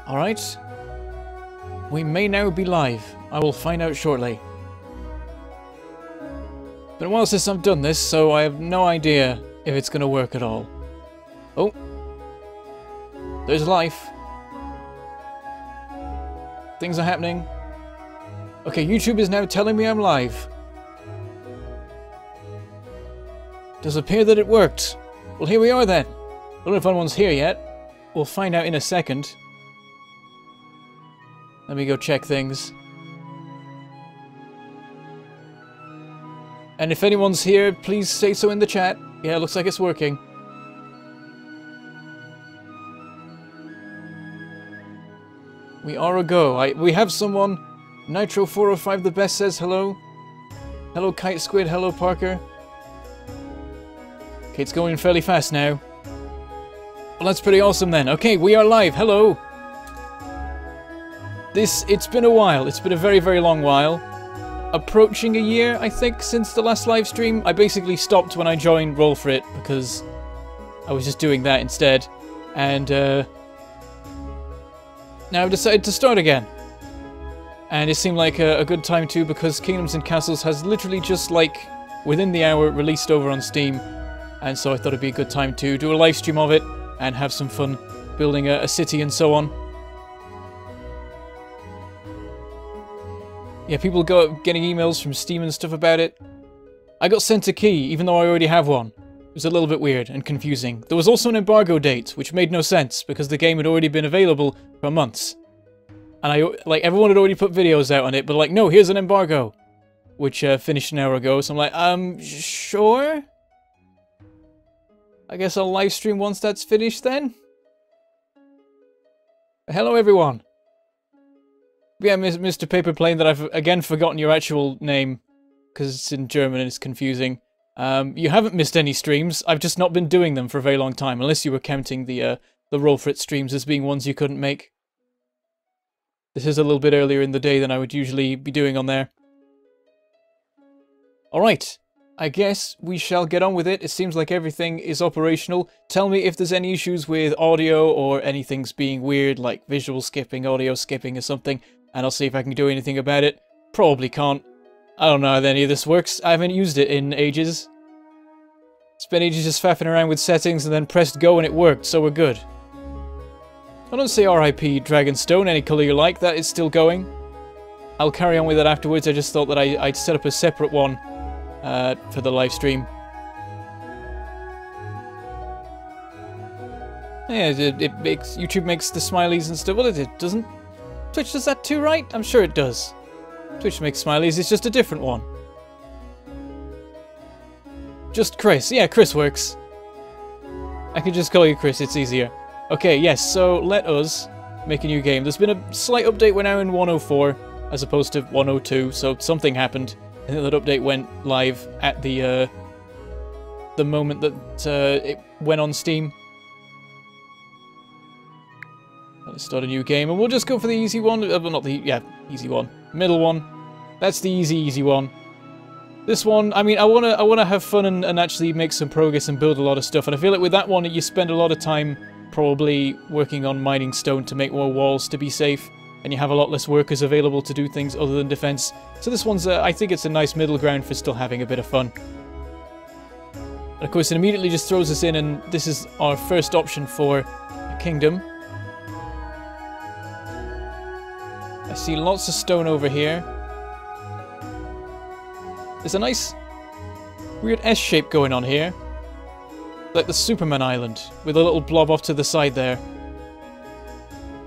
Alright. We may now be live. I will find out shortly. Been a while since I've done this, so I have no idea if it's gonna work at all. Oh. There's life. Things are happening. Okay, YouTube is now telling me I'm live. Does appear that it worked. Well, here we are then. I don't know if anyone's here yet. We'll find out in a second. Let me go check things. And if anyone's here, please say so in the chat. Yeah, looks like it's working. We are a go. We have someone. Nitro405 the best says hello. Hello Kite Squid, hello Parker. Okay, it's going fairly fast now. Well, that's pretty awesome then. Okay, we are live. Hello. It's been a while. It's been a very, very long while. Approaching a year, I think, since the last live stream. I basically stopped when I joined Roll For It because I was just doing that instead. And now I've decided to start again. And it seemed like a good time too, because Kingdoms and Castles has literally just like within the hour released over on Steam. And so I thought it'd be a good time to do a live stream of it and have some fun building a city and so on. Yeah, people getting emails from Steam and stuff about it. I got sent a key, even though I already have one. It was a little bit weird and confusing. There was also an embargo date, which made no sense, because the game had already been available for months. And everyone had already put videos out on it, but like, no, here's an embargo. Which finished an hour ago, so I'm like, sure? I guess I'll live stream once that's finished then? Hello everyone. Yeah, Mr. Paperplane, that I've again forgotten your actual name, because it's in German and it's confusing. You haven't missed any streams, I've just not been doing them for a very long time, unless you were counting the Roll For It streams as being ones you couldn't make. This is a little bit earlier in the day than I would usually be doing on there. Alright, I guess we shall get on with it. It seems like everything is operational. Tell me if there's any issues with audio or anything's being weird, like visual skipping, audio skipping or something, and I'll see if I can do anything about it. Probably can't. I don't know how any of this works. I haven't used it in ages. Spent ages just faffing around with settings and then pressed go and it worked, so we're good. I don't say RIP Dragonstone, any colour you like, that is still going. I'll carry on with it afterwards. I just thought that I'd set up a separate one for the live stream. Yeah, YouTube makes the smileys and stuff. Well, it doesn't. Twitch does that too, right? I'm sure it does. Twitch makes smileys, it's just a different one. Just Chris. Yeah, Chris works. I can just call you Chris, it's easier. Okay, yes, so let us make a new game. There's been a slight update, we're now in 104 as opposed to 102, so something happened. I think that update went live at the moment that it went on Steam. Let's start a new game, and we'll just go for the easy one. Well, not the, yeah, easy one. Middle one. That's the easy one. This one, I mean, I wanna have fun and actually make some progress and build a lot of stuff. And I feel like with that one, you spend a lot of time probably working on mining stone to make more walls to be safe, and you have a lot less workers available to do things other than defense. So this one's, I think it's a nice middle ground for still having a bit of fun. And of course, it immediately just throws us in, and this is our first option for a kingdom. I see lots of stone over here. There's a nice weird S shape going on here. Like the Superman Island, with a little blob off to the side there.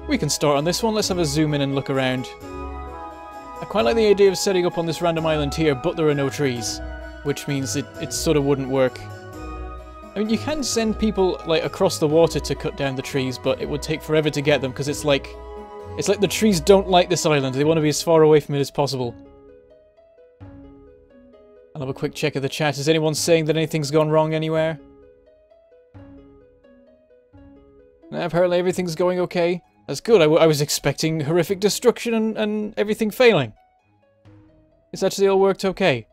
We can start on this one. Let's have a zoom in and look around. I quite like the idea of setting up on this random island here, but there are no trees. Which means it sort of wouldn't work. I mean, you can send people like across the water to cut down the trees, but it would take forever to get them, because it's like the trees don't like this island. They want to be as far away from it as possible. I'll have a quick check of the chat. Is anyone saying that anything's gone wrong anywhere? No, apparently everything's going okay. That's good. I was expecting horrific destruction and everything failing. It's actually all worked okay.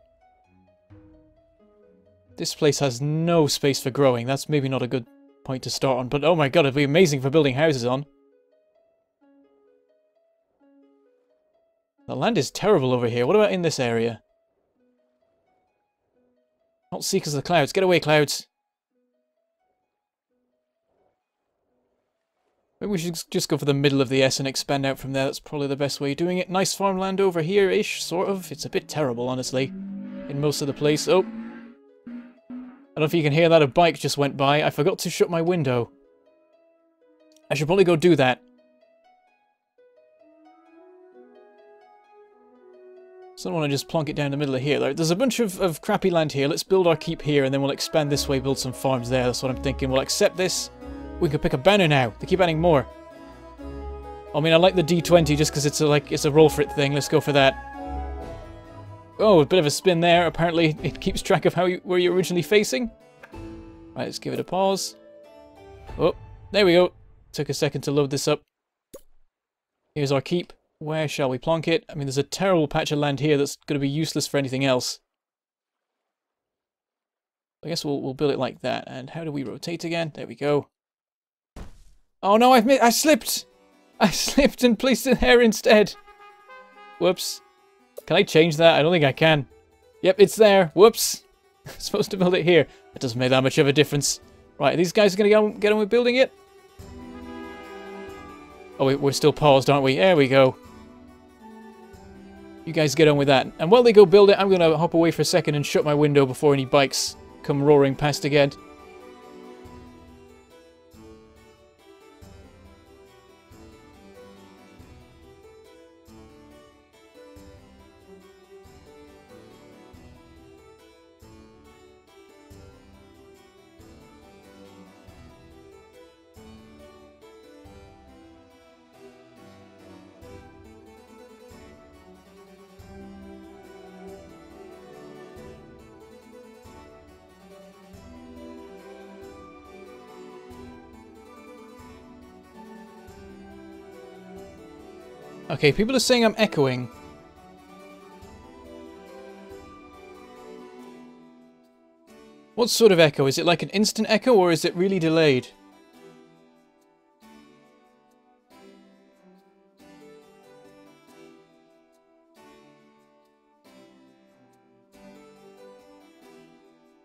This place has no space for growing. That's maybe not a good point to start on, but oh my god, it'd be amazing for building houses on. The land is terrible over here. What about in this area? Not seekers of the clouds. Get away, clouds. Maybe we should just go for the middle of the S and expand out from there. That's probably the best way of doing it. Nice farmland over here-ish, sort of. It's a bit terrible, honestly, in most of the place. Oh. I don't know if you can hear that. A bike just went by. I forgot to shut my window. I should probably go do that. So I don't want to just plonk it down the middle of here. There's a bunch of crappy land here. Let's build our keep here, and then we'll expand this way, build some farms there. That's what I'm thinking. We'll accept this. We can pick a banner now. They keep adding more. I mean, I like the D20 just because it's a roll for it thing. Let's go for that. Oh, a bit of a spin there. Apparently, it keeps track of where you're originally facing. Right, let's give it a pause. Oh, there we go. Took a second to load this up. Here's our keep. Where shall we plonk it? I mean, there's a terrible patch of land here that's going to be useless for anything else. I guess we'll build it like that. And how do we rotate again? There we go. Oh no, I slipped! I slipped and placed it there instead. Whoops. Can I change that? I don't think I can. Yep, it's there. Whoops. I'm supposed to build it here. It doesn't make that much of a difference. Right, are these guys going to get on with building it? Oh, we're still paused, aren't we? There we go. You guys get on with that. And while they go build it, I'm going to hop away for a second and shut my window before any bikes come roaring past again. Okay, people are saying I'm echoing. What sort of echo? Is it like an instant echo or is it really delayed?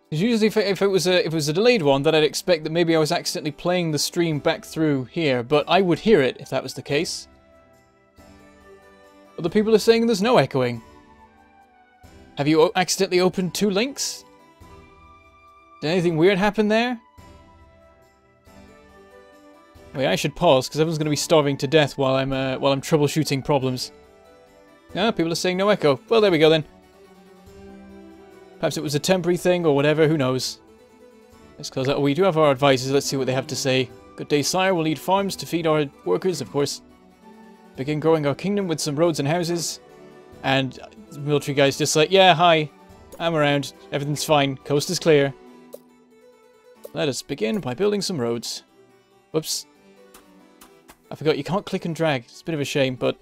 Because usually if it was a delayed one, then I'd expect that maybe I was accidentally playing the stream back through here, but I would hear it if that was the case. Other people are saying there's no echoing. Have you accidentally opened two links? Did anything weird happen there? Wait, I should pause because everyone's going to be starving to death while I'm troubleshooting problems. Ah, people are saying no echo. Well, there we go then. Perhaps it was a temporary thing or whatever. Who knows? Let's close that. Oh, we do have our advisors. Let's see what they have to say. Good day, sire. We'll need farms to feed our workers, of course. Begin growing our kingdom with some roads and houses. And the military guy's just like, yeah, hi. I'm around. Everything's fine. Coast is clear. Let us begin by building some roads. Whoops. I forgot you can't click and drag. It's a bit of a shame, but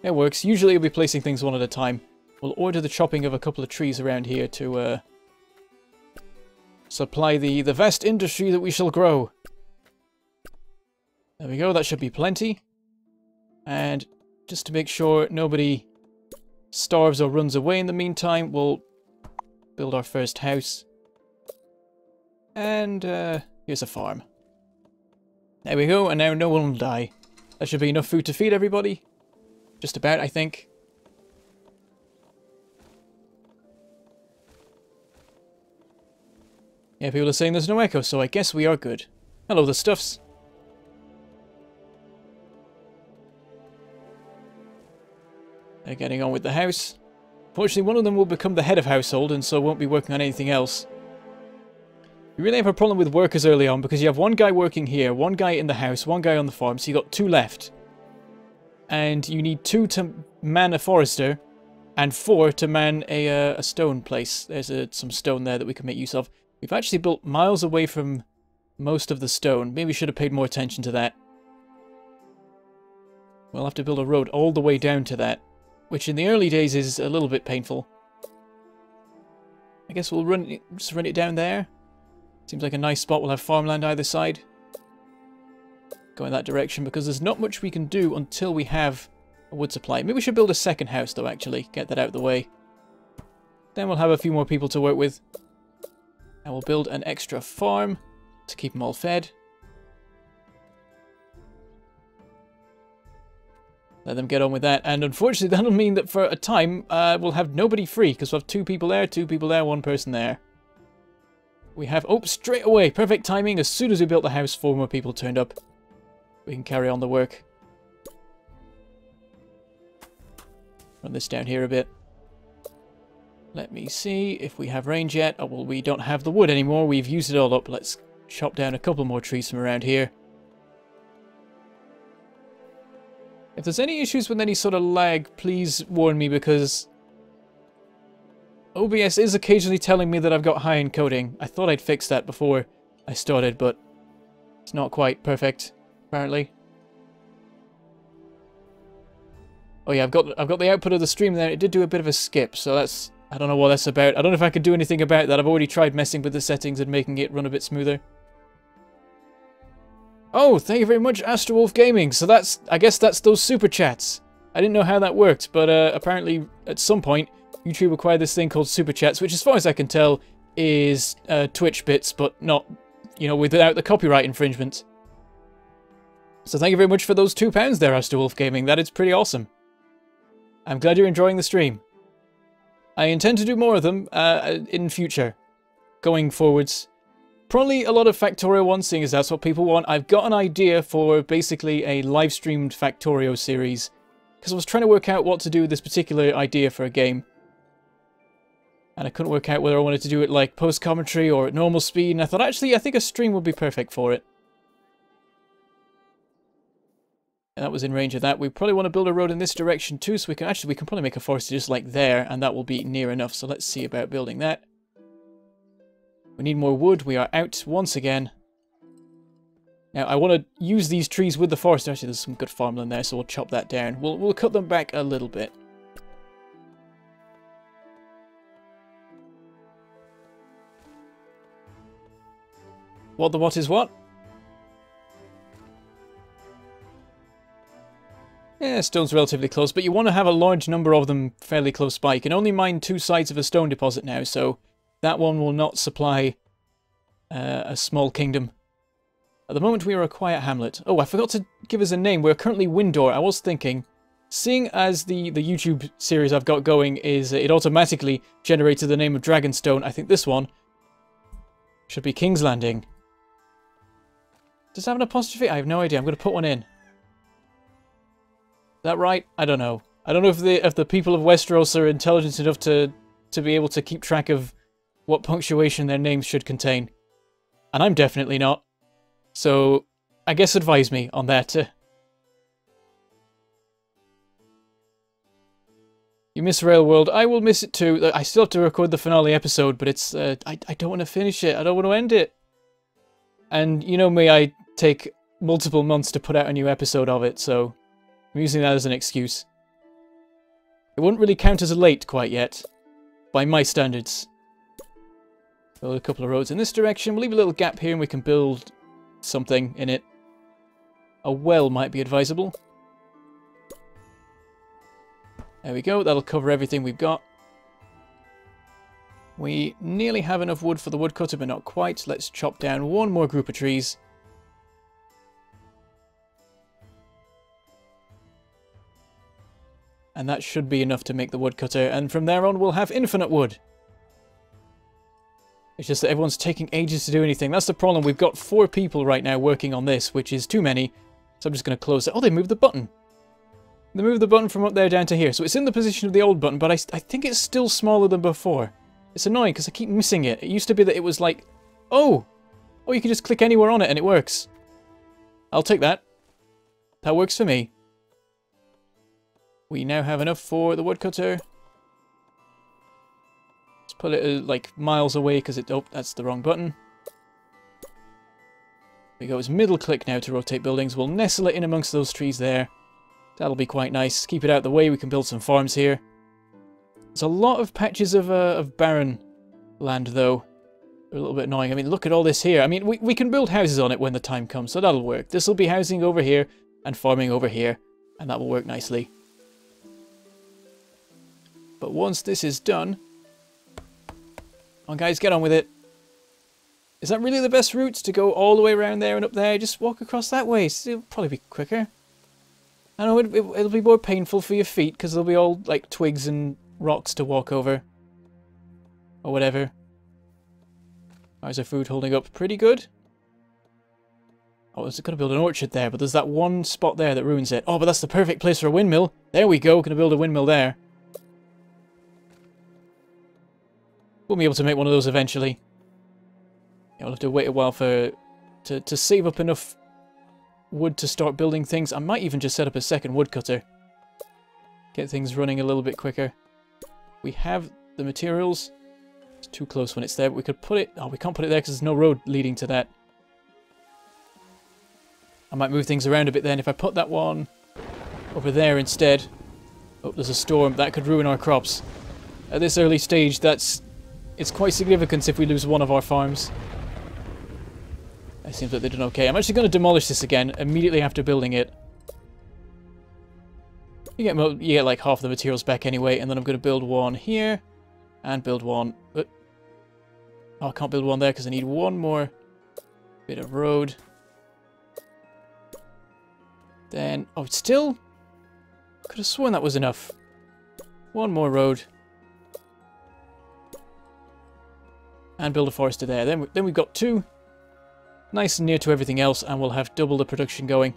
it works. Usually you'll be placing things one at a time. We'll order the chopping of a couple of trees around here to supply the vast industry that we shall grow. There we go. That should be plenty. And just to make sure nobody starves or runs away in the meantime, we'll build our first house. And here's a farm. There we go, and now no one will die. That should be enough food to feed everybody. Just about, I think. Yeah, people are saying there's no echo, so I guess we are good. Hello, the stuffs. They're getting on with the house. Fortunately, one of them will become the head of household and so won't be working on anything else. You really have a problem with workers early on because you have one guy working here, one guy in the house, one guy on the farm, so you got two left. And you need 2 to man a forester and 4 to man a stone place. There's some stone there that we can make use of. We've actually built miles away from most of the stone. Maybe we should have paid more attention to that. We'll have to build a road all the way down to that, which in the early days is a little bit painful. I guess we'll just run it down there. Seems like a nice spot. We'll have farmland either side. Go in that direction because there's not much we can do until we have a wood supply. Maybe we should build a second house, though, actually. Get that out of the way. Then we'll have a few more people to work with. And we'll build an extra farm to keep them all fed. Let them get on with that. And unfortunately, that'll mean that for a time, we'll have nobody free. Because we'll have 2 people there, 2 people there, 1 person there. We have... Oh, straight away! Perfect timing. As soon as we built the house, 4 more people turned up. We can carry on the work. Run this down here a bit. Let me see if we have range yet. Oh, well, we don't have the wood anymore. We've used it all up. Let's chop down a couple more trees from around here. If there's any issues with any sort of lag, please warn me, because OBS is occasionally telling me that I've got high encoding. I thought I'd fix that before I started, but it's not quite perfect, apparently. Oh yeah, I've got the output of the stream there. It did do a bit of a skip, so that's... I don't know what that's about. I don't know if I could do anything about that. I've already tried messing with the settings and making it run a bit smoother. Oh, thank you very much, Astrowolf Gaming. So that's... I guess that's those super chats. I didn't know how that worked, but apparently at some point YouTube acquired this thing called super chats, which as far as I can tell is Twitch bits, but not, you know, without the copyright infringement. So thank you very much for those £2 there, Astrowolf Gaming. That is pretty awesome. I'm glad you're enjoying the stream. I intend to do more of them in future, going forwards. Probably a lot of Factorio ones, seeing as that's what people want. I've got an idea for basically a live-streamed Factorio series, because I was trying to work out what to do with this particular idea for a game. And I couldn't work out whether I wanted to do it like post-commentary or at normal speed, and I thought, actually, I think a stream would be perfect for it. And that was in range of that. We probably want to build a road in this direction too, so we can probably make a forest just like there, and that will be near enough. So let's see about building that. We need more wood. We are out once again. Now I want to use these trees with the forest. Actually, there's some good farmland there, so we'll chop that down. We'll cut them back a little bit. What is what? Yeah, stone's relatively close, but you want to have a large number of them fairly close by. You can only mine 2 sides of a stone deposit now, so that one will not supply a small kingdom. At the moment, we are a quiet hamlet. Oh, I forgot to give us a name. We're currently Windor. I was thinking, seeing as the YouTube series I've got going is it automatically generated the name of Dragonstone, I think this one should be King's Landing. Does it have an apostrophe? I have no idea. I'm going to put one in. Is that right? I don't know. I don't know if the people of Westeros are intelligent enough to be able to keep track of what punctuation their names should contain. And I'm definitely not. So, I guess advise me on that. You miss Railworld. I will miss it too. I still have to record the finale episode, but it's... I don't want to finish it. I don't want to end it. And you know me, I take multiple months to put out a new episode of it, so... I'm using that as an excuse. It wouldn't really count as a late quite yet, by my standards. Build a couple of roads in this direction. We'll leave a little gap here and we can build something in it. A well might be advisable. There we go, that'll cover everything we've got. We nearly have enough wood for the woodcutter, but not quite. Let's chop down one more group of trees. And that should be enough to make the woodcutter, and from there on we'll have infinite wood. It's just that everyone's taking ages to do anything. That's the problem. We've got 4 people right now working on this, which is too many. So I'm just going to close it. Oh, they moved the button. They moved the button from up there down to here. So it's in the position of the old button, but I think it's still smaller than before. It's annoying because I keep missing it. It used to be that it was like, oh, you can just click anywhere on it and it works. I'll take that. That works for me. We now have enough for the woodcutter. Let's put it like miles away because it... Oh, that's the wrong button. We go as middle click now to rotate buildings. We'll nestle it in amongst those trees there. That'll be quite nice. Keep it out of the way. We can build some farms here. There's a lot of patches of barren land though. They're a little bit annoying. I mean, look at all this here. I mean, we can build houses on it when the time comes, so that'll work. This will be housing over here and farming over here, and that will work nicely. But once this is done... Come on, guys, get on with it. Is that really the best route, to go all the way around there and up there? Just walk across that way. It'll probably be quicker. I know it'll be more painful for your feet, because there'll be all, like, twigs and rocks to walk over. Or whatever. How's our food holding up? Pretty good. Oh, I was going to build an orchard there, but there's that one spot there that ruins it. Oh, but that's the perfect place for a windmill. There we go. Going to build a windmill there. We'll be able to make one of those eventually. Yeah, we'll have to wait a while to save up enough wood to start building things. I might even just set up a second woodcutter. Get things running a little bit quicker. We have the materials. It's too close when it's there, but we could put it... Oh, we can't put it there because there's no road leading to that. I might move things around a bit then. If I put that one over there instead... Oh, there's a storm. That could ruin our crops. At this early stage, it's quite significant if we lose one of our farms. It seems like they're doing okay. I'm actually going to demolish this again immediately after building it. You get like half the materials back anyway, and then I'm going to build one here, and build one... Oh, I can't build one there because I need one more bit of road. Then... Oh, it's still... Could have sworn that was enough. One more road. And build a forester there. Then we've got two. Nice and near to everything else, and we'll have double the production going.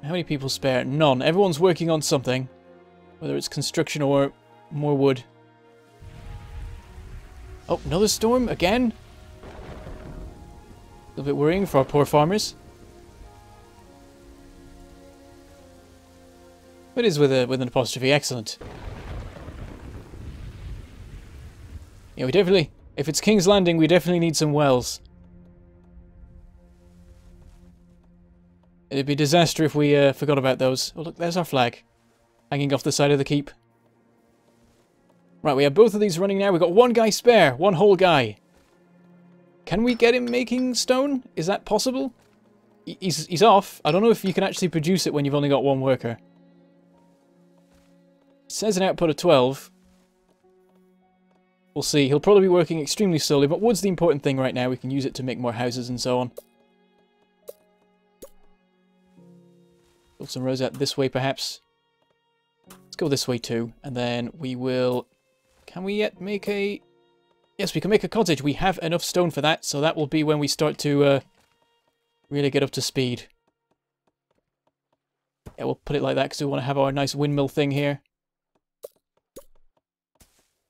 How many people spare? None. Everyone's working on something. Whether it's construction or more wood. Oh, another storm again? A little bit worrying for our poor farmers. It is with an apostrophe. Excellent. Yeah, we definitely... If it's King's Landing, we definitely need some wells. It'd be a disaster if we forgot about those. Oh, look, there's our flag. Hanging off the side of the keep. Right, we have both of these running now. We've got one guy spare. One whole guy. Can we get him making stone? Is that possible? He's off. I don't know if you can actually produce it when you've only got one worker. It says an output of 12. We'll see. He'll probably be working extremely slowly, but wood's the important thing right now. We can use it to make more houses and so on. Build some rows out this way, perhaps. Let's go this way too, and then we will... Can we yet make a... Yes, we can make a cottage. We have enough stone for that, so that will be when we start to really get up to speed. Yeah, we'll put it like that because we want to have our nice windmill thing here.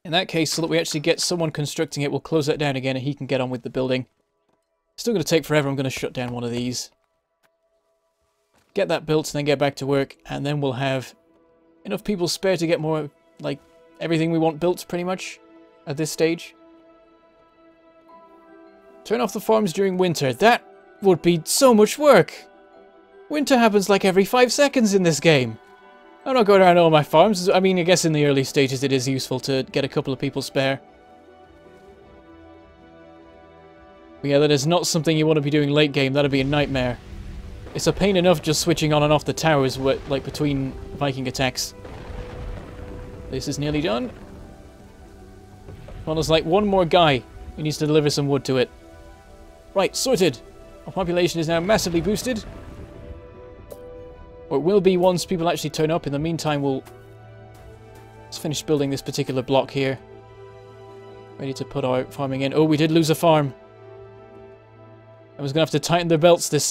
In that case, so that we actually get someone constructing it, we'll close that down again and he can get on with the building. Still going to take forever. I'm going to shut down one of these. Get that built and then get back to work. And then we'll have enough people spare to get more, like, everything we want built pretty much at this stage. Turn off the farms during winter. That would be so much work. Winter happens like every 5 seconds in this game. I'm not going around all my farms. I mean, I guess in the early stages it is useful to get a couple of people spare. But yeah, that is not something you want to be doing late game. That'd be a nightmare. It's a pain enough just switching on and off the towers, like between Viking attacks. This is nearly done. Well, there's like one more guy who needs to deliver some wood to it. Right, sorted. Our population is now massively boosted. Or it will be once people actually turn up. In the meantime, let's finish building this particular block here. Ready to put our farming in. Oh, we did lose a farm. I was going to have to tighten their belts this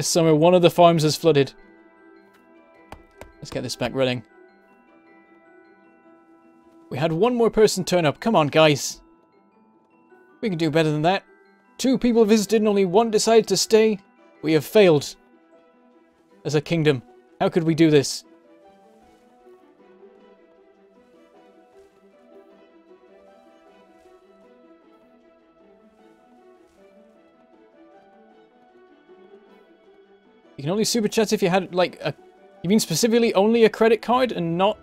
summer. One of the farms has flooded. Let's get this back running. We had one more person turn up. Come on, guys. We can do better than that. 2 people visited and only 1 decided to stay. We have failed. As a kingdom. How could we do this? You can only super chat if you had, like, a... You mean specifically only a credit card and not...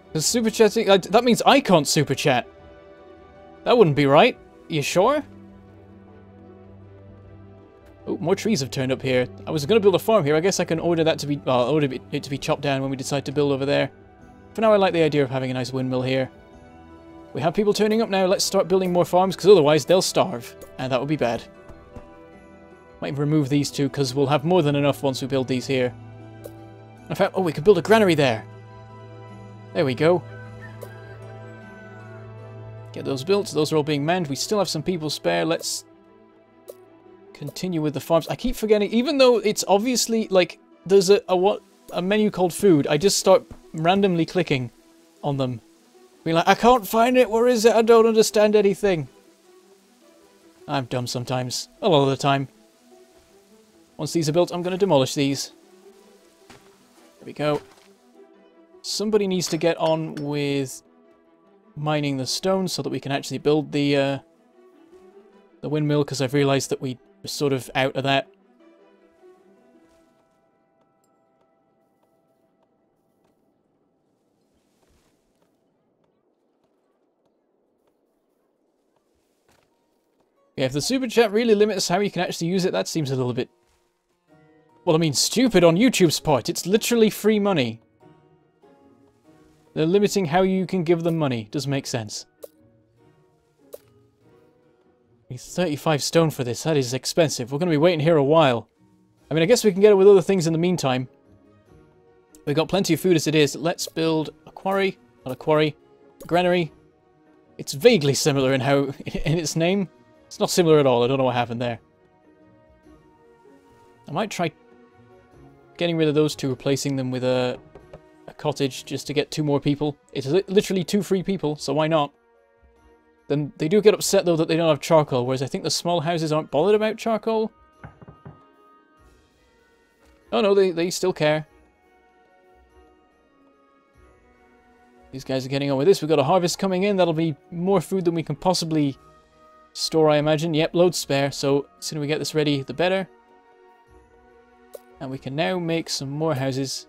Because super chatting... that means I can't super chat. That wouldn't be right. You sure? Oh, more trees have turned up here. I was going to build a farm here. I guess I can order that to be... Well, order it to be chopped down when we decide to build over there. For now, I like the idea of having a nice windmill here. We have people turning up now. Let's start building more farms, because otherwise they'll starve. And that would be bad. Might even remove these two, because we'll have more than enough once we build these here. In fact, oh, we could build a granary there. There we go. Get those built. Those are all being manned. We still have some people spare. Let's continue with the farms. I keep forgetting, even though it's obviously, like, there's a menu called food, I just start randomly clicking on them. Being like, I can't find it. Where is it? I don't understand anything. I'm dumb sometimes. A lot of the time. Once these are built, I'm going to demolish these. There we go. Somebody needs to get on with mining the stone so that we can actually build the windmill, because I've realised that we're sort of out of that. Yeah, if the super chat really limits how you can actually use it, that seems a little bit... Well, I mean, stupid on YouTube's part. It's literally free money. They're limiting how you can give them money. Doesn't make sense. 35 stone for this. That is expensive. We're going to be waiting here a while. I mean, I guess we can get it with other things in the meantime. We've got plenty of food as it is. Let's build a quarry. Not a quarry. A granary. It's vaguely similar in how in its name. It's not similar at all. I don't know what happened there. I might try getting rid of those two, replacing them with a cottage just to get 2 more people. It's literally 2 free people, so why not? Then they do get upset though that they don't have charcoal, whereas I think the small houses aren't bothered about charcoal. Oh no, they still care. These guys are getting on with this. We've got a harvest coming in. That'll be more food than we can possibly store, I imagine. Yep, loads spare. So the sooner we get this ready, the better. And we can now make some more houses.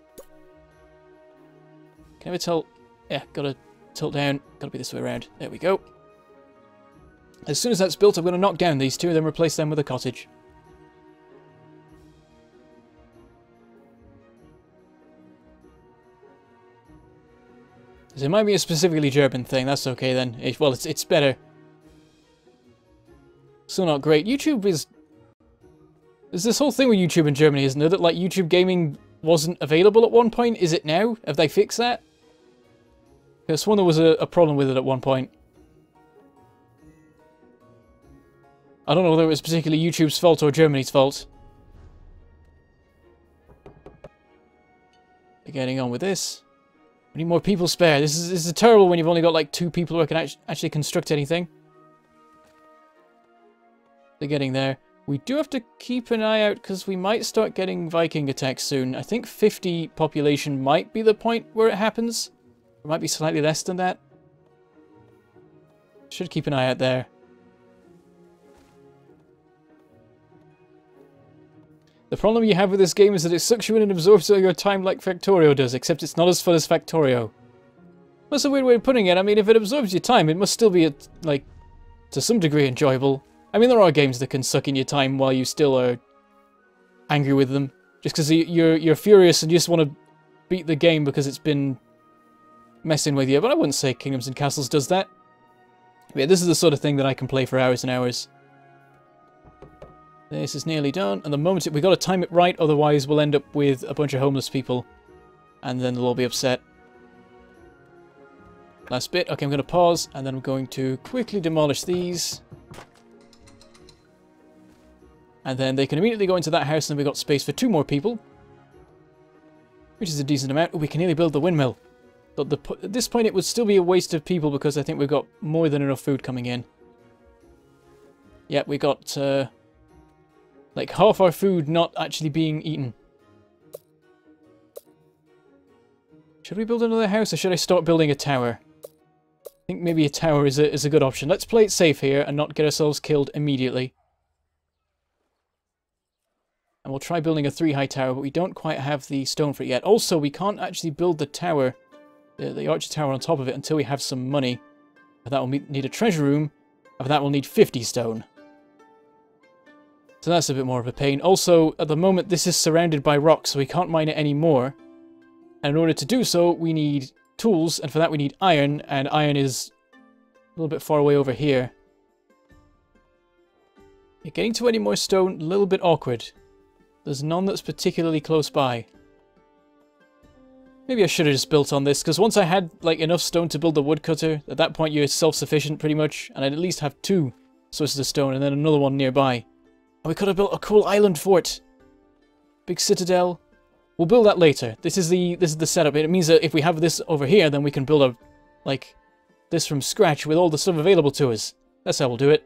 Can I ever tell? Yeah, gotta tilt down. Gotta be this way around. There we go. As soon as that's built, I'm going to knock down these two, then replace them with a cottage. It might be a specifically German thing. That's okay then. Well, it's better. Still not great. YouTube is... There's this whole thing with YouTube in Germany, isn't there? That like YouTube gaming wasn't available at one point. Is it now? Have they fixed that? I sworn there was a problem with it at one point. I don't know whether it was particularly YouTube's fault or Germany's fault. They're getting on with this. We need more people spare. This is terrible when you've only got like 2 people who can actually construct anything. They're getting there. We do have to keep an eye out because we might start getting Viking attacks soon. I think 50 population might be the point where it happens. It might be slightly less than that. Should keep an eye out there. The problem you have with this game is that it sucks you in and absorbs all your time like Factorio does, except it's not as fun as Factorio. That's a weird way of putting it. I mean, if it absorbs your time, it must still be, like, to some degree enjoyable. I mean, there are games that can suck in your time while you still are angry with them. Just because you're furious and you just want to beat the game because it's been messing with you. But I wouldn't say Kingdoms and Castles does that. But yeah, this is the sort of thing that I can play for hours and hours. This is nearly done, and the moment we got to time it right, otherwise we'll end up with a bunch of homeless people, and then they'll all be upset. Last bit. Okay, I'm going to pause, and then I'm going to quickly demolish these. And then they can immediately go into that house, and we've got space for 2 more people. Which is a decent amount. We can nearly build the windmill. But at this point it would still be a waste of people, because I think we've got more than enough food coming in. Yeah, we got... like half our food not actually being eaten. Should we build another house or should I start building a tower? I think maybe a tower is a good option. Let's play it safe here and not get ourselves killed immediately. And we'll try building a 3-high tower, but we don't quite have the stone for it yet. Also, we can't actually build the tower, the archer tower on top of it until we have some money. For that we'll need a treasure room, and for that we'll need 50 stone. So So that's a bit more of a pain. Also, at the moment, this is surrounded by rocks, so we can't mine it anymore. And in order to do so, we need tools, and for that we need iron, and iron is a little bit far away over here. Yeah, getting to any more stone, a little bit awkward. There's none that's particularly close by. Maybe I should have just built on this, because once I had like enough stone to build the woodcutter, at that point you're self-sufficient pretty much, and I'd at least have 2 sources of stone and then another one nearby. And we could have built a cool island fort. Big citadel. We'll build that later. This is the setup. It means that if we have this over here, then we can build like this from scratch with all the stuff available to us. That's how we'll do it.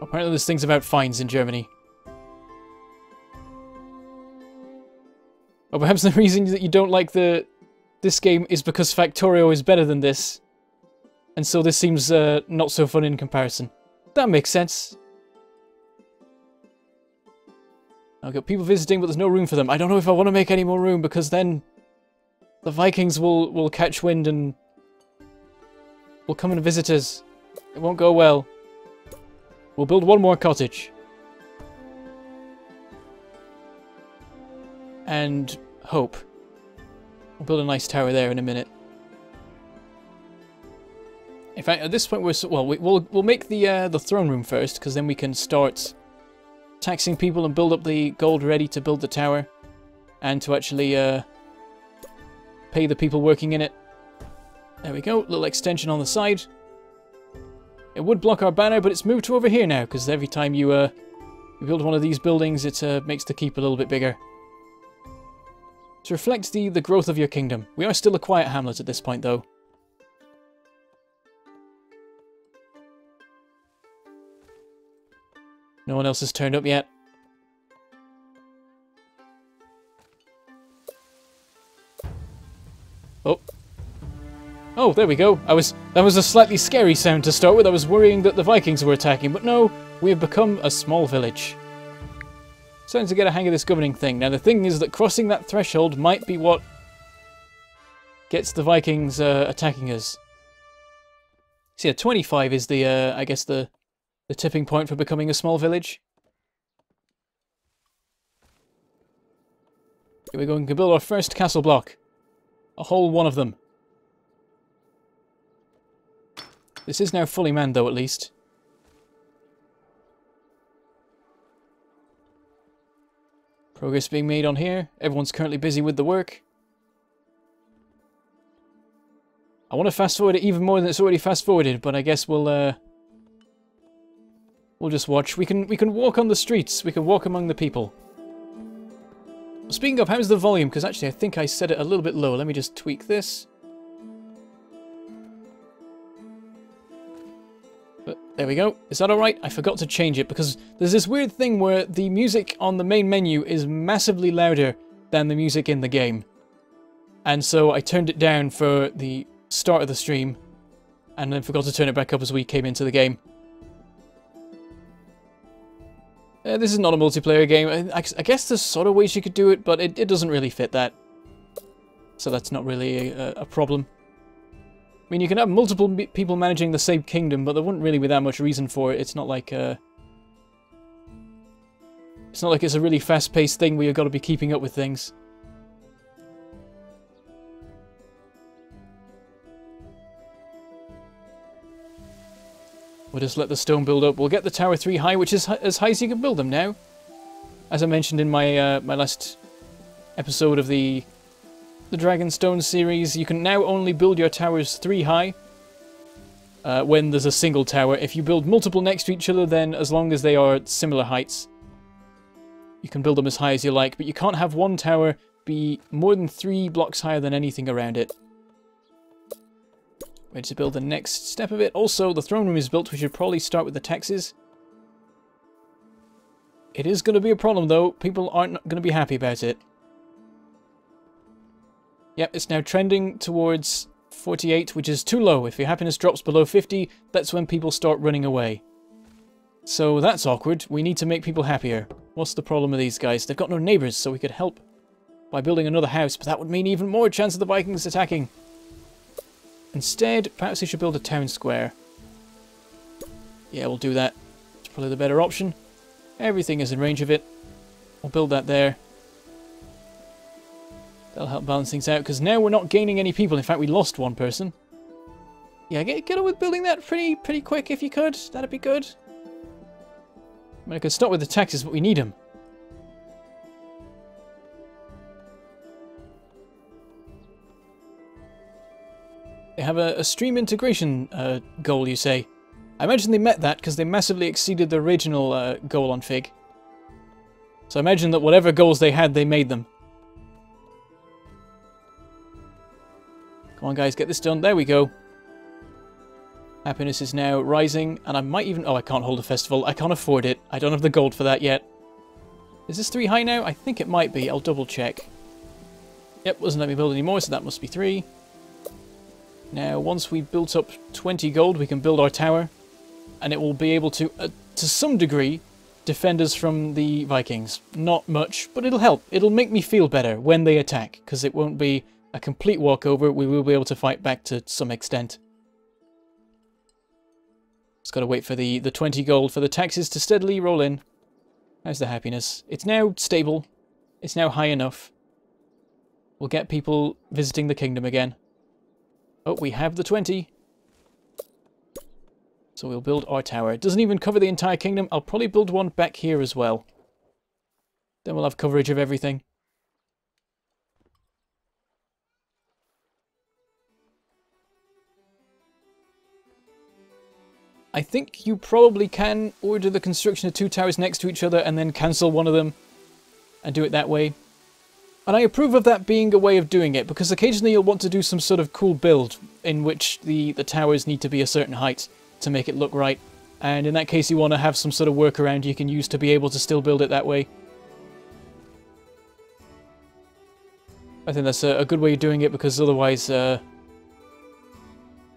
Apparently there's things about fines in Germany. Or perhaps the reason that you don't like this game is because Factorio is better than this. And so this seems not so fun in comparison. That makes sense. I've got people visiting, but there's no room for them. I don't know if I want to make any more room, because then the Vikings will catch wind and will come and visit us. It won't go well. We'll build one more cottage. And hope. We'll build a nice tower there in a minute. In fact, at this point we'll make the throne room first, because then we can start taxing people and build up the gold ready to build the tower, and to actually pay the people working in it. There we go, little extension on the side. It would block our banner, but it's moved to over here now, because every time you build one of these buildings, it makes the keep a little bit bigger. To reflect the growth of your kingdom. We are still a quiet hamlet at this point, though. No one else has turned up yet. Oh. Oh, there we go. That was a slightly scary sound to start with. I was worrying that the Vikings were attacking, but no, we have become a small village. Starting to get a hang of this governing thing. Now the thing is that crossing that threshold might be what gets the Vikings attacking us. So yeah, 25 is the, I guess the tipping point for becoming a small village. Here we go, we can build our first castle block. A whole one of them. This is now fully manned though, at least. Progress being made on here. Everyone's currently busy with the work. I want to fast forward it even more than it's already fast forwarded, but I guess we'll just watch. We can walk on the streets. We can walk among the people. Speaking of, how's the volume? Because actually I think I set it a little bit low. Let me just tweak this. But there we go. Is that alright? I forgot to change it because there's this weird thing where the music on the main menu is massively louder than the music in the game. And so I turned it down for the start of the stream and then forgot to turn it back up as we came into the game. This is not a multiplayer game. I guess there's sort of ways you could do it, but it doesn't really fit that. So that's not really a problem. I mean, you can have multiple people managing the same kingdom, but there wouldn't really be that much reason for it. It's not like it's a really fast-paced thing where you've got to be keeping up with things. We'll just let the stone build up. We'll get the tower 3 high, which is as high as you can build them now. As I mentioned in my my last episode of the Dragonstone series, you can now only build your towers 3 high when there's a single tower. If you build multiple next to each other, then as long as they are similar heights, you can build them as high as you like. But you can't have one tower be more than 3 blocks higher than anything around it. Ready to build the next step of it. Also, the throne room is built. We should probably start with the taxes. It is going to be a problem, though. People aren't going to be happy about it. Yep, it's now trending towards 48, which is too low. If your happiness drops below 50, that's when people start running away. So that's awkward. We need to make people happier. What's the problem with these guys? They've got no neighbours, so we could help by building another house, but that would mean even more chance of the Vikings attacking. Instead, perhaps we should build a town square. Yeah, we'll do that. It's probably the better option. Everything is in range of it. We'll build that there. That'll help balance things out, because now we're not gaining any people. In fact, we lost one person. Yeah, get on with building that pretty quick if you could. That'd be good. I mean, I could start with the taxes, but we need them. They have a stream integration goal, you say? I imagine they met that because they massively exceeded the original goal on Fig. So I imagine that whatever goals they had, they made them. Come on, guys, get this done. There we go. Happiness is now rising, and I might even... Oh, I can't hold a festival. I can't afford it. I don't have the gold for that yet. Is this 3 high now? I think it might be. I'll double check. Yep, wasn't letting me build any more, so that must be 3. Now, once we've built up 20 gold, we can build our tower, and it will be able to some degree, defend us from the Vikings. Not much, but it'll help. It'll make me feel better when they attack, because it won't be a complete walkover. We will be able to fight back to some extent. Just got to wait for the 20 gold for the taxes to steadily roll in. How's the happiness? It's now stable. It's now high enough. We'll get people visiting the kingdom again. Oh, we have the 20. So we'll build our tower. It doesn't even cover the entire kingdom. I'll probably build one back here as well. Then we'll have coverage of everything. I think you probably can order the construction of 2 towers next to each other and then cancel one of them and do it that way. And I approve of that being a way of doing it, because occasionally you'll want to do some sort of cool build in which the towers need to be a certain height to make it look right. And in that case you want to have some sort of workaround you can use to be able to still build it that way. I think that's a good way of doing it, because otherwise, you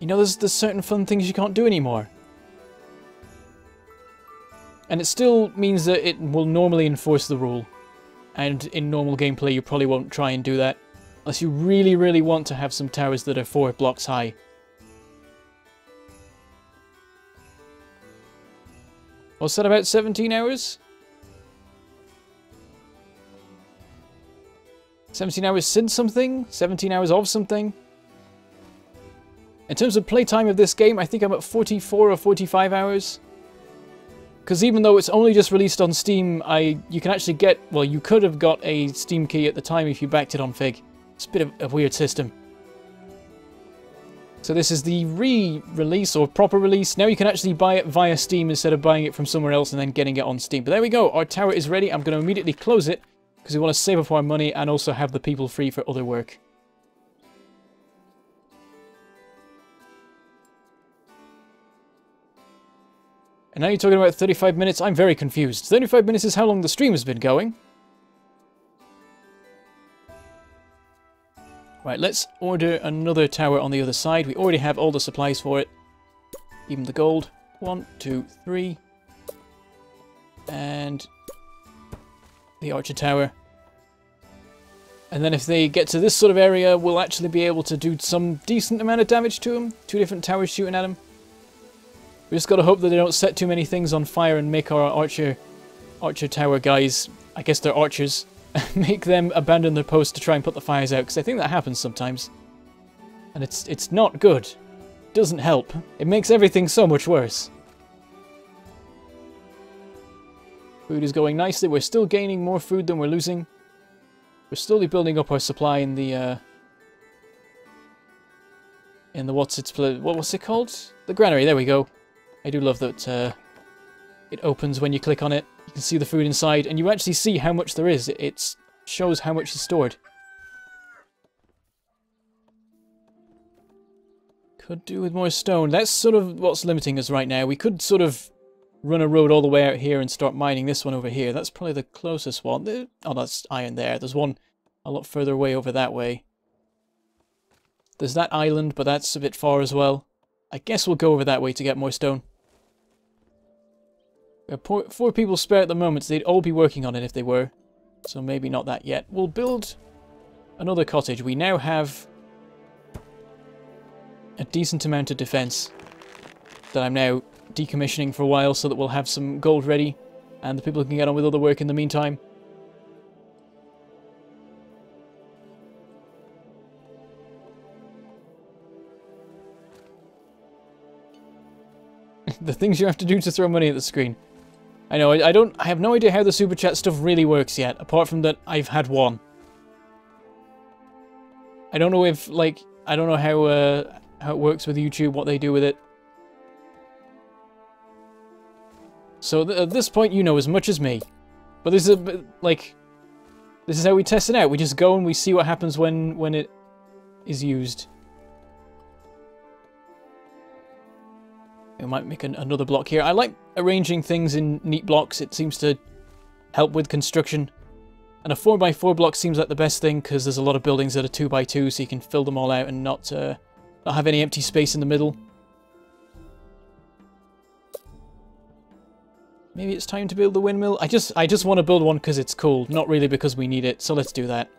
know, there's certain fun things you can't do anymore. And it still means that it will normally enforce the rule. And in normal gameplay, you probably won't try and do that. Unless you really, really want to have some towers that are 4 blocks high. What's that, about 17 hours? 17 hours since something? 17 hours of something? In terms of playtime of this game, I think I'm at 44 or 45 hours. Because even though it's only just released on Steam, you can actually get... Well, you could have got a Steam key at the time if you backed it on Fig. It's a bit of a weird system. So this is the re-release or proper release. Now you can actually buy it via Steam instead of buying it from somewhere else and then getting it on Steam. But there we go. Our tower is ready. I'm going to immediately close it because we want to save up our money and also have the people free for other work. And now you're talking about 35 minutes. I'm very confused. 35 minutes is how long the stream has been going. Right, let's order another tower on the other side. We already have all the supplies for it. Even the gold. 1, 2, 3. And the archer tower. And then if they get to this sort of area, we'll actually be able to do some decent amount of damage to them. 2 different towers shooting at them. We just gotta hope that they don't set too many things on fire and make our archer tower guys, I guess they're archers, make them abandon their post to try and put the fires out, because I think that happens sometimes. And it's not good. It doesn't help. It makes everything so much worse. Food is going nicely. We're still gaining more food than we're losing. We're slowly building up our supply in the what's it called? The granary, there we go. I do love that it opens when you click on it. You can see the food inside, and you actually see how much there is. It shows how much is stored. Could do with more stone. That's sort of what's limiting us right now. We could sort of run a road all the way out here and start mining this one over here. That's probably the closest one. Oh, that's iron there. There's one a lot further away over that way. There's that island, but that's a bit far as well. I guess we'll go over that way to get more stone. We have 4 people spare at the moment, so they'd all be working on it if they were. So maybe not that yet. We'll build another cottage. We now have a decent amount of defense that I'm now decommissioning for a while so that we'll have some gold ready, and the people can get on with other work in the meantime. The things you have to do to throw money at the screen. I know, I have no idea how the Super Chat stuff really works yet, apart from that I've had one. I don't know if, like, I don't know how it works with YouTube, what they do with it. So at this point, you know as much as me. But this is like, this is how we test it out. We just go and we see what happens when it is used. We might make another block here. I like arranging things in neat blocks. It seems to help with construction. And a 4x4 block seems like the best thing because there's a lot of buildings that are 2x2, so you can fill them all out and not have any empty space in the middle. Maybe it's time to build the windmill. I just want to build one because it's cool, not really because we need it. So let's do that.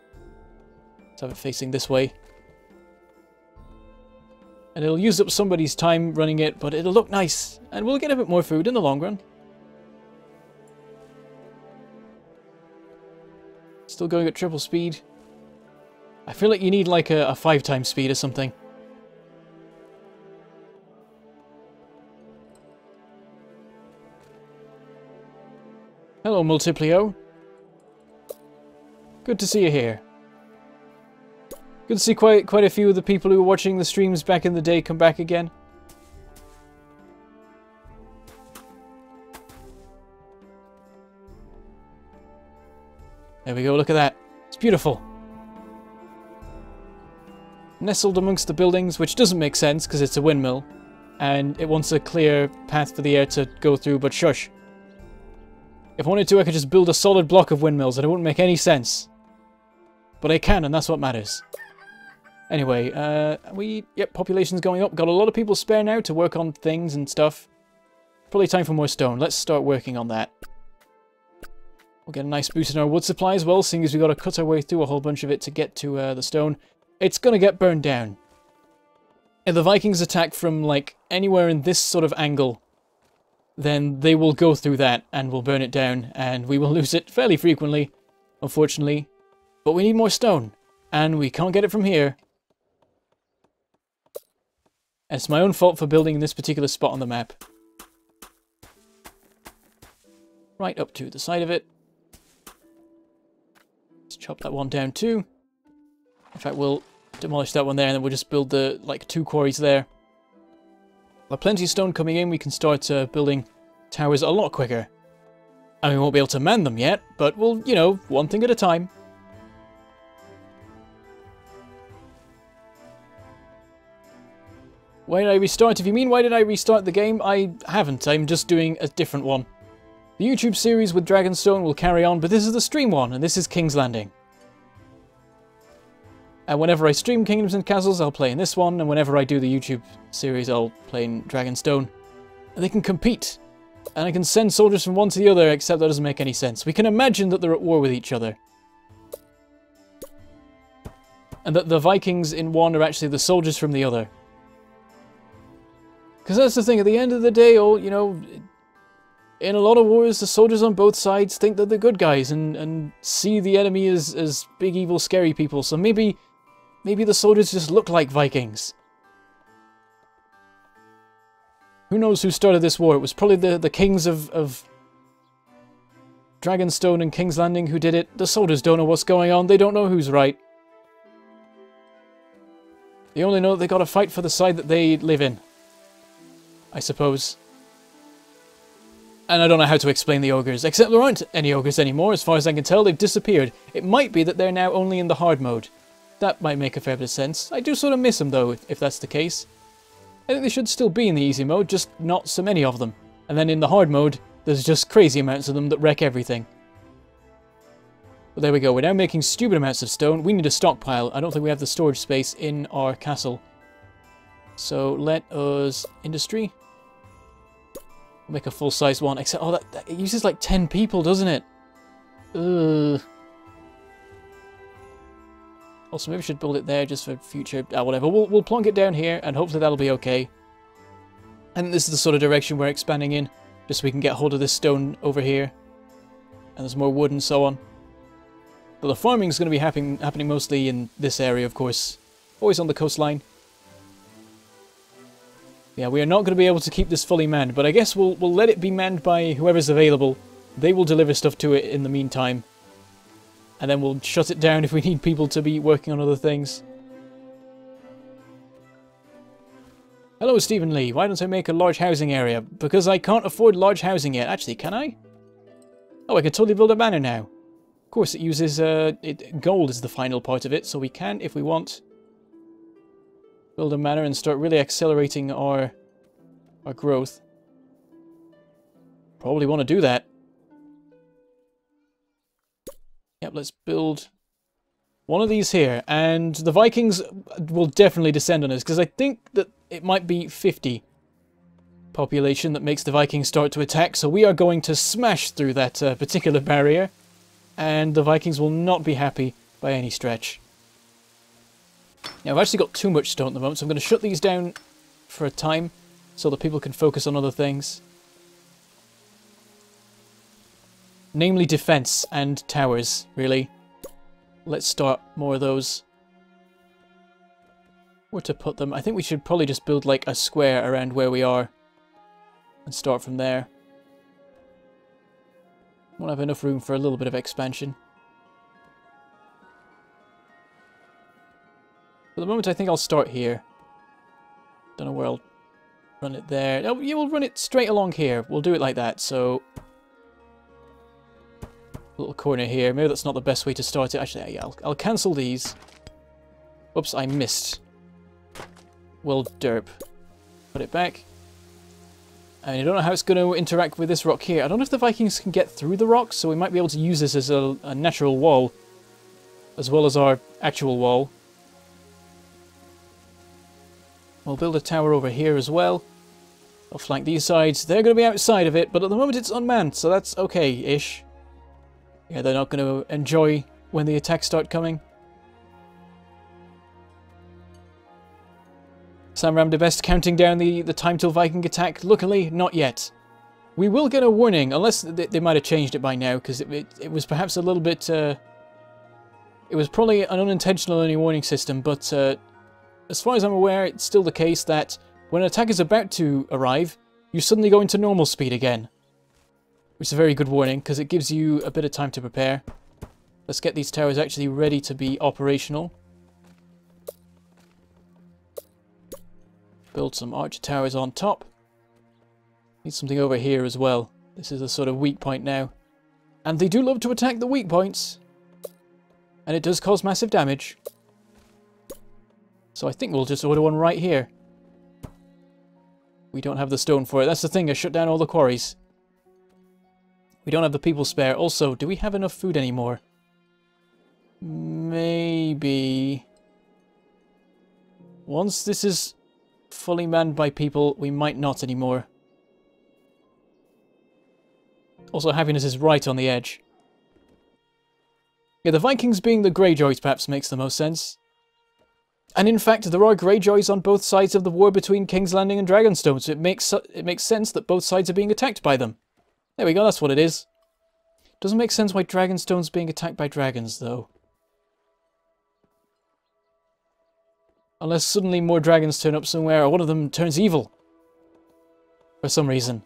Let's have it facing this way. And it'll use up somebody's time running it, but it'll look nice. And we'll get a bit more food in the long run. Still going at triple speed. I feel like you need like a 5x speed or something. Hello, Multiplio. Good to see you here. Good to see quite a few of the people who were watching the streams back in the day come back again. There we go, look at that. It's beautiful. Nestled amongst the buildings, which doesn't make sense because it's a windmill. And it wants a clear path for the air to go through, but shush. If I wanted to, I could just build a solid block of windmills and it wouldn't make any sense. But I can, and that's what matters. Anyway, yep, population's going up. Got a lot of people spare now to work on things and stuff. Probably time for more stone. Let's start working on that. We'll get a nice boost in our wood supply as well, seeing as we've got to cut our way through a whole bunch of it to get to the stone. It's going to get burned down. If the Vikings attack from, like, anywhere in this sort of angle, then they will go through that and will burn it down, and we will lose it fairly frequently, unfortunately. But we need more stone, and we can't get it from here. And it's my own fault for building in this particular spot on the map. Right up to the side of it. Let's chop that one down too. In fact, we'll demolish that one there, and then we'll just build the, like, 2 quarries there. With plenty of stone coming in, we can start building towers a lot quicker. And we won't be able to man them yet, but we'll, you know, one thing at a time. Why did I restart? If you mean why did I restart the game, I haven't. I'm just doing a different one. The YouTube series with Dragonstone will carry on, but this is the stream one, and this is King's Landing. And whenever I stream Kingdoms and Castles, I'll play in this one, and whenever I do the YouTube series, I'll play in Dragonstone. And they can compete. And I can send soldiers from one to the other, except that doesn't make any sense. We can imagine that they're at war with each other. And that the Vikings in one are actually the soldiers from the other. Because that's the thing, at the end of the day, you know, in a lot of wars, the soldiers on both sides think that they're good guys and see the enemy as big, evil, scary people. So maybe the soldiers just look like Vikings. Who knows who started this war? It was probably the kings of Dragonstone and King's Landing who did it. The soldiers don't know what's going on. They don't know who's right. They only know they got to fight for the side that they live in, I suppose. And I don't know how to explain the ogres, except there aren't any ogres anymore. As far as I can tell, they've disappeared. It might be that they're now only in the hard mode. That might make a fair bit of sense. I do sort of miss them, though, if that's the case. I think they should still be in the easy mode, just not so many of them. And then in the hard mode, there's just crazy amounts of them that wreck everything. But there we go, we're now making stupid amounts of stone. We need a stockpile. I don't think we have the storage space in our castle. So let us... industry? We'll make a full-size one, except... oh, that it uses like 10 people, doesn't it? Ugh. Also, maybe we should build it there just for future... whatever. We'll plonk it down here, and hopefully that'll be okay. And this is the sort of direction we're expanding in, just so we can get hold of this stone over here. And there's more wood and so on. But the farming is going to be happening mostly in this area, of course. Always on the coastline. Yeah, we are not going to be able to keep this fully manned, but I guess we'll let it be manned by whoever's available. They will deliver stuff to it in the meantime. And then we'll shut it down if we need people to be working on other things. Hello, Stephen Lee. Why don't I make a large housing area? Because I can't afford large housing yet. Actually, can I? Oh, I can totally build a manor now. Of course, it uses... gold is the final part of it, so we can, if we want, build a manor and start really accelerating our growth. Probably want to do that. Yep, let's build one of these here. And the Vikings will definitely descend on us, because I think that it might be 50 population that makes the Vikings start to attack. So we are going to smash through that particular barrier. And the Vikings will not be happy by any stretch. Now, I've actually got too much stone at the moment, so I'm going to shut these down for a time so that people can focus on other things. Namely defense and towers, really. Let's start more of those. Where to put them? I think we should probably just build like a square around where we are and start from there. Won't have enough room for a little bit of expansion. For the moment, I think I'll start here. Don't know where I'll run it there. Oh, yeah, we'll run it straight along here. We'll do it like that, so... little corner here. Maybe that's not the best way to start it. Actually, yeah, I'll cancel these. Whoops, I missed. Well, derp. Put it back. I mean, I don't know how it's going to interact with this rock here. I don't know if the Vikings can get through the rocks, so we might be able to use this as a natural wall, as well as our actual wall. We'll build a tower over here as well. I'll flank these sides. They're going to be outside of it, but at the moment it's unmanned, so that's okay-ish. Yeah, they're not going to enjoy when the attacks start coming. Sam Ramdebest counting down the time till Viking attack. Luckily, not yet. We will get a warning, unless they might have changed it by now, because it was perhaps a little bit... it was probably an unintentional early warning system, but as far as I'm aware, it's still the case that when an attack is about to arrive, you suddenly go into normal speed again. Which is a very good warning, because it gives you a bit of time to prepare. Let's get these towers actually ready to be operational. Build some archer towers on top. Need something over here as well. This is a sort of weak point now. And they do love to attack the weak points. And it does cause massive damage. So I think we'll just order one right here. We don't have the stone for it. That's the thing, I shut down all the quarries. We don't have the people spare. Also, do we have enough food anymore? Maybe. Once this is fully manned by people, we might not anymore. Also, happiness is right on the edge. Yeah, the Vikings being the Greyjoys perhaps makes the most sense. And in fact, there are Greyjoys on both sides of the war between King's Landing and Dragonstone, so it makes sense that both sides are being attacked by them. There we go, that's what it is. Doesn't make sense why Dragonstone's being attacked by dragons, though. Unless suddenly more dragons turn up somewhere, or one of them turns evil. For some reason.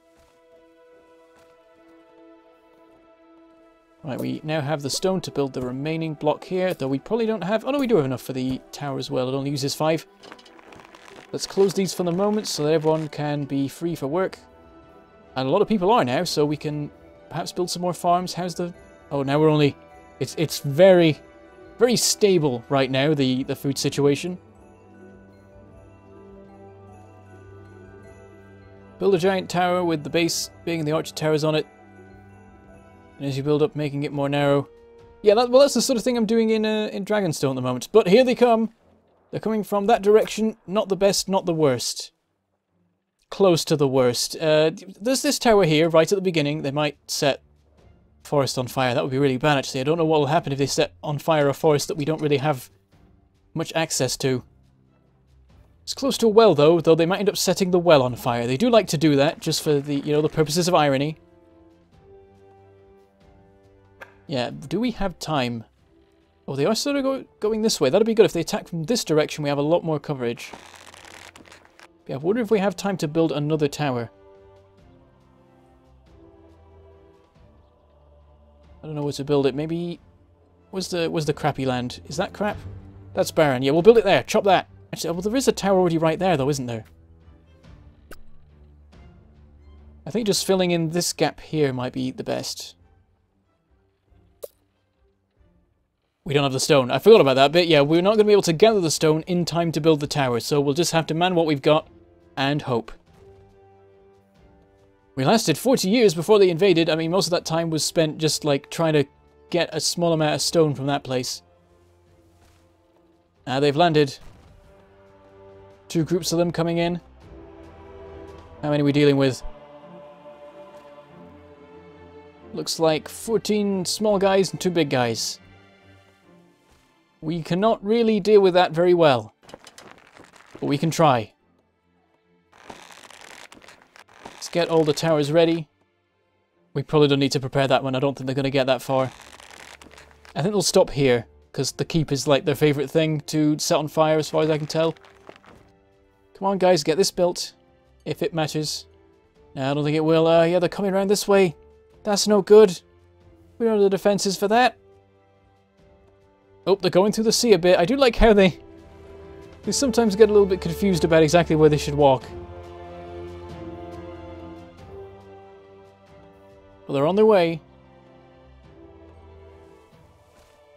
Right, we now have the stone to build the remaining block here, though we probably don't have... Oh no, we do have enough for the tower as well. It only uses 5. Let's close these for the moment so that everyone can be free for work. And a lot of people are now, so we can perhaps build some more farms. How's the... Oh, now we're only... It's very, very stable right now, the food situation. Build a giant tower with the base being the archer towers on it. And as you build up, making it more narrow. Yeah, well, that's the sort of thing I'm doing in Dragonstone at the moment. But here they come. They're coming from that direction. Not the best, not the worst. Close to the worst. There's this tower here, right at the beginning. They might set forest on fire. That would be really bad, actually. I don't know what will happen if they set on fire a forest that we don't really have much access to. It's close to a well, though they might end up setting the well on fire. They do like to do that, just for the, the purposes of irony. Yeah, do we have time? Oh, they are sort of going this way. That'd be good. If they attack from this direction, we have a lot more coverage. Yeah, I wonder if we have time to build another tower. I don't know where to build it. Maybe... Where's the crappy land? Is that crap? That's barren. Yeah, we'll build it there. Chop that. Actually, well, there is a tower already right there, though, isn't there? I think just filling in this gap here might be the best. We don't have the stone. I forgot about that bit. Yeah, we're not going to be able to gather the stone in time to build the tower, so we'll just have to man what we've got and hope. We lasted 40 years before they invaded. I mean, most of that time was spent just, like, trying to get a small amount of stone from that place. They've landed. 2 groups of them coming in. How many are we dealing with? Looks like 14 small guys and 2 big guys. We cannot really deal with that very well. But we can try. Let's get all the towers ready. We probably don't need to prepare that one. I don't think they're going to get that far. I think they'll stop here, because the keep is like their favourite thing to set on fire as far as I can tell. Come on guys, get this built. If it matters. No, I don't think it will. Yeah, they're coming around this way. That's no good. We don't have the defences for that. Oh, they're going through the sea a bit. I do like how they sometimes get a little bit confused about exactly where they should walk. Well, they're on their way.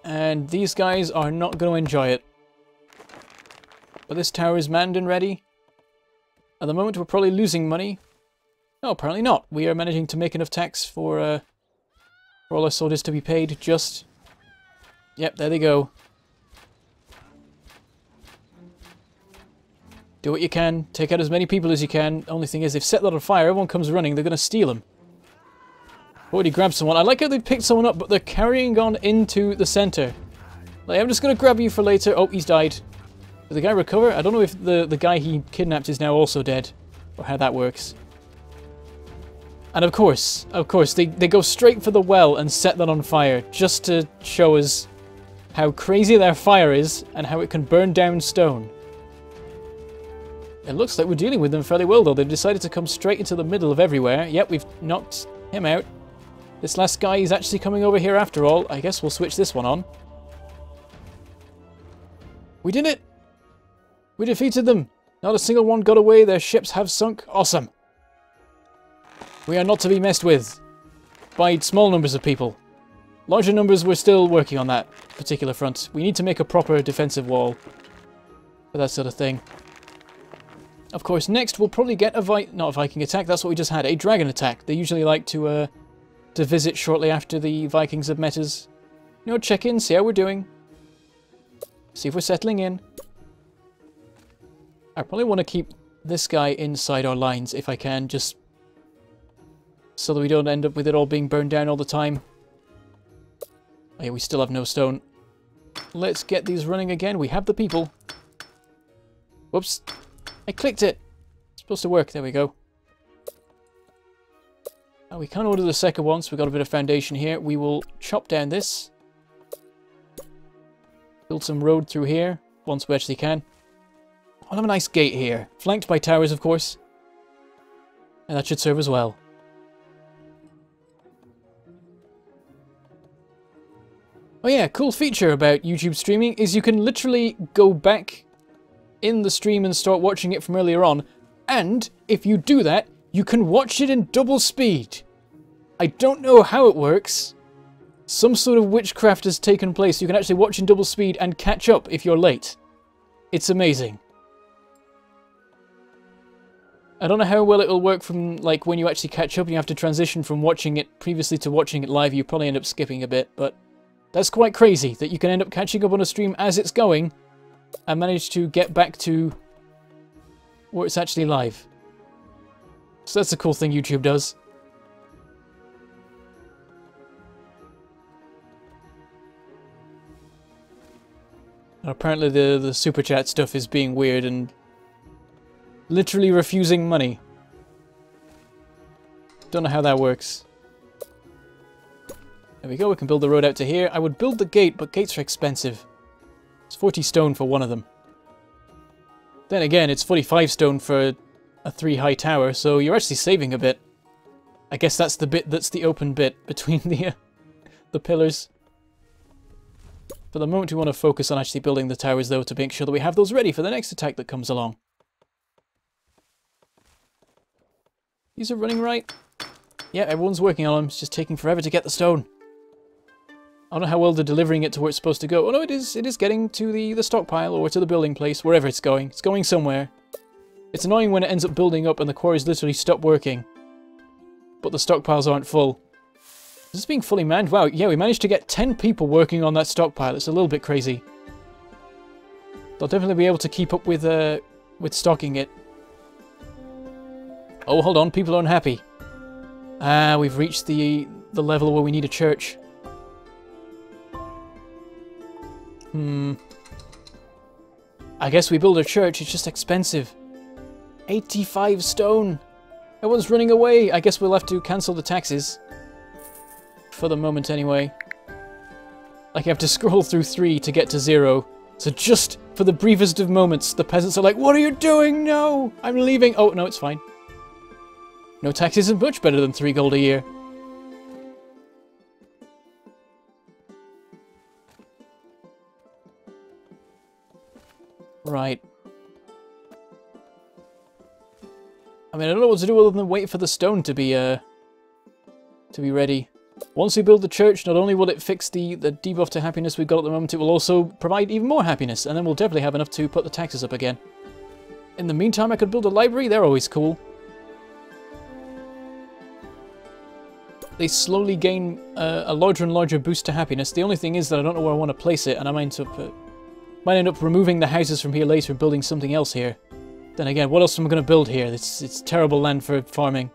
And these guys are not going to enjoy it. But this tower is manned and ready. At the moment, we're probably losing money. No, apparently not. We are managing to make enough tax for all our soldiers to be paid just... Yep, there they go. Do what you can. Take out as many people as you can. Only thing is, they've set that on fire. Everyone comes running. They're going to steal them. Already grabbed someone. I like how they picked someone up, but they're carrying on into the center. Like, I'm just going to grab you for later. Oh, he's died. Did the guy recover? I don't know if the guy he kidnapped is now also dead. Or how that works. And of course, they go straight for the well and set that on fire. Just to show us how crazy their fire is and how it can burn down stone. It looks like we're dealing with them fairly well, though. They've decided to come straight into the middle of everywhere. Yep, we've knocked him out. This last guy is actually coming over here after all. I guess we'll switch this one on. We did it! We defeated them! Not a single one got away. Their ships have sunk. Awesome! We are not to be messed with by small numbers of people. Larger numbers, we're still working on that particular front. We need to make a proper defensive wall for that sort of thing. Of course, next we'll probably get not a Viking attack, that's what we just had, a dragon attack. They usually like to visit shortly after the Vikings have met us. You know, check in, see how we're doing. See if we're settling in. I probably want to keep this guy inside our lines if I can, just so that we don't end up with it all being burned down all the time. Oh yeah, we still have no stone. Let's get these running again. We have the people. Whoops. I clicked it. It's supposed to work. There we go. Now we can't order the second one, so we've got a bit of foundation here. We will chop down this. Build some road through here, once we actually can. I'll have a nice gate here. Flanked by towers, of course. And that should serve as well. Oh yeah, cool feature about YouTube streaming is you can literally go back in the stream and start watching it from earlier on, and if you do that, you can watch it in double speed. I don't know how it works. Some sort of witchcraft has taken place. You can actually watch in double speed and catch up if you're late. It's amazing. I don't know how well it'll work from, like, when you actually catch up and you have to transition from watching it previously to watching it live. You probably end up skipping a bit, but that's quite crazy that you can end up catching up on a stream as it's going and manage to get back to where it's actually live. So that's a cool thing YouTube does. And apparently the super chat stuff is being weird and literally refusing money. Don't know how that works. There we go, we can build the road out to here. I would build the gate, but gates are expensive. It's 40 stone for one of them. Then again, it's 45 stone for a 3-high tower, so you're actually saving a bit. I guess that's the bit that's the open bit between the pillars. For the moment, we want to focus on actually building the towers, though, to make sure that we have those ready for the next attack that comes along. These are running right. Yeah, everyone's working on them. It's just taking forever to get the stone. I don't know how well they're delivering it to where it's supposed to go. Oh no, it is getting to the stockpile or to the building place, wherever it's going. It's going somewhere. It's annoying when it ends up building up and the quarries literally stop working. But the stockpiles aren't full. Is this being fully manned? Wow, yeah, we managed to get 10 people working on that stockpile. It's a little bit crazy. They'll definitely be able to keep up with stocking it. Oh, hold on, people are unhappy. Ah, we've reached the level where we need a church. I guess we build a church, it's just expensive. 85 stone! Everyone's running away! I guess we'll have to cancel the taxes. For the moment, anyway. Like, I have to scroll through 3 to get to 0. So just for the briefest of moments, the peasants are like, "What are you doing? No! I'm leaving!" Oh, no, it's fine. No tax isn't much better than 3 gold a year. Right. I mean, I don't know what to do other than wait for the stone to be ready. Once we build the church, not only will it fix the debuff to happiness we've got at the moment, it will also provide even more happiness, and then we'll definitely have enough to put the taxes up again. In the meantime, I could build a library. They're always cool. They slowly gain a larger and larger boost to happiness. The only thing is that I don't know where I want to place it, and I might end up removing the houses from here later and building something else here. Then again, what else am I going to build here? It's terrible land for farming.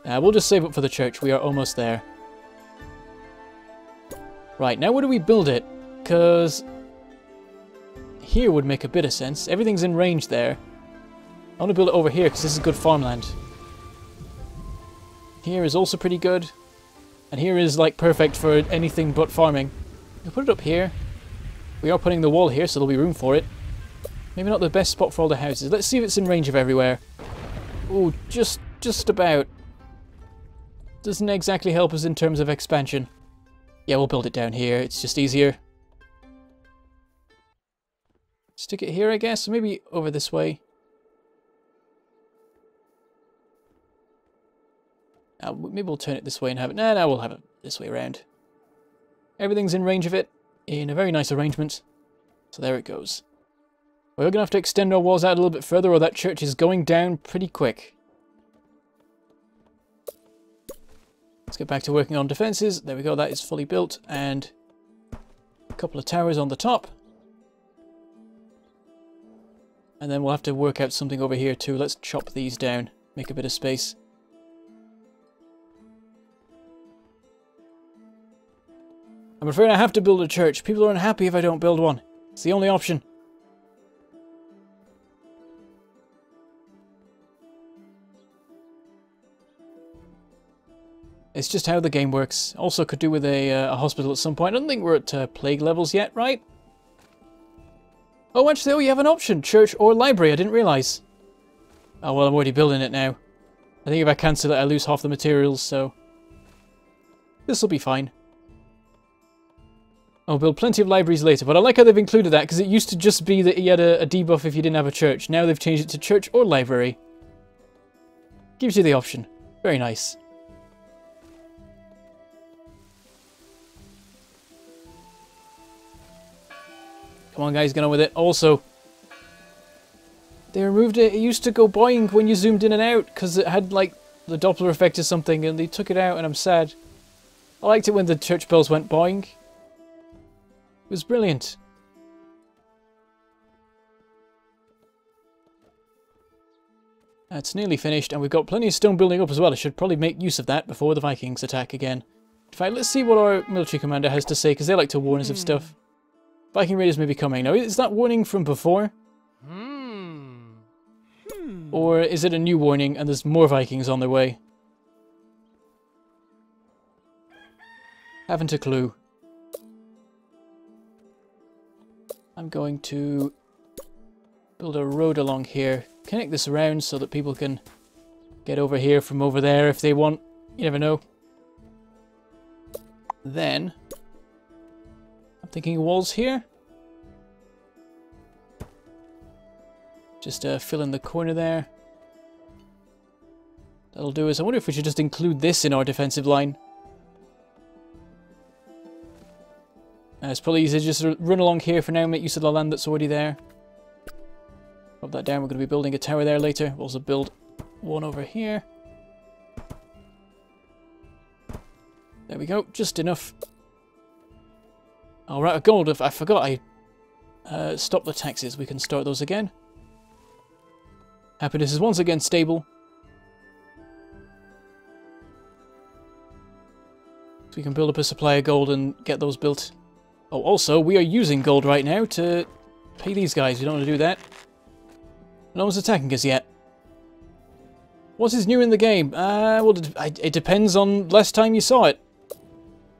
We'll just save up for the church. We are almost there. Right, now where do we build it? Because here would make a bit of sense. Everything's in range there. I want to build it over here because this is good farmland. Here is also pretty good. And here is like perfect for anything but farming. We'll put it up here. We are putting the wall here, so there'll be room for it. Maybe not the best spot for all the houses. Let's see if it's in range of everywhere. Ooh, just about. Doesn't exactly help us in terms of expansion. Yeah, we'll build it down here. It's just easier. Stick it here, I guess. Maybe over this way. Maybe we'll turn it this way and have it... No, we'll have it this way around. Everything's in range of it, in a very nice arrangement. So there it goes. We're going to have to extend our walls out a little bit further, or that church is going down pretty quick. Let's get back to working on defences. There we go, that is fully built, and a couple of towers on the top. And then we'll have to work out something over here too. Let's chop these down, make a bit of space. I'm afraid I have to build a church. People are unhappy if I don't build one. It's the only option. It's just how the game works. Also could do with a hospital at some point. I don't think we're at plague levels yet, right? Oh, actually, you have an option. Church or library. I didn't realise. Oh, well, I'm already building it now. I think if I cancel it, I lose half the materials, so... this will be fine. I'll build plenty of libraries later, but I like how they've included that, because it used to just be that you had a debuff if you didn't have a church. Now they've changed it to church or library. Gives you the option. Very nice. Come on, guys, get on with it. Also, they removed it. It used to go boing when you zoomed in and out, because it had, like, the Doppler effect or something, and they took it out, and I'm sad. I liked it when the church bells went boing. It was brilliant. That's nearly finished, and we've got plenty of stone building up as well. I should probably make use of that before the Vikings attack again. In fact, let's see what our military commander has to say, because they like to warn us of stuff. Viking raiders may be coming. Now, is that warning from before? Or is it a new warning and there's more Vikings on their way? Haven't a clue. I'm going to build a road along here. Connect this around so that people can get over here from over there if they want. You never know. Then, I'm thinking walls here. Just fill in the corner there. That'll do us. I wonder if we should just include this in our defensive line. It's probably easier to just run along here for now, make use of the land that's already there. Pop that down, we're going to be building a tower there later. We'll also build one over here. There we go, just enough. Alright, a gold. I forgot I stopped the taxes. We can start those again. Happiness is once again stable. So we can build up a supply of gold and get those built. Oh, also, we are using gold right now to pay these guys. We don't want to do that. No one's attacking us yet. What is new in the game? Well, it depends on last time you saw it.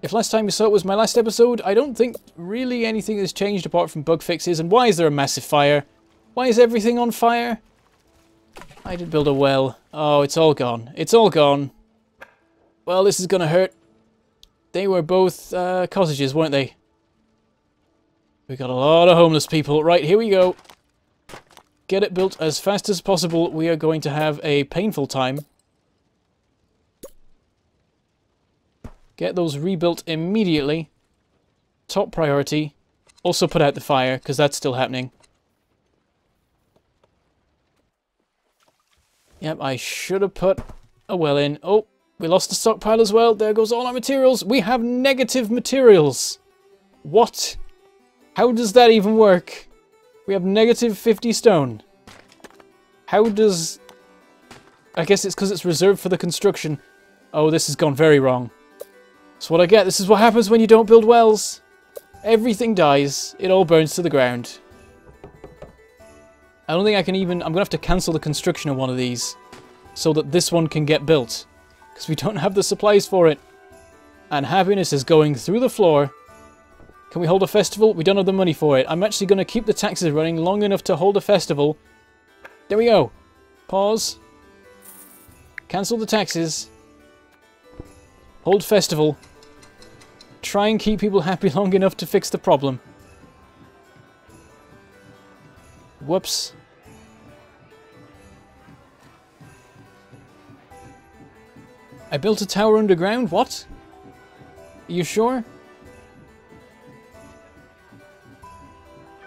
If last time you saw it was my last episode, I don't think really anything has changed apart from bug fixes. And why is there a massive fire? Why is everything on fire? I did build a well. Oh, it's all gone. It's all gone. Well, this is gonna hurt. They were both cottages, weren't they? We got a lot of homeless people. Right, here we go. Get it built as fast as possible. We are going to have a painful time. Get those rebuilt immediately. Top priority. Also put out the fire, because that's still happening. Yep, I should have put a well in. Oh, we lost the stockpile as well. There goes all our materials. We have negative materials. What? How does that even work? We have negative 50 stone. How does... I guess it's because it's reserved for the construction. Oh, this has gone very wrong. That's what I get. This is what happens when you don't build wells. Everything dies. It all burns to the ground. I don't think I can even... I'm going to have to cancel the construction of one of these. So that this one can get built. Because we don't have the supplies for it. And happiness is going through the floor. Can we hold a festival? We don't have the money for it. I'm actually going to keep the taxes running long enough to hold a festival. There we go. Pause. Cancel the taxes. Hold festival. Try and keep people happy long enough to fix the problem. Whoops. I built a tower underground? What? Are you sure?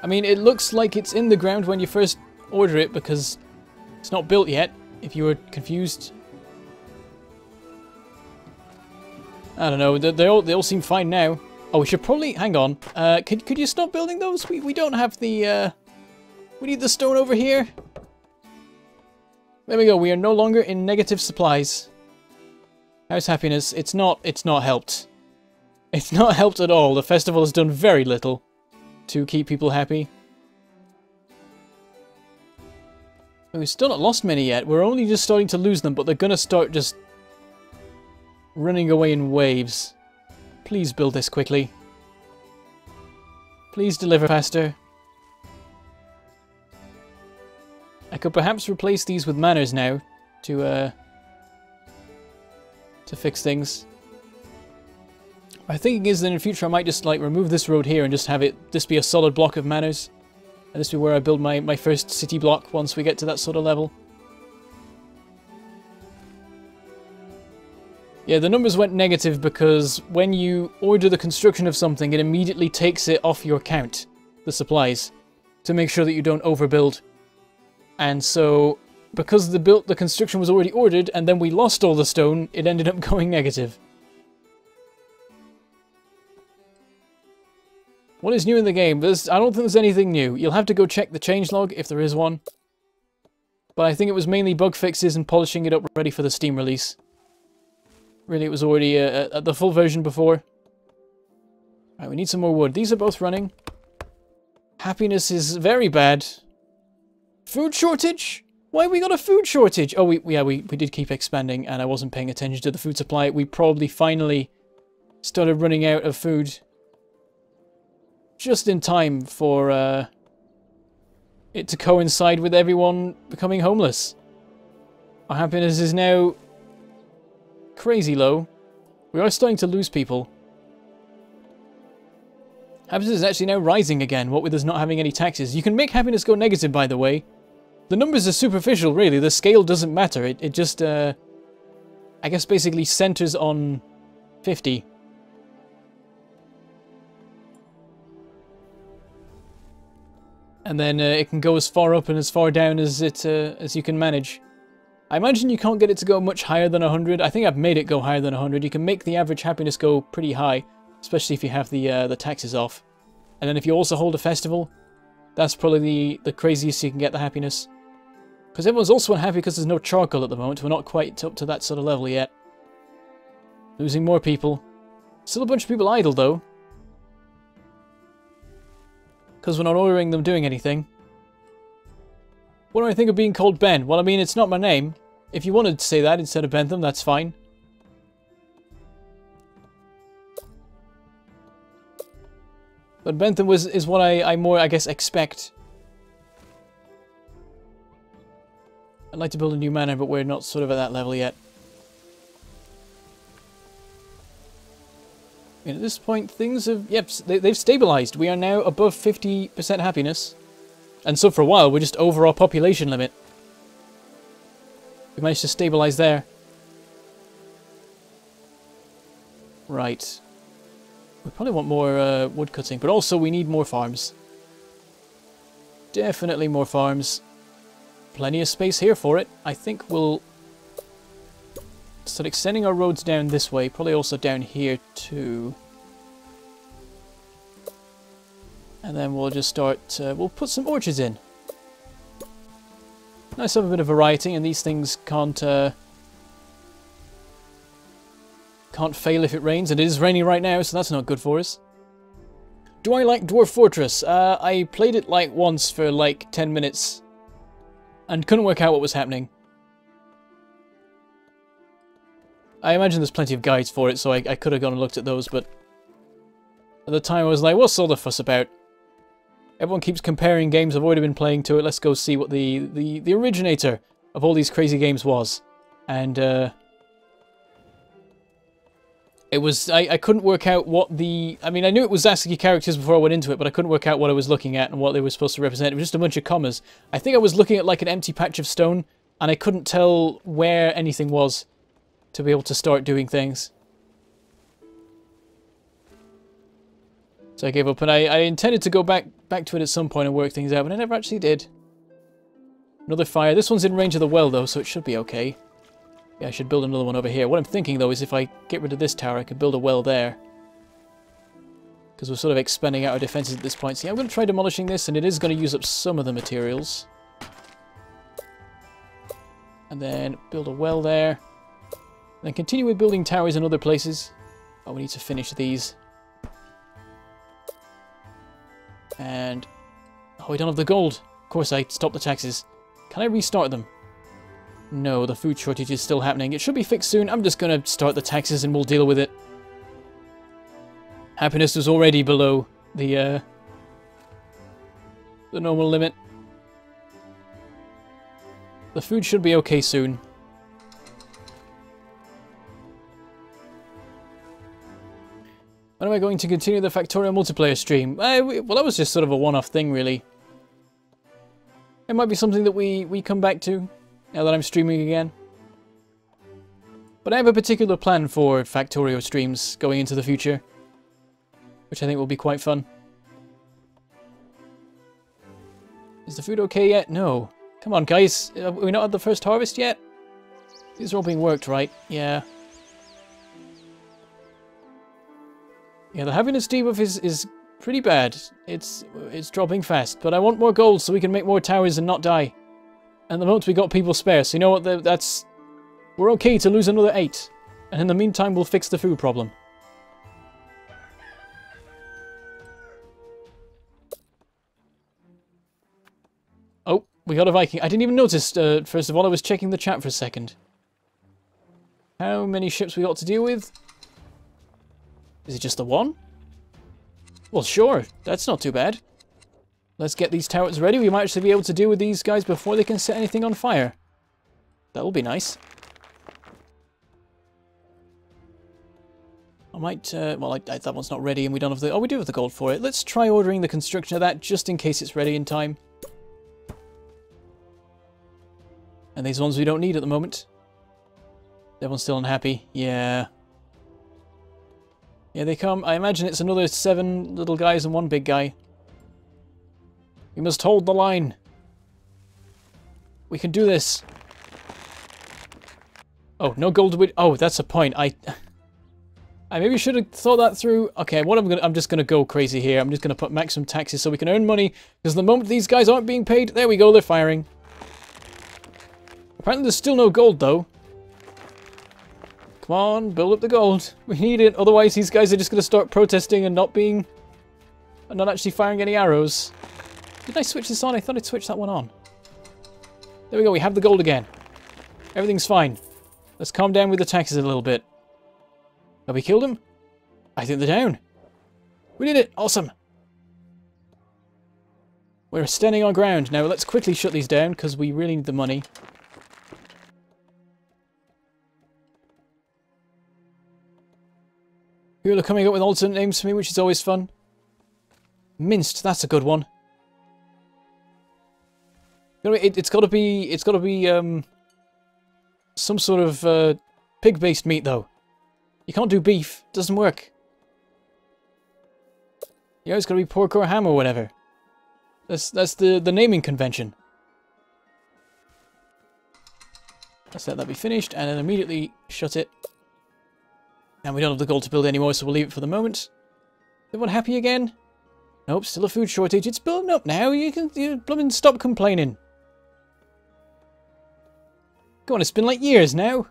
I mean, it looks like it's in the ground when you first order it because it's not built yet, if you were confused. I don't know, they all seem fine now. Oh, we should probably... Hang on. Could you stop building those? We don't have the... We need the stone over here. There we go, we are no longer in negative supplies. How's happiness? It's not helped. It's not helped at all. The festival has done very little to keep people happy. We've still not lost many yet. We're only just starting to lose them, but they're going to start just running away in waves. Please build this quickly. Please deliver faster. I could perhaps replace these with manors now to fix things. My thinking is that in the future I might just like remove this road here and just have this be a solid block of manors. And this be where I build my first city block once we get to that sort of level. Yeah, the numbers went negative because when you order the construction of something, it immediately takes it off your count, the supplies, to make sure that you don't overbuild. And so, because the construction was already ordered, and then we lost all the stone, it ended up going negative. What is new in the game? I don't think there's anything new. You'll have to go check the changelog if there is one. But I think it was mainly bug fixes and polishing it up ready for the Steam release. Really, it was already at the full version before. Right, we need some more wood. These are both running. Happiness is very bad. Food shortage? Why we got a food shortage? Oh, we did keep expanding, and I wasn't paying attention to the food supply. We probably finally started running out of food just in time for it to coincide with everyone becoming homeless. Our happiness is now crazy low. We are starting to lose people. Happiness is actually now rising again, what with us not having any taxes. You can make happiness go negative, by the way. The numbers are superficial, really. The scale doesn't matter. It just, I guess, basically centers on 50. And then it can go as far up and as far down as as you can manage. I imagine you can't get it to go much higher than 100. I think I've made it go higher than 100. You can make the average happiness go pretty high, especially if you have the taxes off. And then if you also hold a festival, that's probably the craziest you can get the happiness. Because everyone's also unhappy because there's no charcoal at the moment. We're not quite up to that sort of level yet. Losing more people. Still a bunch of people idle, though. Because we're not ordering them doing anything. What do I think of being called Ben? Well, I mean, it's not my name. If you wanted to say that instead of Bentham, that's fine. But Bentham is what I more, I guess, expect. I'd like to build a new manor, but we're not sort of at that level yet. And at this point, things have... Yep, they've stabilized. We are now above 50% happiness. And so for a while, we're just over our population limit. We managed to stabilize there. Right. We probably want more wood cutting, but also we need more farms. Definitely more farms. Plenty of space here for it. I think we'll start extending our roads down this way. Probably also down here too. And then we'll just start... we'll put some orchards in. Nice to have a bit of variety, and these things can't fail if it rains. And it is raining right now, so that's not good for us. Do I like Dwarf Fortress? I played it like once for like 10 minutes. And couldn't work out what was happening. I imagine there's plenty of guides for it, so I could have gone and looked at those, but... At the time I was like, what's all the fuss about? Everyone keeps comparing games I've already been playing to it. Let's go see what the originator of all these crazy games was. And, it was... I couldn't work out what the... I mean, I knew it was ASCII characters before I went into it, but I couldn't work out what I was looking at and what they were supposed to represent. It was just a bunch of commas. I think I was looking at like an empty patch of stone, and I couldn't tell where anything was to be able to start doing things. So I gave up, and I intended to go back to it at some point and work things out, but I never actually did. Another fire. This one's in range of the well, though, so it should be okay. Yeah, I should build another one over here. What I'm thinking, though, is if I get rid of this tower, I can build a well there. Because we're sort of expanding out our defenses at this point. See, I'm going to try demolishing this, and it is going to use up some of the materials. And then build a well there. And then continue with building towers in other places. Oh, we need to finish these. And... oh, we don't have the gold. Of course, I stopped the taxes. Can I restart them? No, the food shortage is still happening. It should be fixed soon. I'm just going to start the taxes and we'll deal with it. Happiness was already below the normal limit. The food should be okay soon. When am I going to continue the Factorio multiplayer stream? Well, that was just sort of a one-off thing, really. It might be something that we come back to, now that I'm streaming again. But I have a particular plan for Factorio streams going into the future, which I think will be quite fun. Is the food okay yet? No. Come on, guys. Are we not at the first harvest yet? These are all being worked, right? Yeah. Yeah, the happiness debuff is pretty bad. It's dropping fast, but I want more gold so we can make more towers and not die. And the moment we got people spare, so you know what? We're okay to lose another 8. And in the meantime, we'll fix the food problem. Oh, we got a Viking. I didn't even notice, first of all, I was checking the chat for a second. How many ships we got to deal with? Is it just the one? Well, sure. That's not too bad. Let's get these turrets ready. We might actually be able to deal with these guys before they can set anything on fire. That'll be nice. I might, well, that one's not ready and we don't have the... Oh, we do have the gold for it. Let's try ordering the construction of that just in case it's ready in time. And these ones we don't need at the moment. Everyone's still unhappy. Yeah. Yeah, they come. I imagine it's another 7 little guys and 1 big guy. We must hold the line. We can do this. Oh, no gold. Oh, that's a point. I maybe should have thought that through. Okay, I'm just gonna go crazy here. I'm just gonna put maximum taxes so we can earn money. Because the moment these guys aren't being paid, there we go. They're firing. Apparently, there's still no gold though. Come on, build up the gold. We need it. Otherwise, these guys are just gonna start protesting and not actually firing any arrows. Did I switch this on? I thought I'd switched that one on. There we go. We have the gold again. Everything's fine. Let's calm down with the taxes a little bit. Have we killed him? I think they're down. We did it! Awesome! We're standing on ground. Now let's quickly shut these down because we really need the money. People are coming up with alternate names for me, which is always fun. Minced, that's a good one. It's got to be some sort of pig-based meat though. You can't do beef. It doesn't work. Yeah, it's got to be pork or ham or whatever. That's the naming convention. Let's let that be finished and then immediately shut it. And we don't have the gold to build anymore, so we'll leave it for the moment. Everyone happy again? Nope, still a food shortage. It's building up now. You blooming stop complaining. Go on, it's been like years now.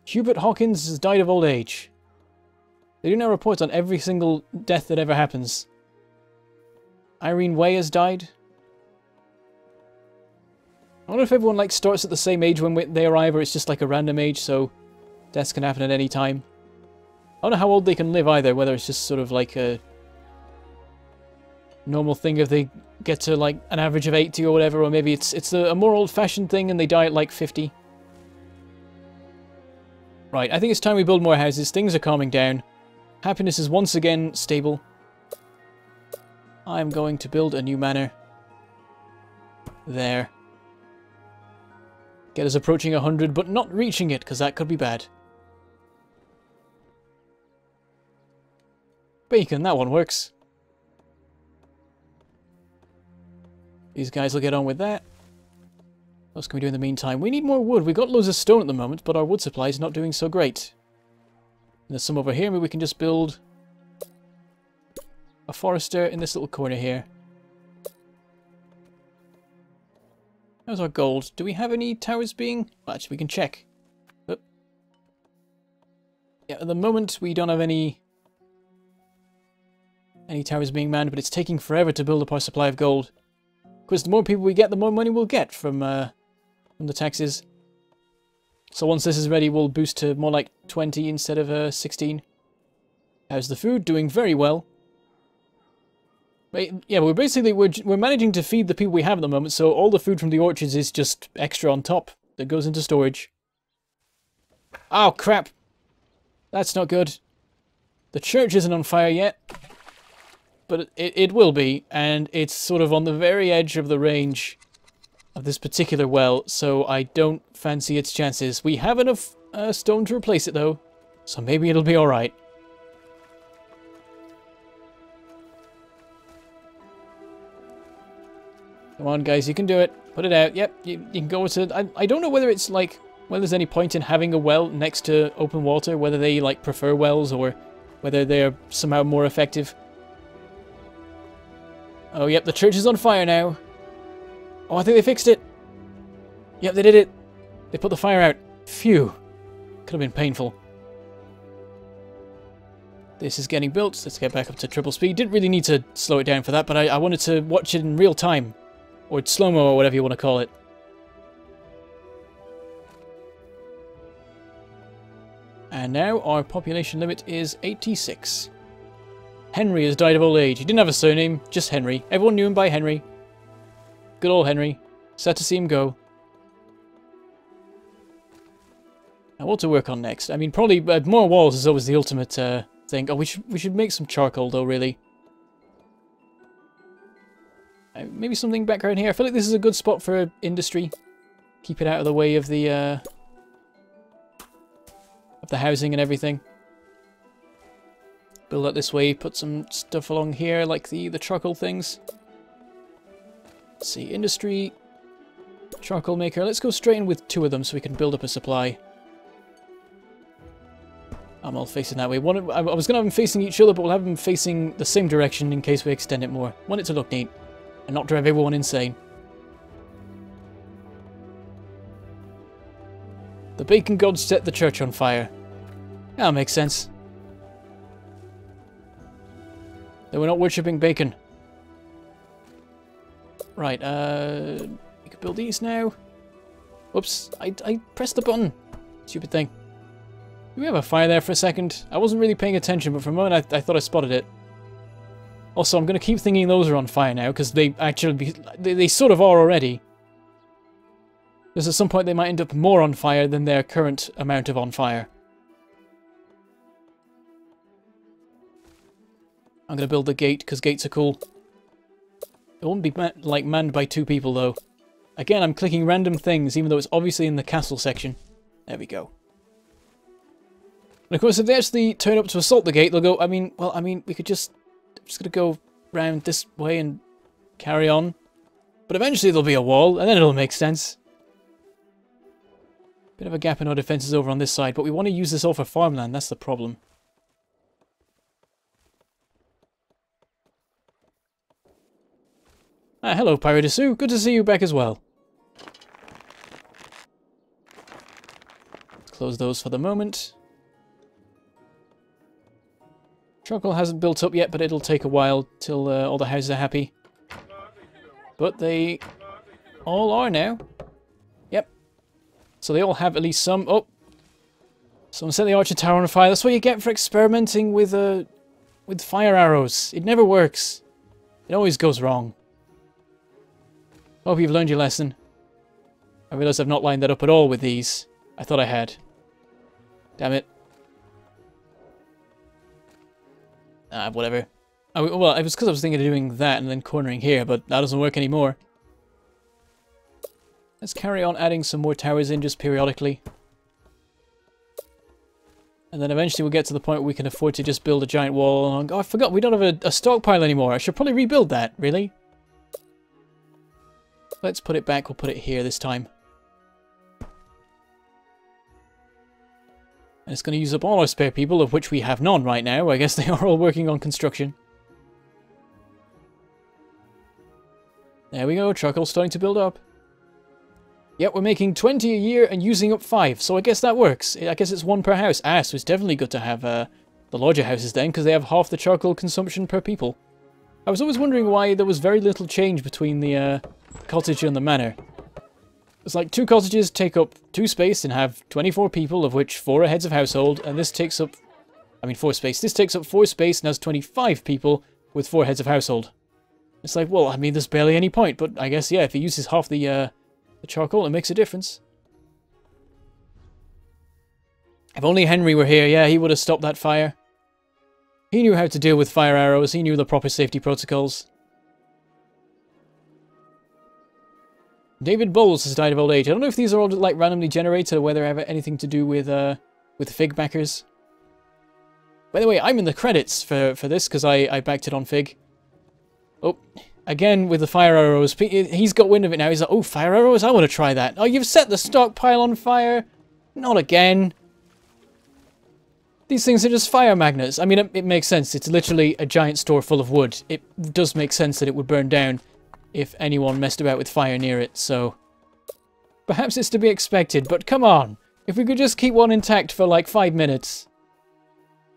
Hubert Hawkins has died of old age. They do now report on every single death that ever happens. Irene Way has died. I wonder if everyone like starts at the same age when they arrive, or it's just like a random age, so deaths can happen at any time. I don't know how old they can live either, whether it's just sort of like a normal thing if they get to like an average of 80 or whatever, or maybe it's a more old-fashioned thing and they die at like 50. Right, I think it's time we build more houses. Things are calming down. Happiness is once again stable. I'm going to build a new manor. There. Get us approaching 100, but not reaching it, because that could be bad. Bacon, that one works. These guys will get on with that. What else can we do in the meantime? We need more wood. We've got loads of stone at the moment, but our wood supply is not doing so great. And there's some over here. Maybe we can just build a forester in this little corner here. How's our gold? Do we have any towers being... Well, actually, we can check. Oop. Yeah, at the moment, we don't have any towers being manned, but it's taking forever to build up our supply of gold. Of course, the more people we get, the more money we'll get from the taxes. So once this is ready, we'll boost to more like 20 instead of 16. How's the food? Doing very well. But yeah, we're managing to feed the people we have at the moment, so all the food from the orchards is just extra on top that goes into storage. Oh, crap. That's not good. The church isn't on fire yet. But it will be, and it's sort of on the very edge of the range of this particular well, so I don't fancy its chances. We have enough stone to replace it, though, so maybe it'll be alright. Come on, guys, you can do it. Put it out. Yep, you can go to... I don't know whether it's, like, whether there's any point in having a well next to open water, whether they, like, prefer wells, or whether they're somehow more effective. Oh, yep, the church is on fire now. Oh, I think they fixed it. Yep, they did it. They put the fire out. Phew. Could have been painful. This is getting built. Let's get back up to triple speed. Didn't really need to slow it down for that, but I wanted to watch it in real time. Or slow-mo, or whatever you want to call it. And now our population limit is 86. Henry has died of old age. He didn't have a surname, just Henry. Everyone knew him by Henry. Good old Henry. Sad to see him go. Now what to work on next? I mean, probably more walls is always the ultimate thing. Oh, we should make some charcoal though, really. Maybe something back around here. I feel like this is a good spot for industry. Keep it out of the way of the housing and everything. Build up this way, put some stuff along here, like the charcoal things. Let's see, industry, charcoal maker. Let's go straight in with 2 of them so we can build up a supply. I'm all facing that way. I was going to have them facing each other, but we'll have them facing the same direction in case we extend it more. Want it to look neat, and not drive everyone insane. The bacon gods set the church on fire. That makes sense. They were not worshipping bacon. Right, we could build these now. Whoops, I pressed the button. Stupid thing. Do we have a fire there for a second? I wasn't really paying attention, but for a moment I thought I spotted it. Also, I'm going to keep thinking those are on fire now, because they actually they sort of are already. Because at some point they might end up more on fire than their current amount of on fire. I'm going to build the gate, because gates are cool. It won't be manned by 2 people, though. Again, I'm clicking random things, even though it's obviously in the castle section. There we go. And of course, if they actually turn up to assault the gate, they'll go, we could just... I'm just going to go round this way and carry on. But eventually there'll be a wall, and then it'll make sense. Bit of a gap in our defences over on this side, but we want to use this all for farmland, that's the problem. Ah, hello, Pyrodisu. Good to see you back as well. Let's close those for the moment. Charcoal hasn't built up yet, but it'll take a while till all the houses are happy. But they all are now. Yep. So they all have at least some... Oh! Someone set the Archer Tower on fire. That's what you get for experimenting with fire arrows. It never works. It always goes wrong. Hope you've learned your lesson. I realise I've not lined that up at all with these. I thought I had. Damn it. Whatever. Well, it was because I was thinking of doing that and then cornering here, but that doesn't work anymore. Let's carry on adding some more towers in just periodically. And then eventually we'll get to the point where we can afford to just build a giant wall along. Oh, I forgot, we don't have a stockpile anymore. I should probably rebuild that, really. Let's put it back. We'll put it here this time. And it's going to use up all our spare people, of which we have none right now. I guess they are all working on construction. There we go. Charcoal's starting to build up. Yep, we're making 20 a year and using up 5. So I guess that works. I guess it's 1 per house. Ah, so it's definitely good to have the larger houses then, because they have half the charcoal consumption per people. I was always wondering why there was very little change between the cottage and the manor. It's like 2 cottages take up 2 space and have 24 people, of which 4 are heads of household, and this takes up... 4 space. This takes up 4 space and has 25 people with 4 heads of household. It's like, well, there's barely any point, but I guess, yeah, if he uses half the charcoal, it makes a difference. If only Henry were here, yeah, he would have stopped that fire. He knew how to deal with fire arrows, he knew the proper safety protocols. David Bowles has died of old age. I don't know if these are all like randomly generated or whether they have anything to do with Fig backers. By the way, I'm in the credits for this because I backed it on Fig. Oh, again with the fire arrows. He's got wind of it now. He's like, oh, fire arrows? I want to try that. Oh, you've set the stockpile on fire? Not again. These things are just fire magnets. I mean, it makes sense. It's literally a giant store full of wood. It does make sense that it would burn down if anyone messed about with fire near it, so... Perhaps it's to be expected, but come on! If we could just keep one intact for like 5 minutes.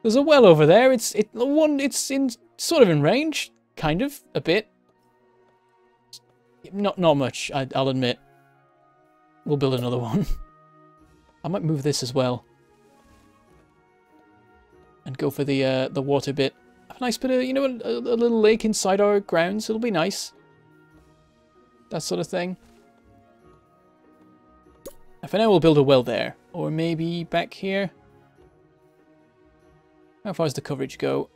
There's a well over there, it's in sort of in range. Kind of, a bit. Not much, I'll admit. We'll build another one. I might move this as well. And go for the water bit. Have a nice bit of, you know, a little lake inside our grounds. It'll be nice. That sort of thing. And for now, we'll build a well there. Or maybe back here. How far does the coverage go?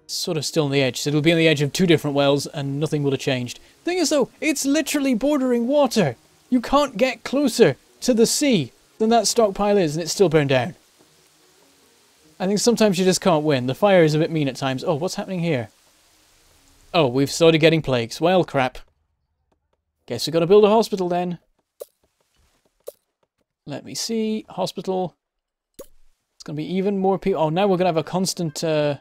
It's sort of still on the edge. So it'll be on the edge of 2 different wells and nothing will have changed. Thing is though, it's literally bordering water. You can't get closer to the sea than that stockpile is and it's still burned down. I think sometimes you just can't win. The fire is a bit mean at times. Oh, what's happening here? Oh, we've started getting plagues. Well, crap. Guess we've got to build a hospital then. Let me see. Hospital. It's going to be even more people. Oh, now we're going to have a constant... going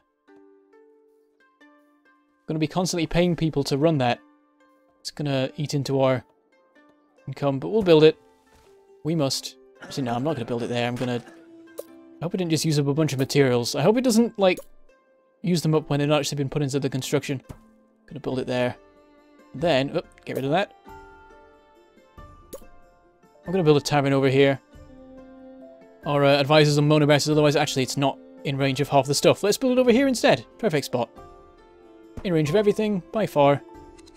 to be constantly paying people to run that. It's going to eat into our income, but we'll build it. We must. Actually, no, I'm not going to build it there. I'm going to... I hope it didn't just use up a bunch of materials. I hope it doesn't, like, use them up when they've not actually been put into the construction. Gonna build it there. Then, oh, get rid of that. I'm gonna build a tavern over here. Our advisors on moan about it, otherwise actually it's not in range of half the stuff. Let's build it over here instead. Perfect spot. In range of everything, by far.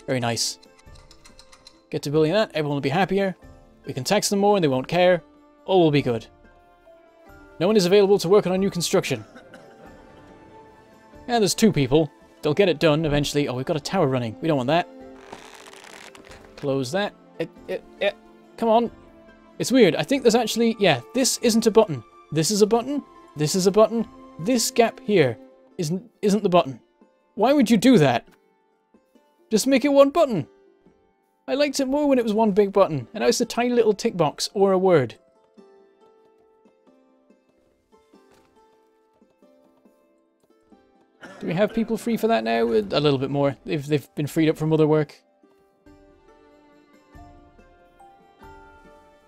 Very nice. Get to building that, everyone will be happier. We can tax them more and they won't care. All will be good. No one is available to work on our new construction. Yeah, there's 2 people. They'll get it done eventually. Oh, we've got a tower running. We don't want that. Close that. Come on. It's weird. I think there's actually... Yeah, this isn't a button. This is a button. This is a button. This gap here isn't the button. Why would you do that? Just make it one button. I liked it more when it was one big button. And now it's a tiny little tick box or a word. Do we have people free for that now? A little bit more. They've been freed up from other work.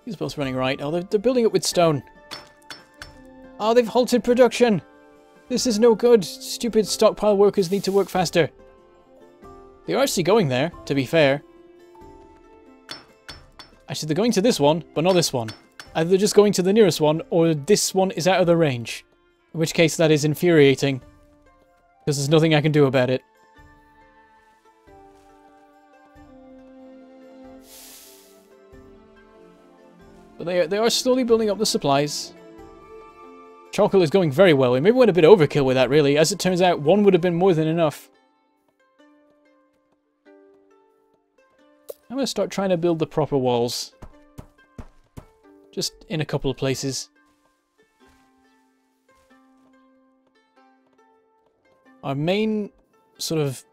These both running right. Oh, they're building up with stone. Oh, they've halted production. This is no good. Stupid stockpile workers need to work faster. They are actually going there, to be fair. Actually, they're going to this one, but not this one. Either they're just going to the nearest one, or this one is out of their range. In which case, that is infuriating. Because there's nothing I can do about it. But they are slowly building up the supplies. Chocolate is going very well. We maybe went a bit overkill with that, really. As it turns out, 1 would have been more than enough. I'm going to start trying to build the proper walls. Just in a couple of places. Our main sort of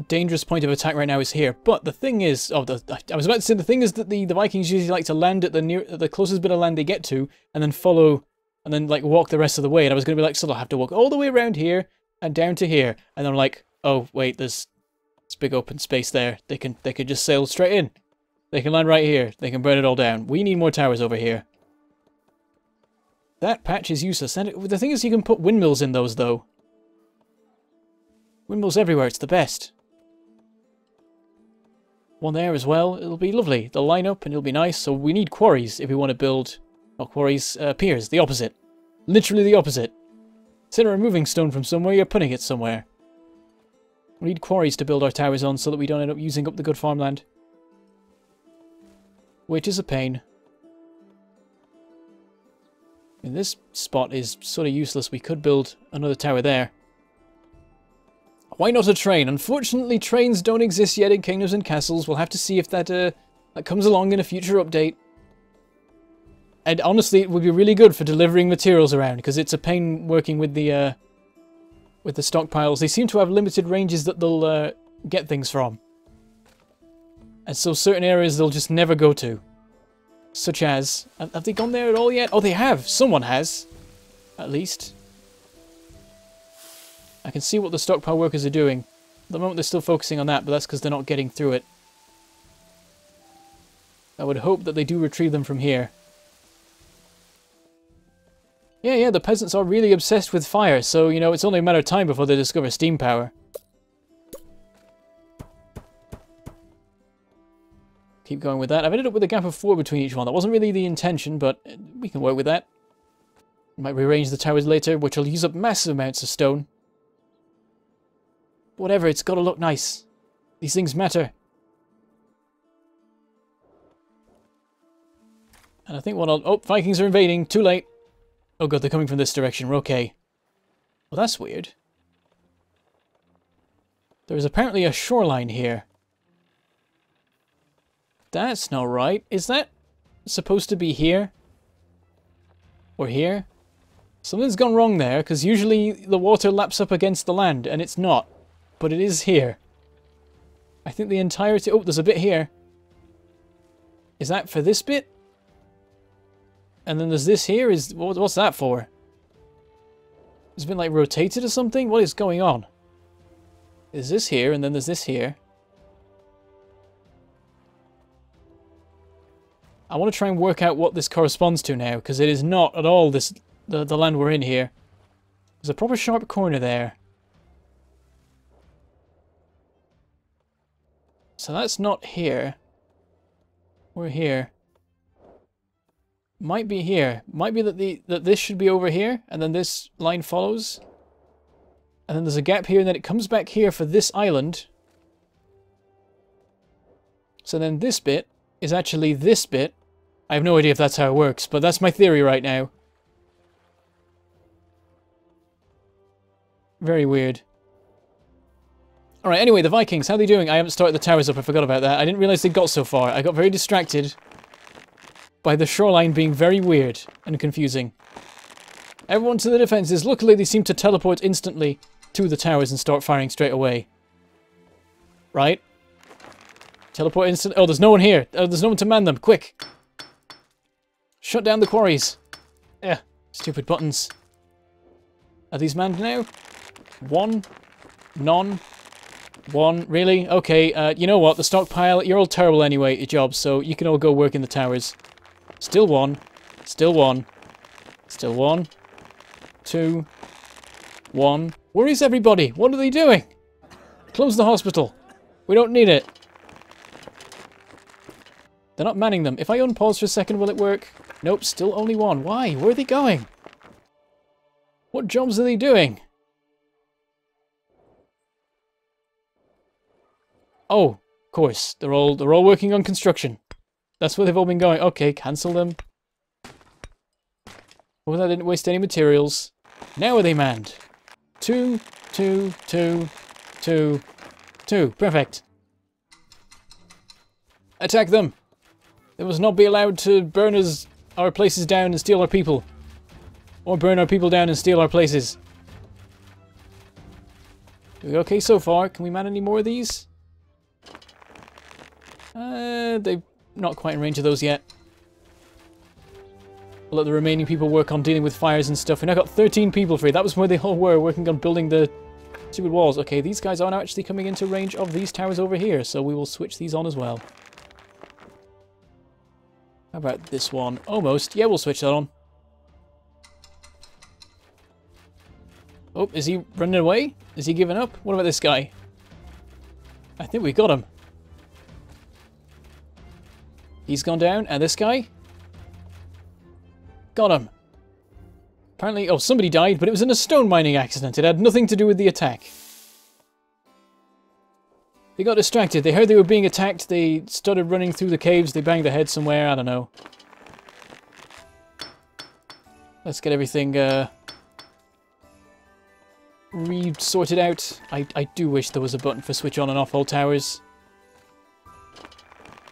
dangerous point of attack right now is here. But the thing is, I was about to say the thing is that the Vikings usually like to land at the closest bit of land they get to, and then follow, and then like walk the rest of the way. And I was going to be like, so they'll have to walk all the way around here and down to here. And then I'm like, oh wait, there's big open space there. They could just sail straight in. They can land right here. They can burn it all down. We need more towers over here. That patch is useless. And the thing is, you can put windmills in those though. Windmills everywhere, it's the best. One there as well, it'll be lovely. They'll line up and it'll be nice. So we need quarries if we want to build... Not quarries, piers, the opposite. Literally the opposite. Instead of removing stone from somewhere, you're putting it somewhere. We need quarries to build our towers on so that we don't end up using up the good farmland. Which is a pain. And this spot is sort of useless. We could build another tower there. Why not a train? Unfortunately, trains don't exist yet in Kingdoms and Castles. We'll have to see if that comes along in a future update. And honestly, it would be really good for delivering materials around, because it's a pain working with the stockpiles. They seem to have limited ranges that they'll get things from. And so certain areas they'll just never go to. Such as... Have they gone there at all yet? Oh, they have! Someone has. At least. I can see what the stockpile workers are doing. At the moment they're still focusing on that, but that's because they're not getting through it. I would hope that they do retrieve them from here. Yeah, the peasants are really obsessed with fire, so, you know, it's only a matter of time before they discover steam power. Keep going with that. I've ended up with a gap of 4 between each one. That wasn't really the intention, but we can work with that. Might rearrange the towers later, which will use up massive amounts of stone. Whatever, it's got to look nice. These things matter. And I think what I'll... Oh, Vikings are invading. Too late. Oh god, they're coming from this direction. We're okay. Well, that's weird. There's apparently a shoreline here. That's not right. Is that supposed to be here? Or here? Something's gone wrong there, because usually the water laps up against the land, and it's not. But it is here. I think the entirety... Oh, there's a bit here. Is that for this bit? And then there's this here. What's that for? It's been like rotated or something? What is going on? There's this here, and then there's this here. I want to try and work out what this corresponds to now, because it is not at all the land we're in here. There's a proper sharp corner there. So that's not here. We're here. Might be here. Might be that this should be over here, and then this line follows. And then there's a gap here, and then it comes back here for this island. So then this bit is actually this bit. I have no idea if that's how it works, but that's my theory right now. Very weird. Alright, anyway, the Vikings, how are they doing? I haven't started the towers up, I forgot about that. I didn't realise they got so far. I got very distracted by the shoreline being very weird and confusing. Everyone to the defences. Luckily, they seem to teleport instantly to the towers and start firing straight away. Right? Teleport instant. Oh, there's no one here. Oh, there's no one to man them. Quick. Shut down the quarries. Yeah, stupid buttons. Are these manned now? One. None. One. Really? Okay, you know what? The stockpile, you're all terrible anyway at your jobs, so you can all go work in the towers. Still one. Still one. Still one. Two. One. Where is everybody? What are they doing? Close the hospital. We don't need it. They're not manning them. If I unpause for a second, will it work? Nope, still only one. Why? Where are they going? What jobs are they doing? Oh, of course. They're all working on construction. That's where they've all been going. Okay, cancel them. Oh, that didn't waste any materials. Now are they manned? 2, 2, 2, 2, 2. Perfect. Attack them! They must not be allowed to burn our places down and steal our people. Or burn our people down and steal our places. Doing okay so far. Can we man any more of these? They're not quite in range of those yet. We'll let the remaining people work on dealing with fires and stuff. We now got 13 people free. That was where they all were, working on building the stupid walls. Okay, these guys are now actually coming into range of these towers over here, so we will switch these on as well. How about this one? Almost. Yeah, we'll switch that on. Oh, is he running away? Is he giving up? What about this guy? I think we got him. He's gone down, and this guy? Got him. Apparently, oh, somebody died, but it was in a stone mining accident. It had nothing to do with the attack. They got distracted. They heard they were being attacked. They started running through the caves. They banged their head somewhere. I don't know. Let's get everything re-sorted out. I do wish there was a button for switch on and off all towers.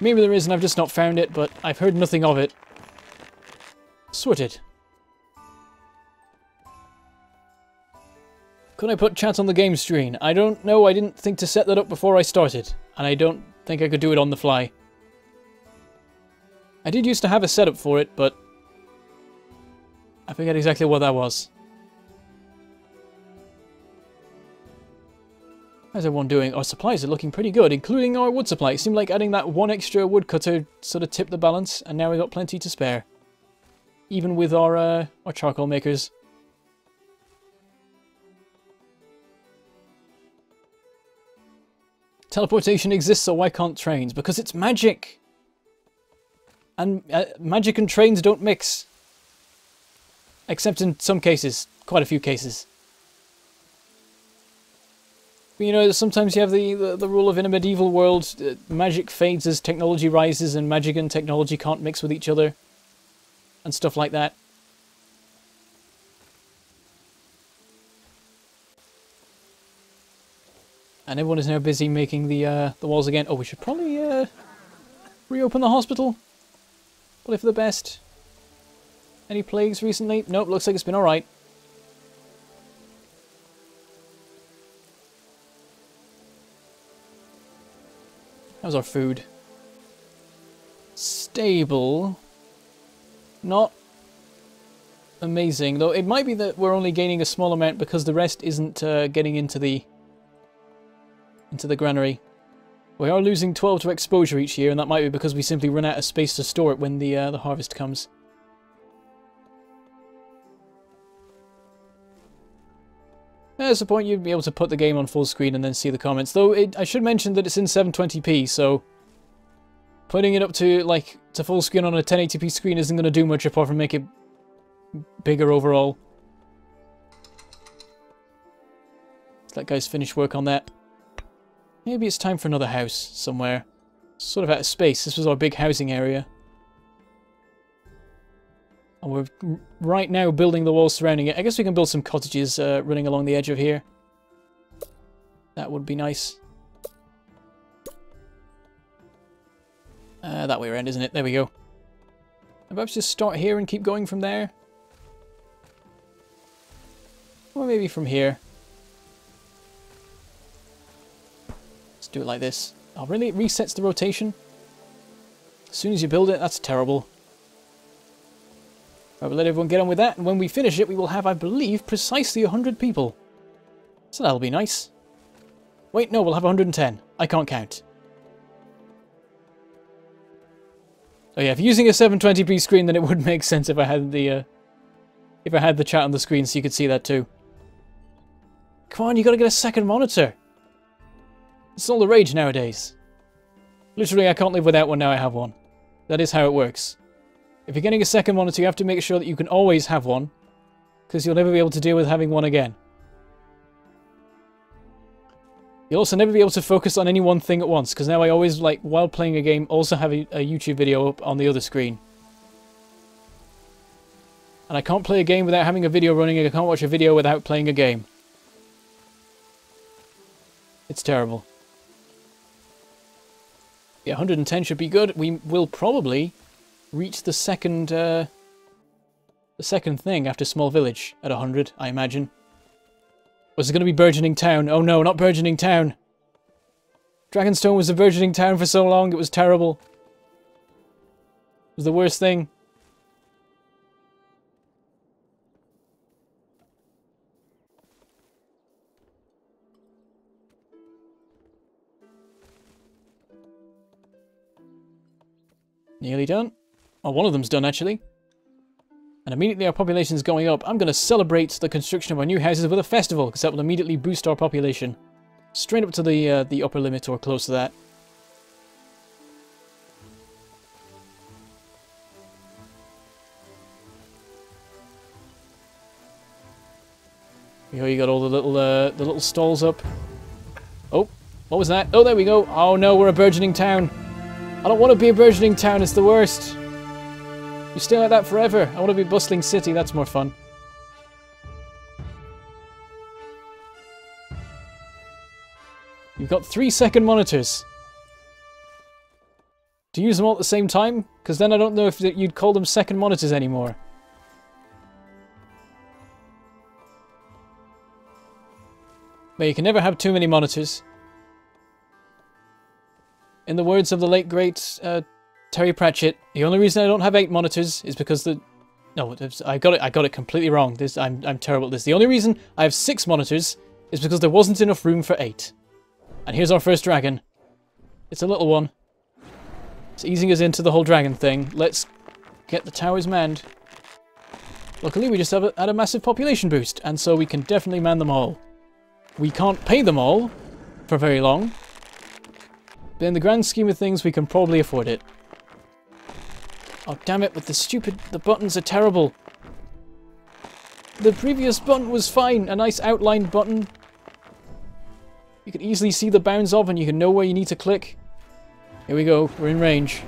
Maybe there is and I've just not found it, but I've heard nothing of it. Sorted. Could I put chat on the game screen? I don't know. I didn't think to set that up before I started. And I don't think I could do it on the fly. I did used to have a setup for it, but I forget exactly what that was. How's everyone doing? Our supplies are looking pretty good, including our wood supply. It seemed like adding that one extra woodcutter sort of tipped the balance, and now we've got plenty to spare. Even with our charcoal makers. Teleportation exists, so why can't trains? Because it's magic! And magic and trains don't mix. Except in some cases. Quite a few cases. But, you know, sometimes you have the rule of in a medieval world, magic fades as technology rises and magic and technology can't mix with each other. And stuff like that. And everyone is now busy making the walls again. Oh, we should probably reopen the hospital. Probably for the best. Any plagues recently? Nope, looks like it's been alright. How's our food? Stable. Not amazing, though it might be that we're only gaining a small amount because the rest isn't getting into the granary. We are losing 12 to exposure each year, and that might be because we simply run out of space to store it when the harvest comes. There's the point you'd be able to put the game on full screen and then see the comments. Though I should mention that it's in 720p, so putting it up to full screen on a 1080p screen isn't going to do much apart from make it bigger overall. Let's let guys finish work on that. Maybe it's time for another house somewhere. Sort of out of space. This was our big housing area. And we're right now building the walls surrounding it. I guess we can build some cottages running along the edge of here. That would be nice. That way around, isn't it? There we go. Perhaps just start here and keep going from there. Or maybe from here. Let's do it like this. Oh, really? It resets the rotation? As soon as you build it, that's terrible. Right, we'll let everyone get on with that, and when we finish it, we will have, I believe, precisely 100 people. So that'll be nice. Wait, no, we'll have 110. I can't count. Oh yeah, if you're using a 720p screen, then it would make sense if I had the chat on the screen so you could see that too. Come on, you gotta get a second monitor. It's all the rage nowadays. Literally, I can't live without one now I have one. That is how it works. If you're getting a second monitor, you have to make sure that you can always have one, because you'll never be able to deal with having one again. You'll also never be able to focus on any one thing at once, because now I always, like, while playing a game, also have a YouTube video up on the other screen. And I can't play a game without having a video running, and I can't watch a video without playing a game. It's terrible. Yeah, 110 should be good. We will probably reach the second thing after Small Village at 100, I imagine. Was it going to be Burgeoning Town? Oh no, not Burgeoning Town. Dragonstone was a burgeoning town for so long, it was terrible. It was the worst thing. Nearly done. Oh, one of them's done, actually. And immediately our population is going up. I'm going to celebrate the construction of our new houses with a festival, because that will immediately boost our population. Straight up to the upper limit, or close to that. Here you got all the little stalls up. Oh, what was that? Oh, there we go. Oh no, we're a burgeoning town. I don't want to be a burgeoning town, it's the worst. You stay like that forever. I want to be a bustling city, that's more fun. You've got 3 second monitors. Do you use them all at the same time? Because then I don't know if you'd call them second monitors anymore. But you can never have too many monitors. In the words of the late great Terry Pratchett, the only reason I don't have 8 monitors is because the... No, I got it completely wrong. I'm terrible at this. The only reason I have 6 monitors is because there wasn't enough room for 8. And here's our first dragon. It's a little one. It's easing us into the whole dragon thing. Let's get the towers manned. Luckily, we just had a massive population boost, and so we can definitely man them all. We can't pay them all for very long, but in the grand scheme of things, we can probably afford it. Oh, damn it, with the buttons are terrible. The previous button was fine, a nice outlined button. You could easily see the bounds of and you can know where you need to click. Here we go, we're in range.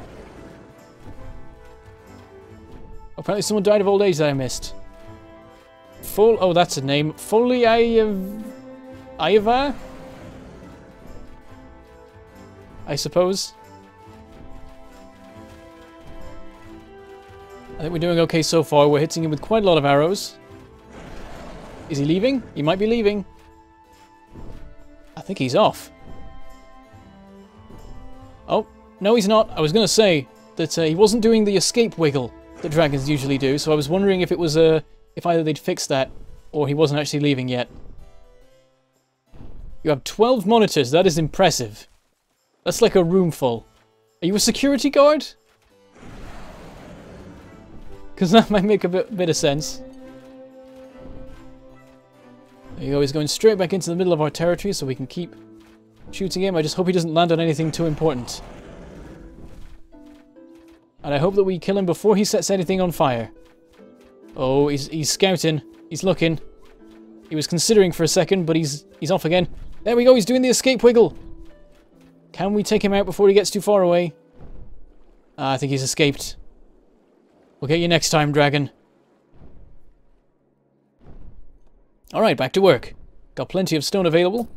Apparently someone died of old age that I missed. Oh, that's a name. Foliaiva? I suppose. I think we're doing okay so far. We're hitting him with quite a lot of arrows. Is he leaving? He might be leaving. I think he's off. Oh, no he's not. I was going to say that he wasn't doing the escape wiggle that dragons usually do, so I was wondering if it was if either they'd fixed that or he wasn't actually leaving yet. You have 12 monitors. That is impressive. That's like a room full. Are you a security guard? Because that might make a bit of sense. There you go, he's going straight back into the middle of our territory so we can keep shooting him. I just hope he doesn't land on anything too important. And I hope that we kill him before he sets anything on fire. Oh, he's scouting. He's looking. He was considering for a second, but he's off again. There we go, he's doing the escape wiggle. Can we take him out before he gets too far away? I think he's escaped. We'll get you next time, dragon. Alright, back to work. Got plenty of stone available.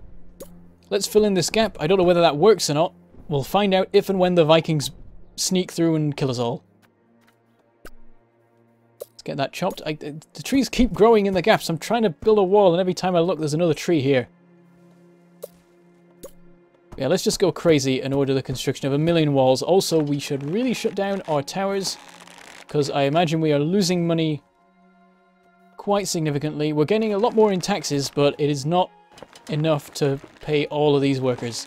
Let's fill in this gap. I don't know whether that works or not. We'll find out if and when the Vikings sneak through and kill us all. Let's get that chopped. The trees keep growing in the gaps. I'm trying to build a wall, and every time I look, there's another tree here. Yeah, let's just go crazy and order the construction of 1,000,000 walls. Also, we should really shut down our towers, because I imagine we are losing money quite significantly. We're getting a lot more in taxes, but it is not enough to pay all of these workers.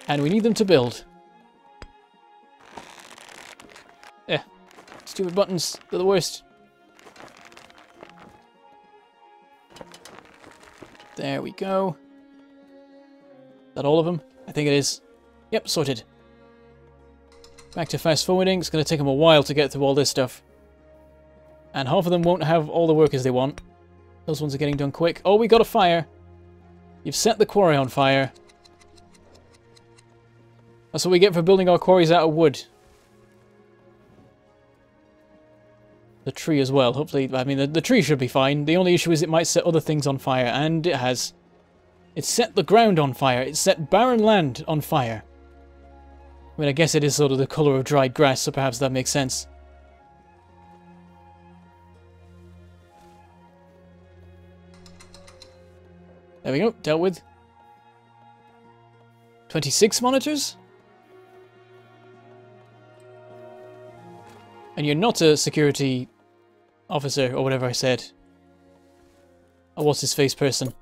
And we need them to build. Stupid buttons, they're the worst. There we go. Is that all of them? I think it is. Yep, sorted. Back to fast forwarding. It's going to take them a while to get through all this stuff. And half of them won't have all the workers they want. Those ones are getting done quick. Oh, we got a fire. You've set the quarry on fire. That's what we get for building our quarries out of wood. The tree as well. Hopefully, I mean, the tree should be fine. The only issue is it might set other things on fire, and it has. It set the ground on fire. It set barren land on fire. I mean, I guess it is sort of the colour of dried grass, so perhaps that makes sense. There we go, dealt with. 26 monitors? And you're not a security officer, or whatever I said. A what's-his-face person.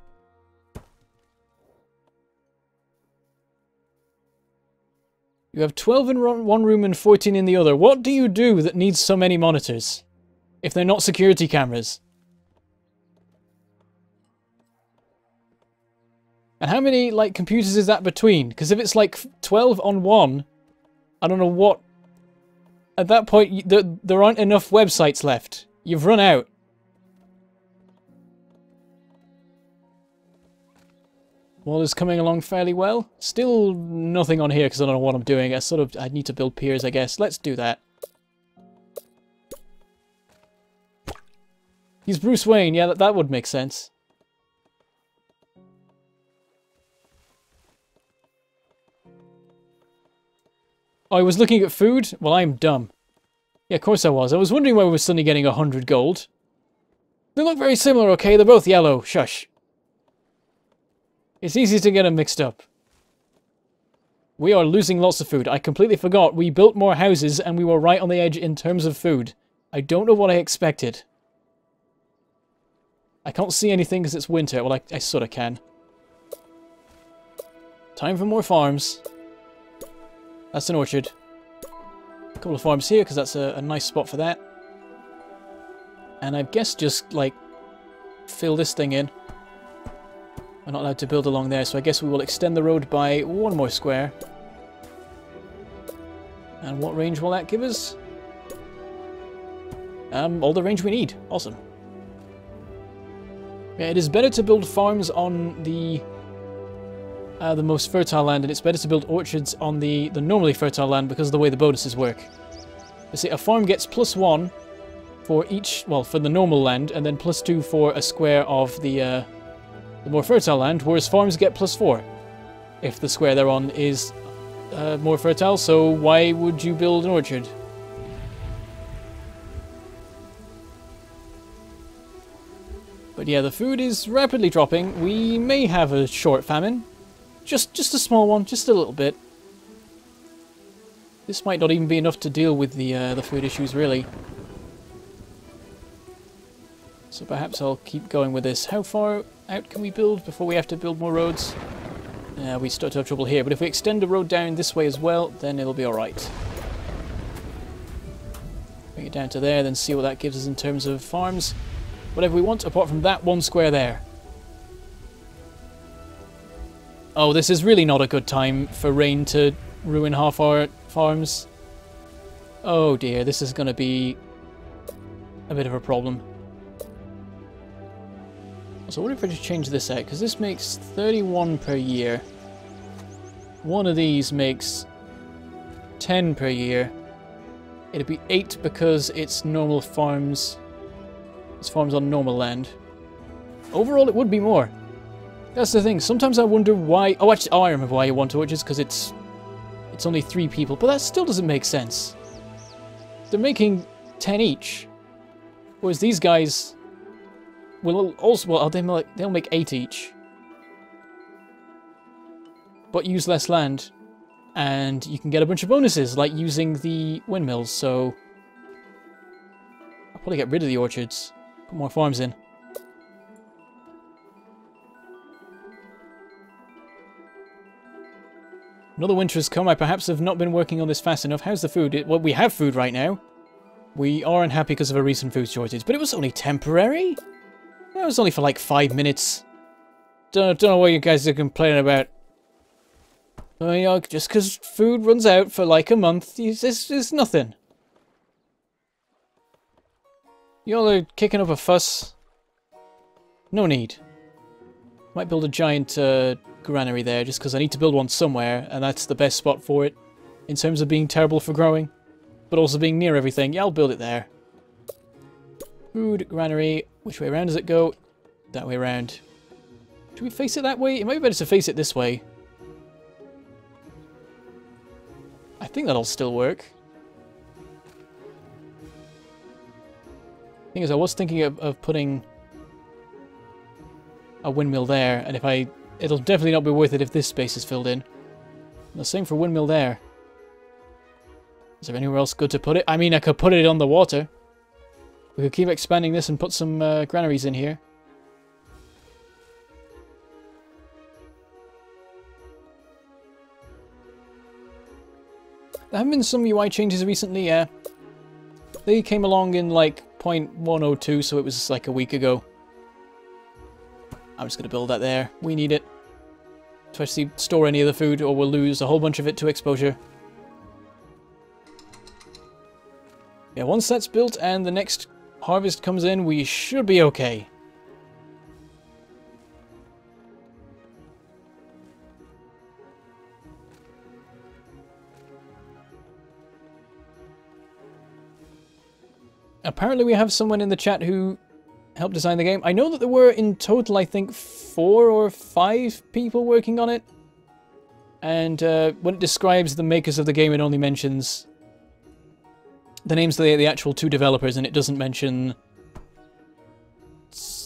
You have 12 in one room and 14 in the other. What do you do that needs so many monitors? If they're not security cameras? And how many, like, computers is that between? Because if it's, like, 12 on one, I don't know what... At that point, there aren't enough websites left. You've run out. Wall is coming along fairly well. Still nothing on here because I don't know what I'm doing. I need to build piers, I guess. Let's do that. He's Bruce Wayne. Yeah, that would make sense. Oh, I was looking at food? Well, I'm dumb. Yeah, of course I was. I was wondering why we were suddenly getting 100 gold. They look very similar, okay? They're both yellow. Shush. It's easy to get them mixed up. We are losing lots of food. I completely forgot. We built more houses and we were right on the edge in terms of food. I don't know what I expected. I can't see anything because it's winter. Well, I sort of can. Time for more farms. That's an orchard. A couple of farms here because that's a nice spot for that. And I guess just, like, fill this thing in. We're not allowed to build along there, so I guess we will extend the road by one more square. And what range will that give us? All the range we need. Awesome. Yeah, it is better to build farms on the most fertile land, and it's better to build orchards on the normally fertile land because of the way the bonuses work. You see, a farm gets +1 for each, well, for the normal land, and then +2 for a square of the more fertile land, whereas farms get +4 if the square they're on is more fertile, so why would you build an orchard? But yeah, the food is rapidly dropping. We may have a short famine. Just a small one, just a little bit. This might not even be enough to deal with the food issues, really. So perhaps I'll keep going with this. How far out can we build before we have to build more roads? We start to have trouble here, but if we extend the road down this way as well, then it'll be alright. Bring it down to there, then see what that gives us in terms of farms. Whatever we want, apart from that one square there. Oh, this is really not a good time for rain to ruin half our farms. Oh dear, this is going to be a bit of a problem. So what if I just change this out? Because this makes 31 per year. One of these makes 10 per year. It'd be 8 because it's normal farms. It's farms on normal land. Overall, it would be more. That's the thing. Sometimes I wonder why... Oh, actually, I remember why you want orchards, because it's only 3 people. But that still doesn't make sense. They're making 10 each. Whereas these guys will also... Well, they'll make 8 each. But use less land. And you can get a bunch of bonuses, like using the windmills, so... I'll probably get rid of the orchards. Put more farms in. Another winter has come. I perhaps have not been working on this fast enough. How's the food? Well, we have food right now. We are unhappy because of a recent food shortage, but it was only temporary. It was only for like 5 minutes. Don't know what you guys are complaining about. You know, just because food runs out for like a month, it's nothing. Y'all are kicking up a fuss. No need. Might build a giant granary there, just because I need to build one somewhere, and that's the best spot for it, in terms of being terrible for growing, but also being near everything. Yeah, I'll build it there. Food granary. Which way around does it go? That way around. Do we face it that way? It might be better to face it this way. I think that'll still work. Thing is, I was thinking of putting a windmill there, and it'll definitely not be worth it if this space is filled in. And the same for windmill there. Is there anywhere else good to put it? I mean, I could put it on the water. We could keep expanding this and put some granaries in here. There have been some UI changes recently, yeah. They came along in like 0.102, so it was like a week ago. I'm just going to build that there. We need it to actually store any of the food, or we'll lose a whole bunch of it to exposure. Yeah, once that's built and the next harvest comes in, we should be okay. Apparently we have someone in the chat who helped design the game. I know that there were in total, I think, 4 or 5 people working on it. And when it describes the makers of the game, it only mentions the names of the actual 2 developers, and it doesn't mention,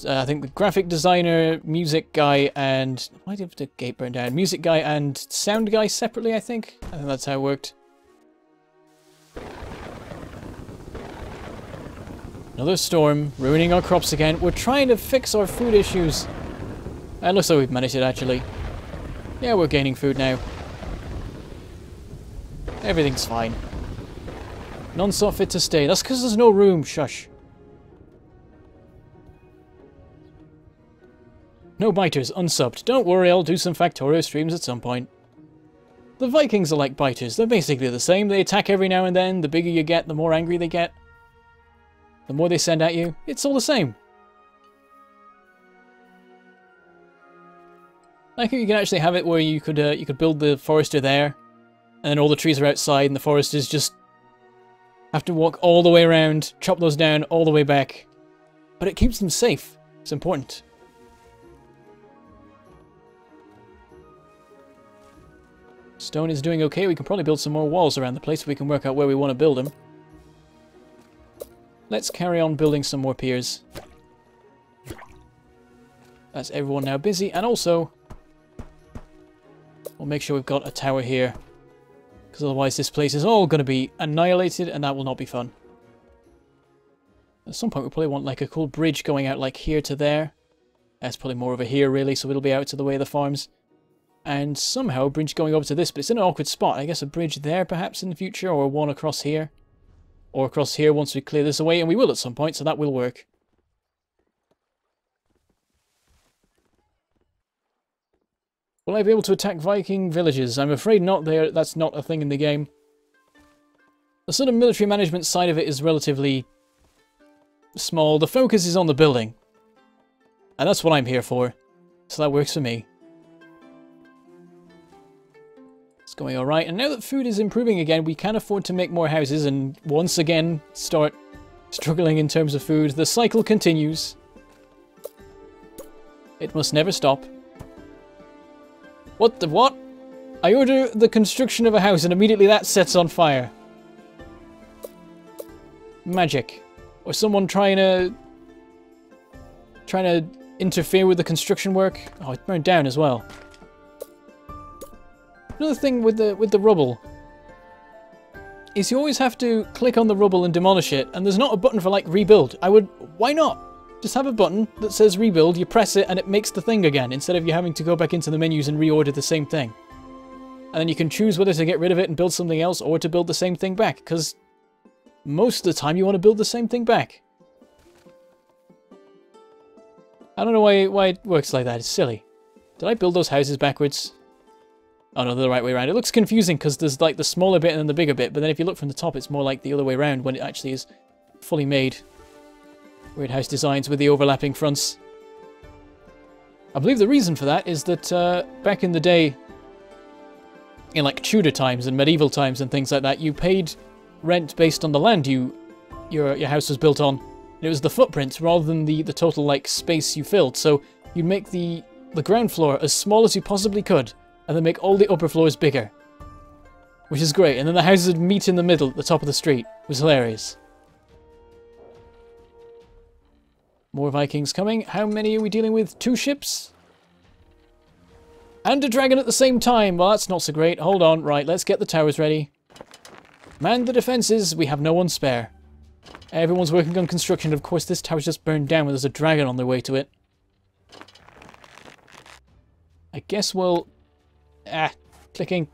I think, the graphic designer, music guy, and... Why did the gate burn down? Music guy and sound guy separately, I think. I think that's how it worked. Another storm, ruining our crops again. We're trying to fix our food issues. It looks like we've managed it, actually. Yeah, we're gaining food now. Everything's fine. Non-stop fit to stay. That's because there's no room. Shush. No biters, unsubbed. Don't worry, I'll do some Factorio streams at some point. The Vikings are like biters. They're basically the same. They attack every now and then. The bigger you get, the more angry they get. The more they send at you. It's all the same. I think you can actually have it where you could build the forester there, and then all the trees are outside, and the foresters just have to walk all the way around, chop those down all the way back. But it keeps them safe. It's important. Stone is doing okay. We can probably build some more walls around the place if we can work out where we want to build them. Let's carry on building some more piers. That's everyone now busy, and also we'll make sure we've got a tower here, because otherwise this place is all going to be annihilated, and that will not be fun. At some point we probably want like a cool bridge going out like here to there. That's probably more over here really, so it'll be out to the way of the farms. And somehow a bridge going over to this, but it's in an awkward spot. I guess a bridge there perhaps in the future, or one across here. Or across here once we clear this away, and we will at some point, so that will work. Will I be able to attack Viking villages? I'm afraid not. That's not a thing in the game. The sort of military management side of it is relatively small. The focus is on the building. And that's what I'm here for. So that works for me. It's going alright. And now that food is improving again, we can afford to make more houses and once again start struggling in terms of food. The cycle continues. It must never stop. What the what? I order the construction of a house and immediately that sets on fire. Magic. Or someone trying to interfere with the construction work. Oh, it burned down as well. Another thing with the rubble is you always have to click on the rubble and demolish it, and there's not a button for like rebuild. Why not? Just have a button that says rebuild, you press it and it makes the thing again, instead of you having to go back into the menus and reorder the same thing. And then you can choose whether to get rid of it and build something else or to build the same thing back, because most of the time you want to build the same thing back. I don't know why it works like that, it's silly. Did I build those houses backwards? Oh no, they're the right way around. It looks confusing because there's like the smaller bit and then the bigger bit, but then if you look from the top it's more like the other way around when it actually is fully made. Weird house designs with the overlapping fronts. I believe the reason for that is that back in the day, in like Tudor times and medieval times and things like that, you paid rent based on the land your house was built on. And it was the footprint rather than the total like space you filled. So you'd make the ground floor as small as you possibly could, and then make all the upper floors bigger. Which is great. And then the houses would meet in the middle at the top of the street. It was hilarious. More Vikings coming. How many are we dealing with? 2 ships? And a dragon at the same time. Well, that's not so great. Hold on. Right, let's get the towers ready. Man the defences. We have no one spare. Everyone's working on construction. Of course, this tower's just burned down when there's a dragon on their way to it. I guess we'll... clicking.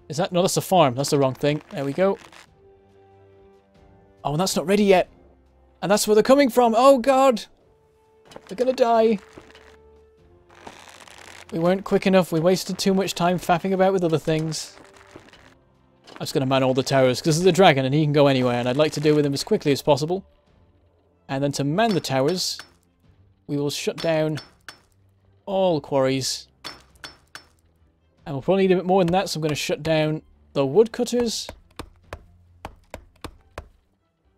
Is that... No, that's a farm. That's the wrong thing. There we go. Oh, and that's not ready yet. And that's where they're coming from. Oh, God. They're gonna die. We weren't quick enough. We wasted too much time faffing about with other things. I'm just gonna man all the towers, because there's a dragon and he can go anywhere, and I'd like to deal with him as quickly as possible. And then to man the towers, we will shut down all quarries. And we'll probably need a bit more than that, so I'm going to shut down the woodcutters.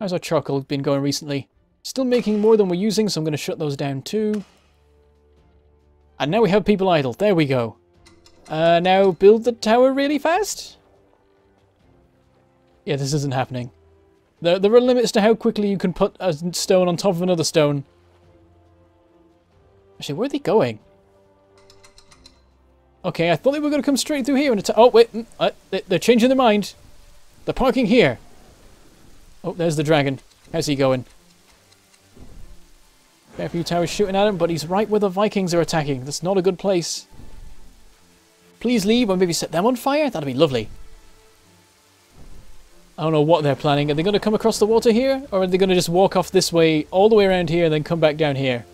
How's our charcoal been going recently? Still making more than we're using, so I'm going to shut those down too. And now we have people idle. There we go. Now build the tower really fast? Yeah, this isn't happening. There are limits to how quickly you can put a stone on top of another stone. Actually, where are they going? Okay, I thought they were going to come straight through here and oh, wait. They're changing their mind. They're parking here. Oh, there's the dragon. How's he going? Fair few towers shooting at him, but he's right where the Vikings are attacking. That's not a good place. Please leave or maybe set them on fire? That'd be lovely. I don't know what they're planning. Are they going to come across the water here? Or are they going to just walk off this way, all the way around here, and then come back down here?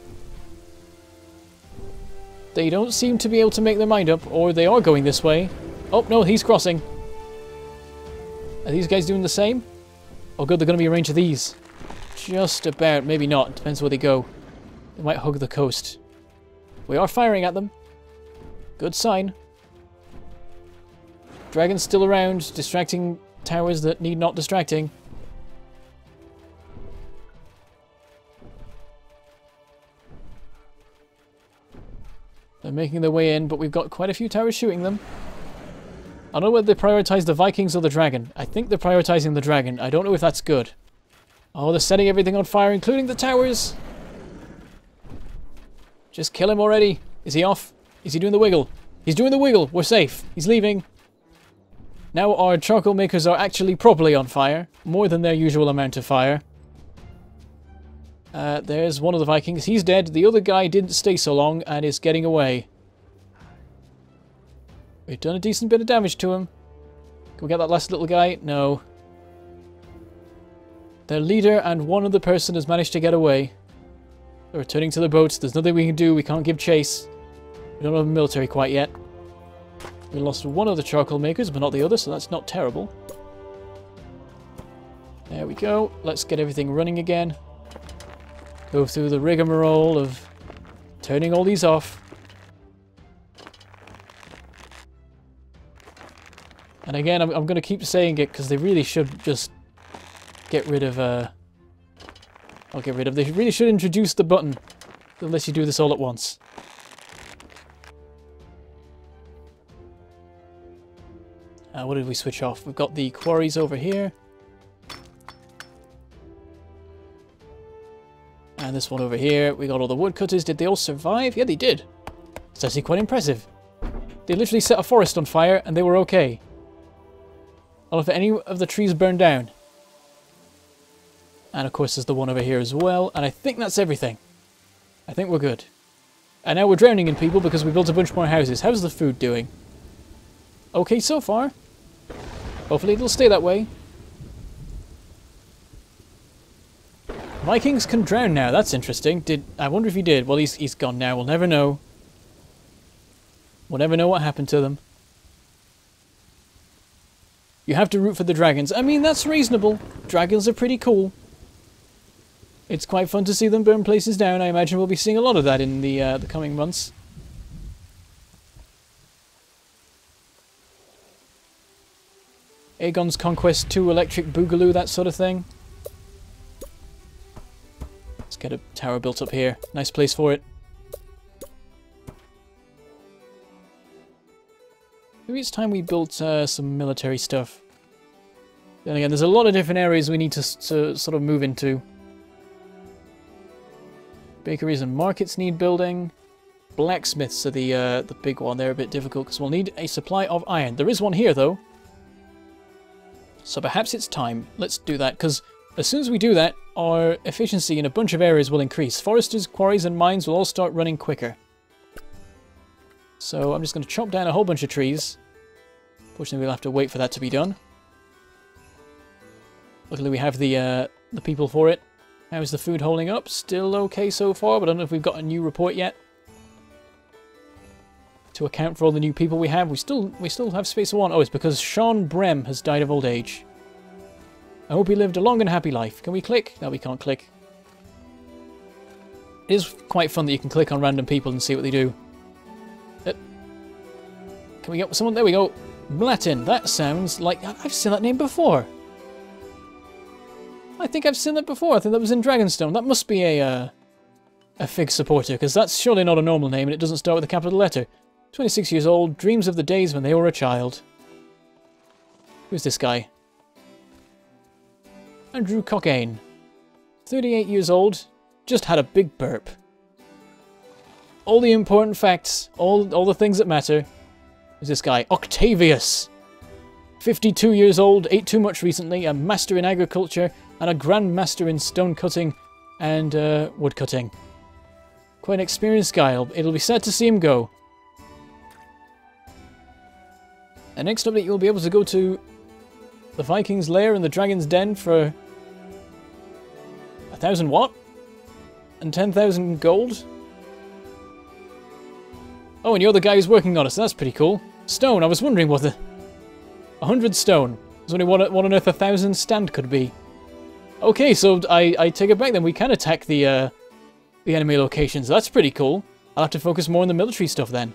They don't seem to be able to make their mind up, or they are going this way. Oh, no, he's crossing. Are these guys doing the same? Oh, good, they're going to be in range of these. Just about. Maybe not. Depends where they go. They might hug the coast. We are firing at them. Good sign. Dragon's still around, distracting towers that need not distracting. They're making their way in, but we've got quite a few towers shooting them. I don't know whether they prioritize the Vikings or the dragon. I think they're prioritizing the dragon. I don't know if that's good. Oh, they're setting everything on fire, including the towers. Just kill him already. Is he off? Is he doing the wiggle? He's doing the wiggle. We're safe. He's leaving. Now our charcoal makers are actually properly on fire. More than their usual amount of fire. There's one of the Vikings. He's dead. The other guy didn't stay so long and is getting away. We've done a decent bit of damage to him. Can we get that last little guy? No. Their leader and one other person has managed to get away. They're returning to the boats. There's nothing we can do. We can't give chase. We don't have a military quite yet. We lost one of the charcoal makers, but not the other, so that's not terrible. There we go. Let's get everything running again. Go through the rigmarole of turning all these off. And again, I'm going to keep saying it because they really should just get rid of... I'll get rid of... They really should introduce the button that lets you do this all at once. What did we switch off? We've got the quarries over here. And this one over here. We got all the woodcutters. Did they all survive? Yeah, they did. It's actually quite impressive. They literally set a forest on fire and they were okay. I don't know if any of the trees burned down. And of course there's the one over here as well. And I think that's everything. I think we're good. And now we're drowning in people because we built a bunch more houses. How's the food doing? Okay so far. Hopefully it'll stay that way. Vikings can drown now. That's interesting. I wonder if he did. Well, he's gone now. We'll never know. We'll never know what happened to them. You have to root for the dragons. I mean, that's reasonable. Dragons are pretty cool. It's quite fun to see them burn places down. I imagine we'll be seeing a lot of that in the coming months. Aegon's Conquest 2 Electric Boogaloo, that sort of thing. Let's get a tower built up here. Nice place for it. Maybe it's time we built some military stuff. Then again, there's a lot of different areas we need to sort of move into. Bakeries and markets need building. Blacksmiths are the big one. They're a bit difficult because we'll need a supply of iron. There is one here though. So perhaps it's time. Let's do that, because as soon as we do that, our efficiency in a bunch of areas will increase. Foresters, quarries, and mines will all start running quicker. So I'm just going to chop down a whole bunch of trees. Fortunately, we'll have to wait for that to be done. Luckily, we have the people for it. How's the food holding up? Still okay so far, but I don't know if we've got a new report yet. To account for all the new people we have. We still have space for one. Oh, it's because Sean Brem has died of old age. I hope he lived a long and happy life. Can we click? No, we can't click. It is quite fun that you can click on random people and see what they do. Can we get someone? There we go. Blatin. That sounds like... I've seen that name before. I think I've seen that before. I think that was in Dragonstone. That must be a Fig supporter, because that's surely not a normal name and it doesn't start with a capital letter. 26 years old, dreams of the days when they were a child. Who's this guy? Andrew Cockayne. 38 years old, just had a big burp. All the important facts, all the things that matter. Who's this guy? Octavius. 52 years old, ate too much recently, a master in agriculture, and a grand master in stone cutting and wood cutting. Quite an experienced guy. It'll be sad to see him go. And next update, you'll be able to go to the Viking's lair and the Dragon's Den for 1,000 what? And 10,000 gold? Oh, and you're the guy who's working on it, so that's pretty cool. Stone, I was wondering what the... 100 stone. I was wondering what on earth 1,000 stand could be. Okay, so I take it back then. We can attack the enemy locations. That's pretty cool. I'll have to focus more on the military stuff then.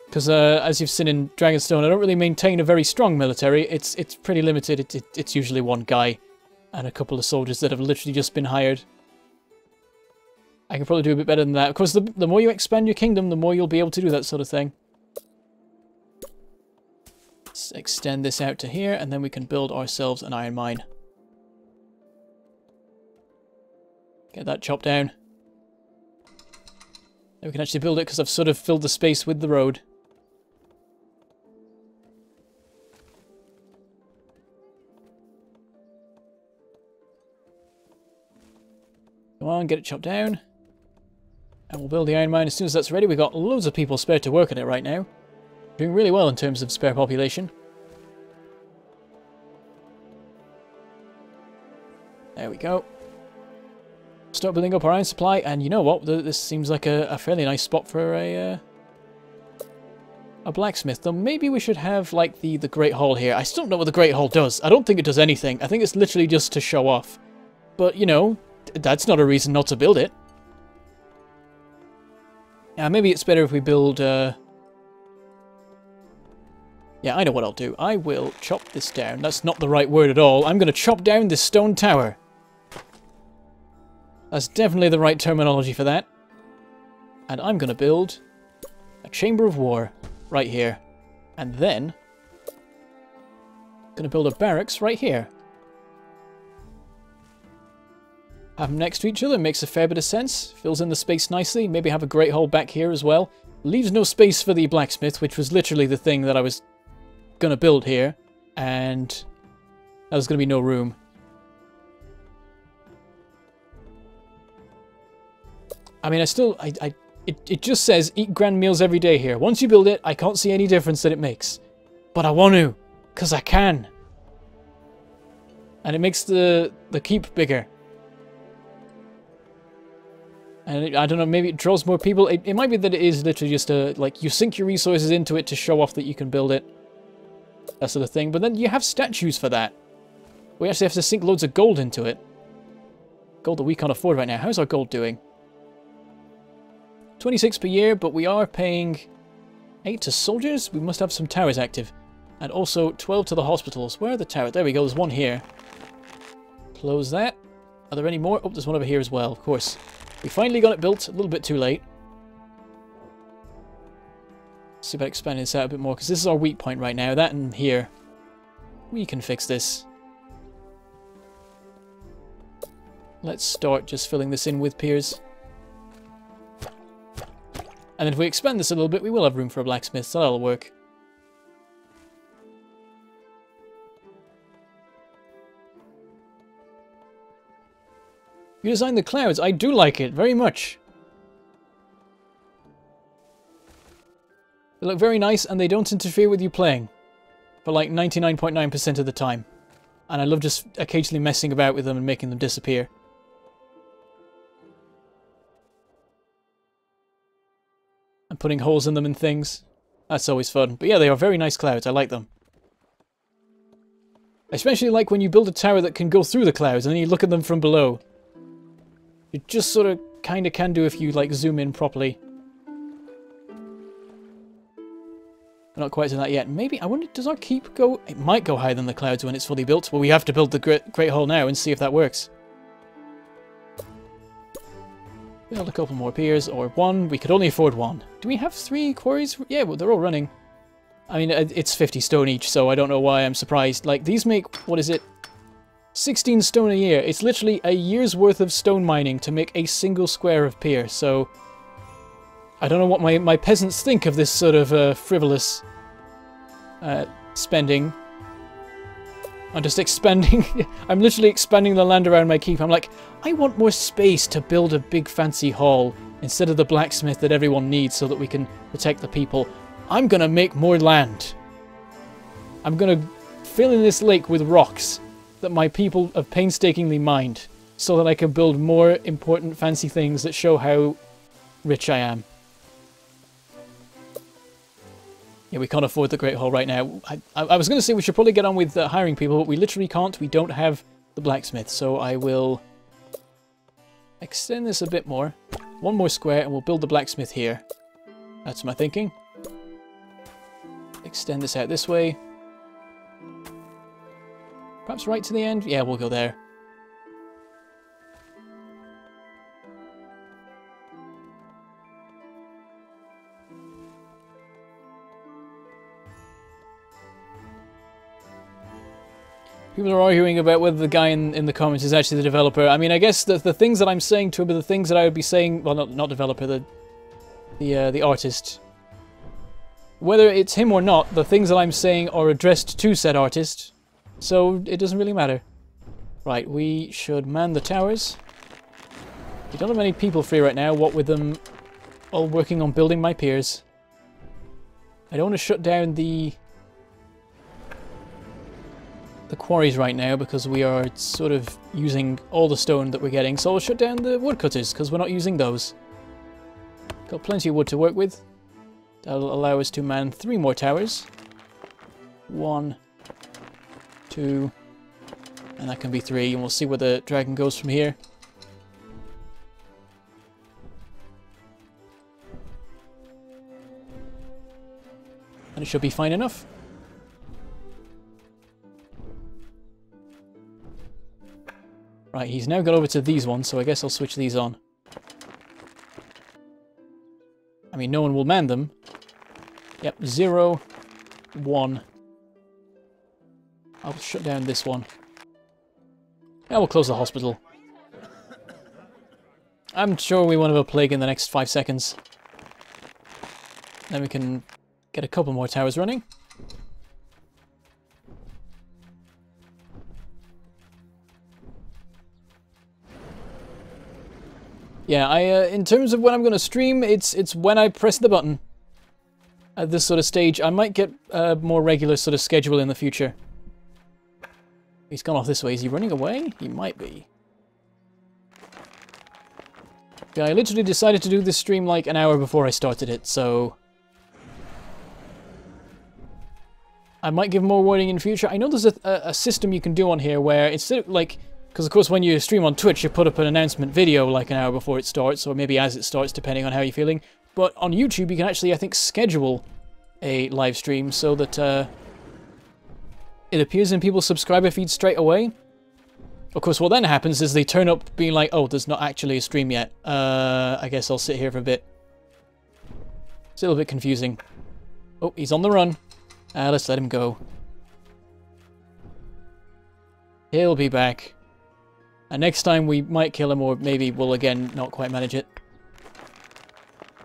Because as you've seen in Dragonstone, I don't really maintain a very strong military. It's pretty limited. It's usually one guy and a couple of soldiers that have literally just been hired. I can probably do a bit better than that. Of course, the more you expand your kingdom, the more you'll be able to do that sort of thing. Let's extend this out to here, and then we can build ourselves an iron mine. Get that chopped down. Then we can actually build it, because I've sort of filled the space with the road. Come on, get it chopped down. And we'll build the iron mine as soon as that's ready. We've got loads of people spare to work on it right now. Doing really well in terms of spare population. There we go. Start building up our iron supply, and you know what? This seems like a fairly nice spot for a blacksmith. Though maybe we should have like the Great Hall here. I still don't know what the Great Hall does. I don't think it does anything. I think it's literally just to show off. But you know, that's not a reason not to build it. Maybe it's better if we build... Yeah, I know what I'll do. I will chop this down. That's not the right word at all. I'm going to chop down this stone tower. That's definitely the right terminology for that. And I'm going to build a Chamber of War right here. And then I'm going to build a barracks right here. Have them next to each other makes a fair bit of sense. Fills in the space nicely. Maybe have a Great Hall back here as well. Leaves no space for the blacksmith, which was literally the thing that I was going to build here. And there's going to be no room. I mean, it just says eat grand meals every day here. Once you build it, I can't see any difference that it makes. But I want to, because I can. And it makes the keep bigger. And I don't know, maybe it draws more people. It might be that it is literally just like, you sink your resources into it to show off that you can build it. That sort of thing. But then you have statues for that. We actually have to sink loads of gold into it. Gold that we can't afford right now. How's our gold doing? 26 per year, but we are paying 8 to soldiers. We must have some towers active. And also 12 to the hospitals. Where are the towers? There we go, there's one here. Close that. Are there any more? Oh, there's one over here as well, of course. We finally got it built, a little bit too late. Let's see about expanding this out a bit more, because this is our weak point right now. That and here. We can fix this. Let's start just filling this in with piers. And if we expand this a little bit, we will have room for a blacksmith, so that'll work. You designed the clouds. I do like it very much. They look very nice and they don't interfere with you playing. For like 99.9% of the time. And I love just occasionally messing about with them and making them disappear. And putting holes in them and things. That's always fun. But yeah, they are very nice clouds. I like them. I especially like when you build a tower that can go through the clouds and then you look at them from below. You just sort of kind of can do if you like zoom in properly. We're not quite to that yet. Maybe, I wonder, does our keep go... It might go higher than the clouds when it's fully built. Well, we have to build the Great Hall now and see if that works. Build a couple more piers, or one. We could only afford one. Do we have 3 quarries? Yeah, well, they're all running. I mean, it's 50 stone each, so I don't know why I'm surprised. Like, these make, what is it? 16 stone a year. It's literally a year's worth of stone mining to make a single square of pier, so... I don't know what my peasants think of this sort of frivolous spending. I'm just expanding... I'm literally expanding the land around my keep. I'm like, I want more space to build a big fancy hall instead of the blacksmith that everyone needs so that we can protect the people. I'm gonna make more land. I'm gonna fill in this lake with rocks that my people have painstakingly mined so that I can build more important fancy things that show how rich I am. Yeah, we can't afford the Great Hall right now. I was going to say we should probably get on with hiring people, but we literally can't. We don't have the blacksmith, so I will extend this a bit more. One more square, and we'll build the blacksmith here. That's my thinking. Extend this out this way. Perhaps right to the end? Yeah, we'll go there. People are arguing about whether the guy in the comments is actually the developer. I mean, I guess the things that I'm saying to him are the things that I would be saying... Well, not developer, the artist. Whether it's him or not, the things that I'm saying are addressed to said artist. So, it doesn't really matter. Right, we should man the towers. We don't have any people free right now, what with them all working on building my piers. I don't want to shut down the quarries right now because we are sort of using all the stone that we're getting, so I'll shut down the woodcutters because we're not using those. Got plenty of wood to work with. That'll allow us to man 3 more towers. 1, 2, and that can be 3, and we'll see where the dragon goes from here. And it should be fine enough. Right, he's now got over to these ones, so I guess I'll switch these on. I mean, no one will man them. Yep, 0, 1. I'll shut down this one. Yeah, we'll close the hospital. I'm sure we won't have a plague in the next 5 seconds. Then we can get a couple more towers running. Yeah, in terms of when I'm going to stream, it's when I press the button. At this sort of stage, I might get a more regular sort of schedule in the future. He's gone off this way. Is he running away? He might be. Yeah, I literally decided to do this stream like an hour before I started it, so... I might give more warning in future. I know there's a system you can do on here where instead of like... Because, of course, when you stream on Twitch, you put up an announcement video like an hour before it starts, or maybe as it starts, depending on how you're feeling. But on YouTube, you can actually, I think, schedule a live stream so that it appears in people's subscriber feeds straight away. Of course, what then happens is they turn up being like, oh, there's not actually a stream yet. I guess I'll sit here for a bit. It's a little bit confusing. Oh, he's on the run. Let's let him go. He'll be back. And next time we might kill him, or maybe we'll again not quite manage it.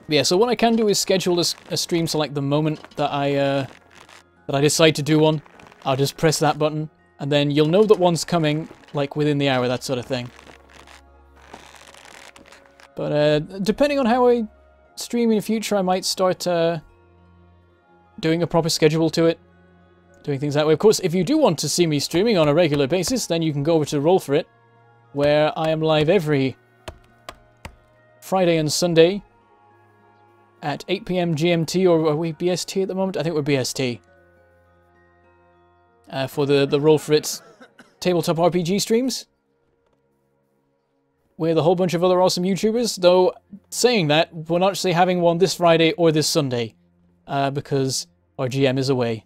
But yeah, so what I can do is schedule a stream, so like the moment that I decide to do one, I'll just press that button, and then you'll know that one's coming, like within the hour, that sort of thing. But depending on how I stream in the future, I might start doing a proper schedule to it. Doing things that way. Of course, if you do want to see me streaming on a regular basis, then you can go over to Roll For It, where I am live every Friday and Sunday at 8 PM GMT, or are we BST at the moment? I think we're BST. For the Roll For It tabletop RPG streams. With a whole bunch of other awesome YouTubers, though saying that, we're not actually having one this Friday or this Sunday, because our GM is away.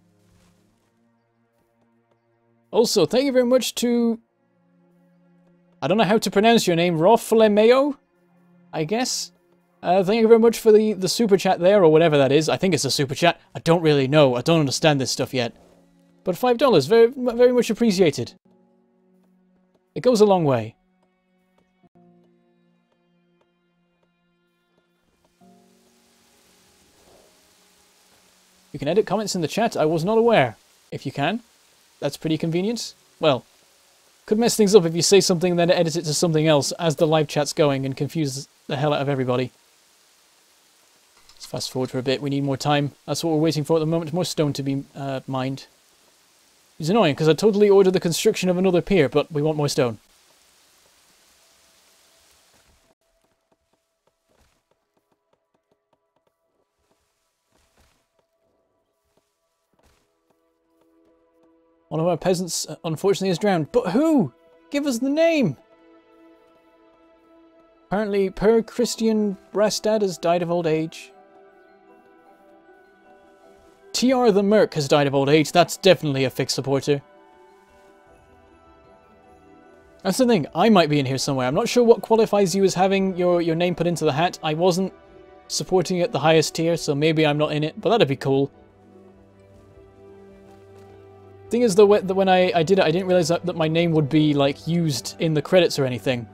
Also, thank you very much to... I don't know how to pronounce your name, Roflemeo, I guess? Thank you very much for the super chat there, or whatever that is. I think it's a super chat. I don't really know. I don't understand this stuff yet. But $5, very, very much appreciated. It goes a long way. You can edit comments in the chat. I was not aware. If you can. That's pretty convenient. Well, could mess things up if you say something and then edit it to something else as the live chat's going and confuse the hell out of everybody. Let's fast forward for a bit. We need more time. That's what we're waiting for at the moment. More stone to be mined. It's annoying because I totally ordered the construction of another pier, but we want more stone. One of our peasants, unfortunately, is drowned. But who? Give us the name! Apparently, Per Christian Brastad has died of old age. TR the Merc has died of old age. That's definitely a fixed supporter. That's the thing. I might be in here somewhere. I'm not sure what qualifies you as having your name put into the hat. I wasn't supporting it the highest tier, so maybe I'm not in it. But that'd be cool. Thing is, though, that when I did it, I didn't realize that my name would be, like, used in the credits or anything.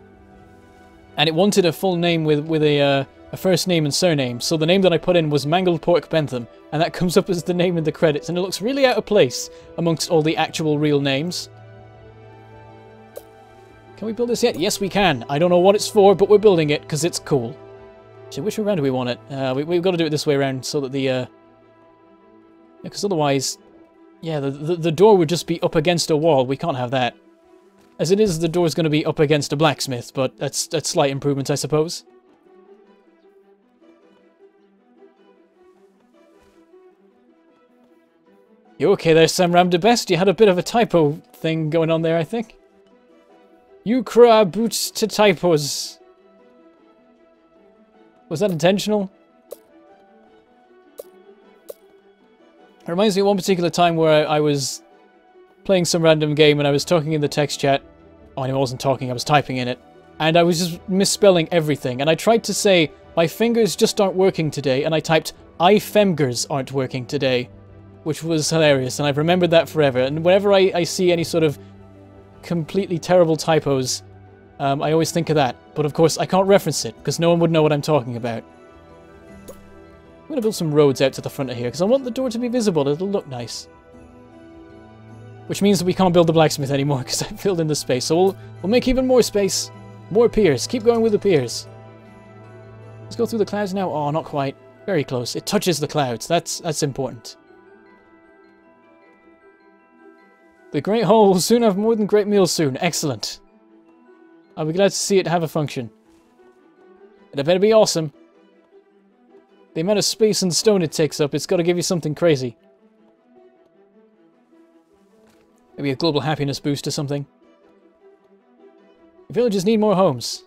And it wanted a full name with a first name and surname, so the name that I put in was Mangled Pork Bentham, and that comes up as the name in the credits, and it looks really out of place amongst all the actual real names. Can we build this yet? Yes, we can. I don't know what it's for, but we're building it, because it's cool. So which way around do we want it? We've got to do it this way around, so that the... Yeah, because otherwise... Yeah, the door would just be up against a wall. We can't have that. As it is, the door's going to be up against a blacksmith, but that's slight improvement, I suppose. You okay there, Sam Ramdebest? You had a bit of a typo thing going on there, I think. Ukra boots to typos. Was that intentional? It reminds me of one particular time where I was playing some random game and I was talking in the text chat. Oh, I wasn't talking, I was typing in it. And I was just misspelling everything. And I tried to say, my fingers just aren't working today. And I typed, I-femgers aren't working today. Which was hilarious. And I've remembered that forever. And whenever I see any sort of completely terrible typos, I always think of that. But of course, I can't reference it, because no one would know what I'm talking about. I'm going to build some roads out to the front of here, because I want the door to be visible. It'll look nice. Which means that we can't build the blacksmith anymore, because I filled in the space. So we'll make even more space. More piers. Keep going with the piers. Let's go through the clouds now. Oh, not quite. Very close. It touches the clouds. That's important. The Great Hall will soon have more than great meals soon. Excellent. I'll be glad to see it have a function. It better be awesome. The amount of space and stone it takes up, it's got to give you something crazy. Maybe a global happiness boost or something. The villagers need more homes.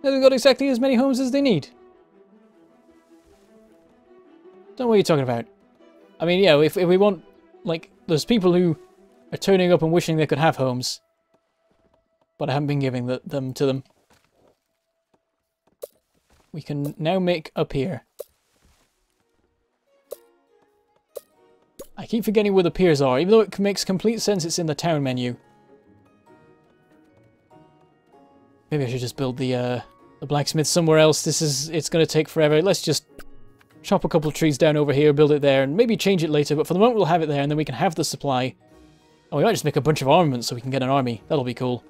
They've got exactly as many homes as they need. Don't know what you're talking about. I mean, yeah, if we want, like, there's people who are turning up and wishing they could have homes. But I haven't been giving them to them. We can now make a pier. I keep forgetting where the piers are, even though it makes complete sense it's in the town menu. Maybe I should just build the blacksmith somewhere else. It's going to take forever. Let's just chop a couple of trees down over here, build it there, and maybe change it later. But for the moment, we'll have it there, and then we can have the supply. Oh, we might just make a bunch of armaments so we can get an army. That'll be cool.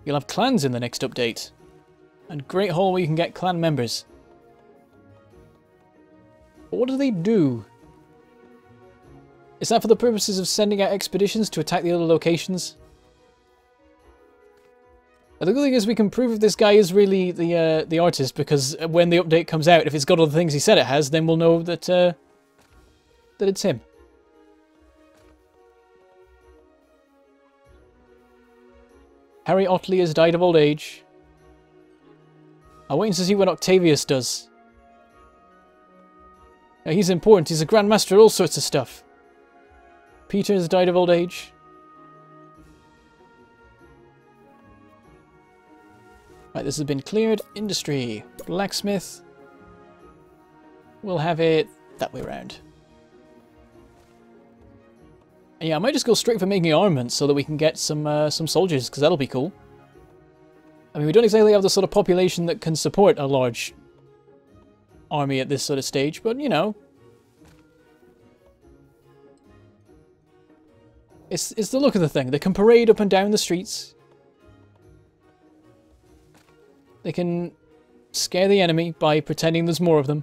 You'll have clans in the next update. And Great Hall where you can get clan members. But what do they do? Is that for the purposes of sending out expeditions to attack the other locations? The good thing is we can prove if this guy is really the artist, because when the update comes out, if it's got all the things he said it has, then we'll know that that it's him. Harry Otley has died of old age. I'm waiting to see what Octavius does. Now, he's important. He's a Grandmaster of all sorts of stuff. Peter has died of old age. Right, this has been cleared. Industry. Blacksmith. We'll have it that way around. And yeah, I might just go straight for making armaments so that we can get some soldiers, because that'll be cool. I mean, we don't exactly have the sort of population that can support a large army at this sort of stage, but, you know. It's the look of the thing. They can parade up and down the streets. They can scare the enemy by pretending there's more of them.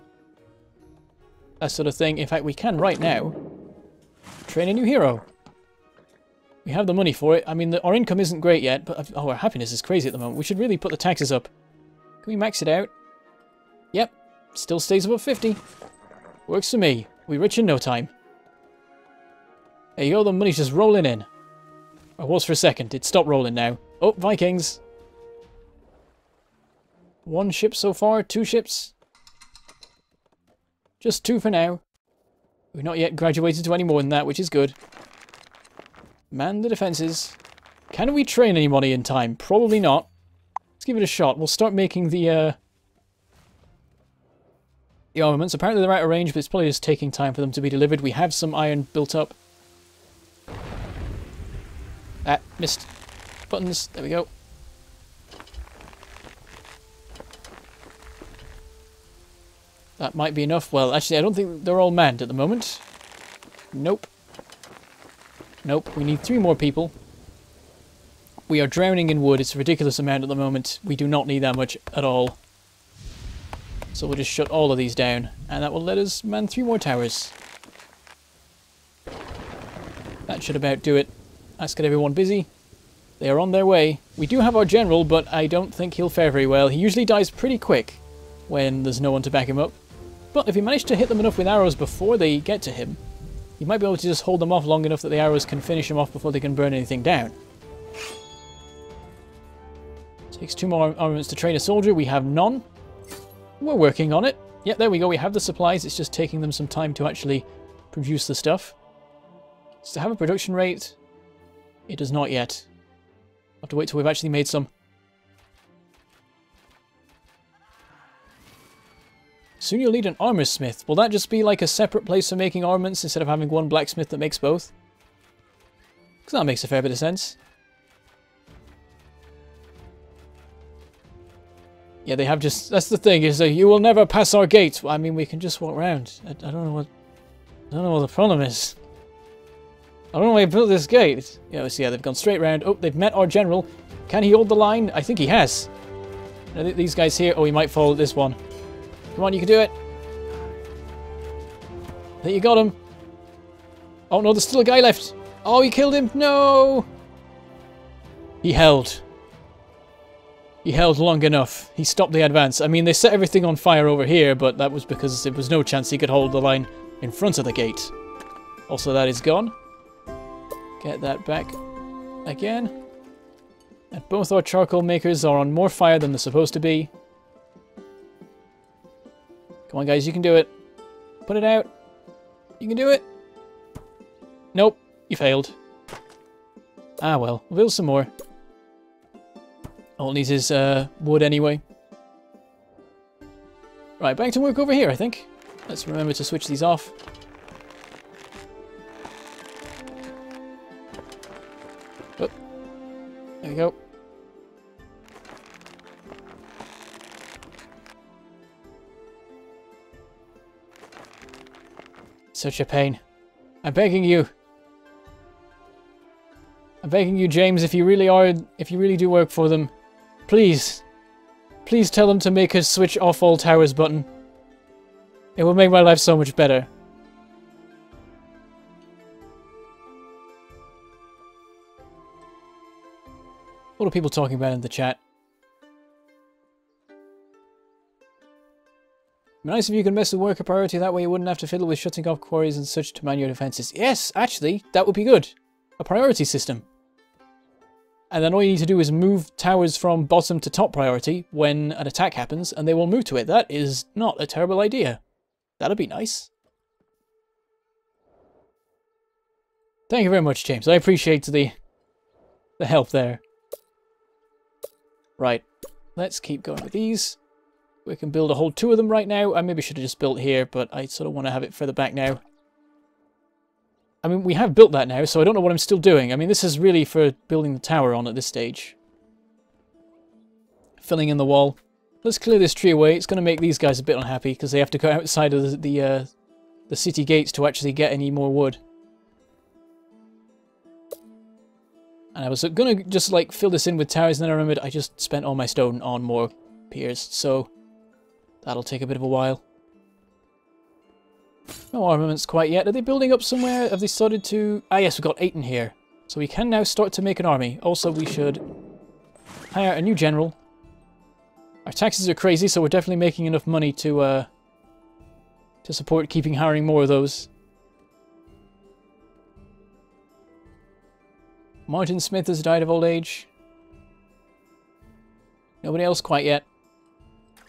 That sort of thing. In fact, we can right now train a new hero. We have the money for it. I mean, our income isn't great yet, but oh, our happiness is crazy at the moment. We should really put the taxes up. Can we max it out? Yep. Still stays above 50. Works for me. We're rich in no time. There you go, the money's just rolling in. It was for a second. It stopped rolling now. Oh, Vikings. 1 ship so far, 2 ships. Just 2 for now. We've not yet graduated to any more than that, which is good. Man the defenses. Can we train anybody in time? Probably not. Let's give it a shot. We'll start making the armaments. Apparently they're out of range, but it's probably just taking time for them to be delivered. We have some iron built up. Ah, missed. Buttons. There we go. That might be enough. Well, actually, I don't think they're all manned at the moment. Nope. Nope. We need 3 more people. We are drowning in wood. It's a ridiculous amount at the moment. We do not need that much at all. So we'll just shut all of these down. And that will let us man 3 more towers. That should about do it. Let's get everyone busy. They are on their way. We do have our general, but I don't think he'll fare very well. He usually dies pretty quick when there's no one to back him up. But if you manage to hit them enough with arrows before they get to him, you might be able to just hold them off long enough that the arrows can finish him off before they can burn anything down. Takes 2 more armaments to train a soldier. We have none. We're working on it. Yeah, there we go. We have the supplies. It's just taking them some time to actually produce the stuff. Does it have a production rate? It does not yet. I'll have to wait till we've actually made some. Soon you'll need an armor smith. Will that just be like a separate place for making armaments instead of having one blacksmith that makes both? Because that makes a fair bit of sense. Yeah, they have just... That's the thing, is that you will never pass our gate. I mean, we can just walk around. I don't know what... I don't know what the problem is. I don't know why I built this gate. Yeah, see, yeah, they've gone straight round. Oh, they've met our general. Can he hold the line? I think he has. Now, these guys here... Oh, he might follow this one. Come on, you can do it. There, you got him. Oh, no, there's still a guy left. Oh, he killed him. No! He held. He held long enough. He stopped the advance. I mean, they set everything on fire over here, but that was because there was no chance he could hold the line in front of the gate. Also, that is gone. Get that back again. And both our charcoal makers are on more fire than they're supposed to be. Come on, guys, you can do it. Put it out. You can do it. Nope, you failed. Ah, well, we'll build some more. All it needs is wood anyway. Right, back to work over here, I think. Let's remember to switch these off. Oh, there we go. Such a pain. I'm begging you. I'm begging you, James, if you really do work for them, please tell them to make us switch off all towers button. It will make my life so much better. What are people talking about in the chat? Nice if you could mess with worker priority, that way you wouldn't have to fiddle with shutting off quarries and such to man your defenses. Yes, actually, that would be good. A priority system. And then all you need to do is move towers from bottom to top priority when an attack happens, and they will move to it. That is not a terrible idea. That'd be nice. Thank you very much, James. I appreciate the help there. Right, let's keep going with these. We can build a whole 2 of them right now. I maybe should have just built here, but I sort of want to have it further back now. I mean, we have built that now, so I don't know what I'm still doing. I mean, this is really for building the tower on at this stage. Filling in the wall. Let's clear this tree away. It's going to make these guys a bit unhappy, because they have to go outside of the city gates to actually get any more wood. And I was going to just, like, fill this in with towers, and then I remembered I just spent all my stone on more piers, so that'll take a bit of a while. No armaments quite yet. Are they building up somewhere? Have they started to... Ah, yes, we've got 8 in here. So we can now start to make an army. Also, we should hire a new general. Our taxes are crazy, so we're definitely making enough money to support hiring more of those. Martin Smith has died of old age. Nobody else quite yet. I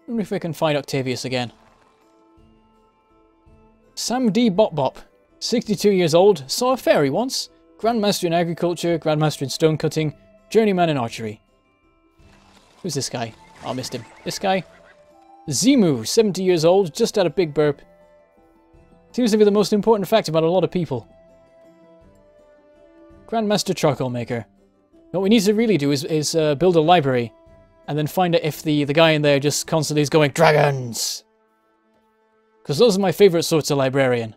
wonder if we can find Octavius again. Sam D. Bop Bop, 62 years old, saw a fairy once. Grandmaster in agriculture, grandmaster in stone cutting, journeyman in archery. Who's this guy? Oh, I missed him. This guy? Zimu, 70 years old, just had a big burp. Seems to be the most important fact about a lot of people. Grandmaster charcoal maker. What we need to really do is build a library and then find out if the guy in there just constantly is going, dragons! Because those are my favourite sorts of librarian.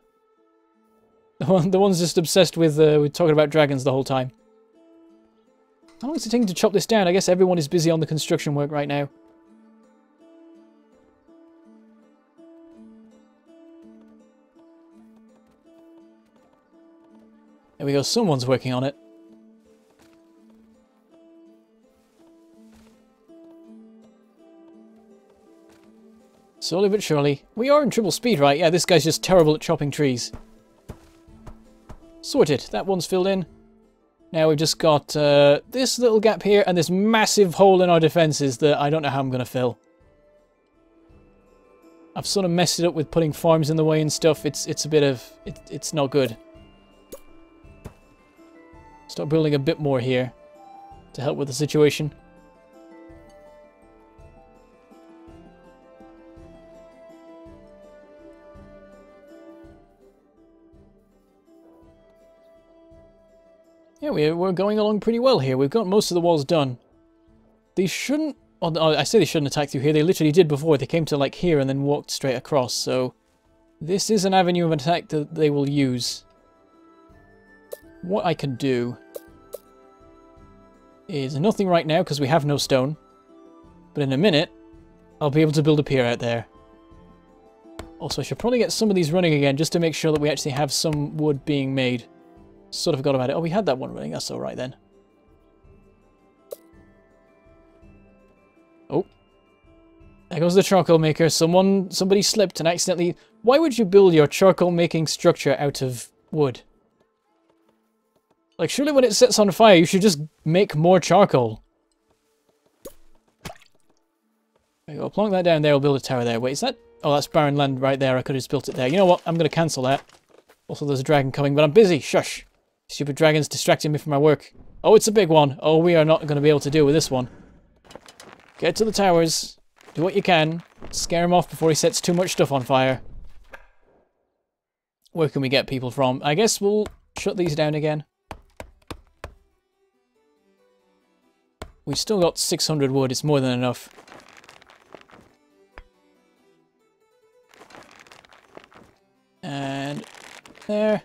The one's just obsessed with talking about dragons the whole time. How long is it taking to chop this down? I guess everyone is busy on the construction work right now. There we go, someone's working on it. Slowly but surely. We are in triple speed, right? Yeah, this guy's just terrible at chopping trees. Sorted. That one's filled in. Now we've just got this little gap here and this massive hole in our defences that I don't know how I'm going to fill. I've sort of messed it up with putting farms in the way and stuff. It's a bit of... It's not good. Start building a bit more here to help with the situation. Yeah, we're going along pretty well here. We've got most of the walls done. They shouldn't... Oh, I say they shouldn't attack through here. They literally did before. They came to, like, here and then walked straight across. So, this is an avenue of attack that they will use. What I can do is nothing right now because we have no stone. But in a minute, I'll be able to build a pier out there. Also, I should probably get some of these running again just to make sure that we actually have some wood being made. Sort of forgot about it. Oh, we had that one running. That's alright then. Oh. There goes the charcoal maker. Somebody slipped and accidentally... Why would you build your charcoal making structure out of wood? Like, surely when it sets on fire, you should just make more charcoal. There you go. Plonk that down there. We'll build a tower there. Wait, is that... Oh, that's barren land right there. I could have just built it there. You know what? I'm going to cancel that. Also, there's a dragon coming, but I'm busy. Shush. Stupid dragon's distracting me from my work. Oh, it's a big one. Oh, we are not going to be able to deal with this one. Get to the towers. Do what you can. Scare him off before he sets too much stuff on fire. Where can we get people from? I guess we'll shut these down again. We've still got 600 wood. It's more than enough. And there.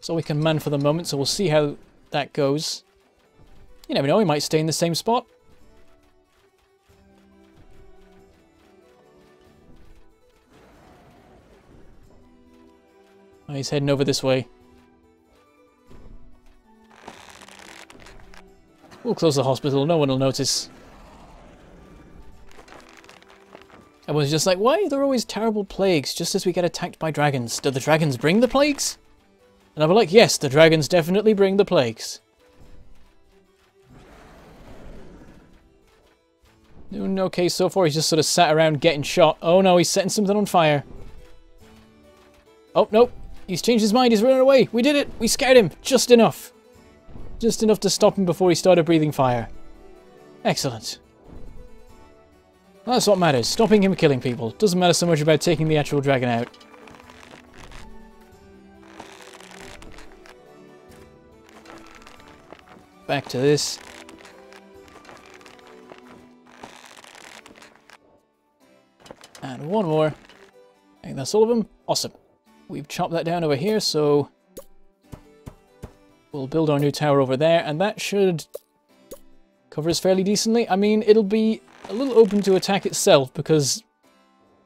So we can man for the moment, so we'll see how that goes. You never know, he might stay in the same spot. Oh, he's heading over this way. We'll close the hospital, no one will notice. Everyone's just like, why are there always terrible plagues just as we get attacked by dragons? Do the dragons bring the plagues? And I'll be like, yes, the dragons definitely bring the plagues. Okay, so far he's just sort of sat around getting shot. Oh no, he's setting something on fire. Oh, nope. He's changed his mind, he's running away. We did it! We scared him! Just enough. Just enough to stop him before he started breathing fire. Excellent. That's what matters. Stopping him killing people. Doesn't matter so much about taking the actual dragon out. Back to this. And one more. I think that's all of them. Awesome. We've chopped that down over here, so we'll build our new tower over there, and that should cover us fairly decently. I mean, it'll be a little open to attack itself, because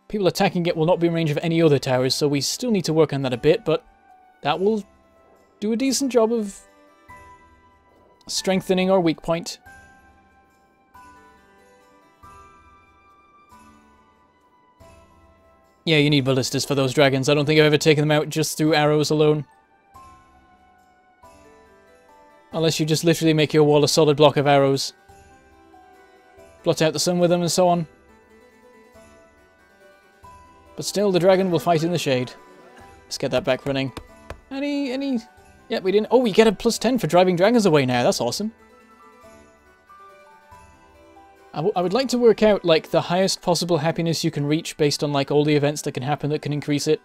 people attacking it will not be in range of any other towers, so we still need to work on that a bit, but that will do a decent job of strengthening our weak point. Yeah, you need ballistas for those dragons. I don't think I've ever taken them out just through arrows alone. Unless you just literally make your wall a solid block of arrows. Blot out the sun with them and so on. But still, the dragon will fight in the shade. Let's get that back running. Any... Yep, we didn't... Oh, we get a +10 for driving dragons away now. That's awesome. I would like to work out, like, the highest possible happiness you can reach based on, like, all the events that can happen that can increase it.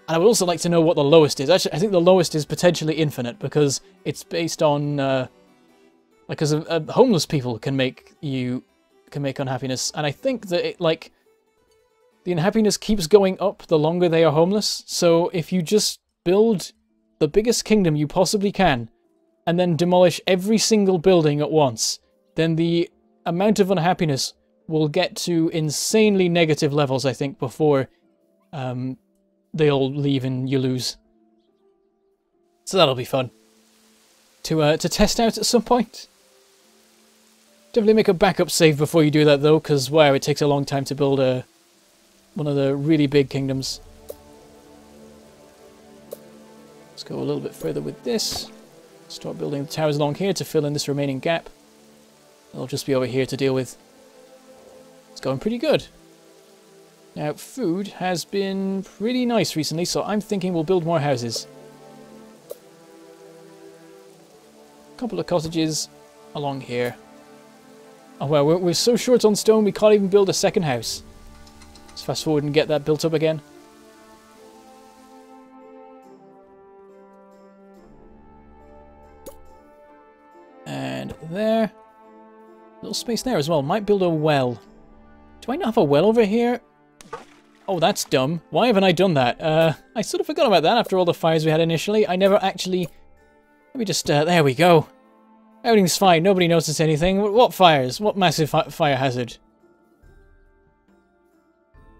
And I would also like to know what the lowest is. Actually, I think the lowest is potentially infinite, because it's based on, like, because homeless people can make unhappiness. And I think that, it, like, the unhappiness keeps going up the longer they are homeless. So if you just build the biggest kingdom you possibly can, and then demolish every single building at once, then the amount of unhappiness will get to insanely negative levels, I think, before they all leave and you lose. So that'll be fun to test out at some point. Definitely make a backup save before you do that, though, because, wow, it takes a long time to build one of the really big kingdoms. Let's go a little bit further with this. Start building the towers along here to fill in this remaining gap. It'll just be over here to deal with. It's going pretty good. Now, food has been pretty nice recently, so I'm thinking we'll build more houses. A couple of cottages along here. Oh well, we're so short on stone we can't even build a second house. Let's fast forward and get that built up again. And there. Little space there as well. Might build a well. Do I not have a well over here? Oh, that's dumb. Why haven't I done that? I sort of forgot about that after all the fires we had initially. I never actually... Let me just... there we go. Everything's fine. Nobody noticed anything. What fires? What massive fire hazard?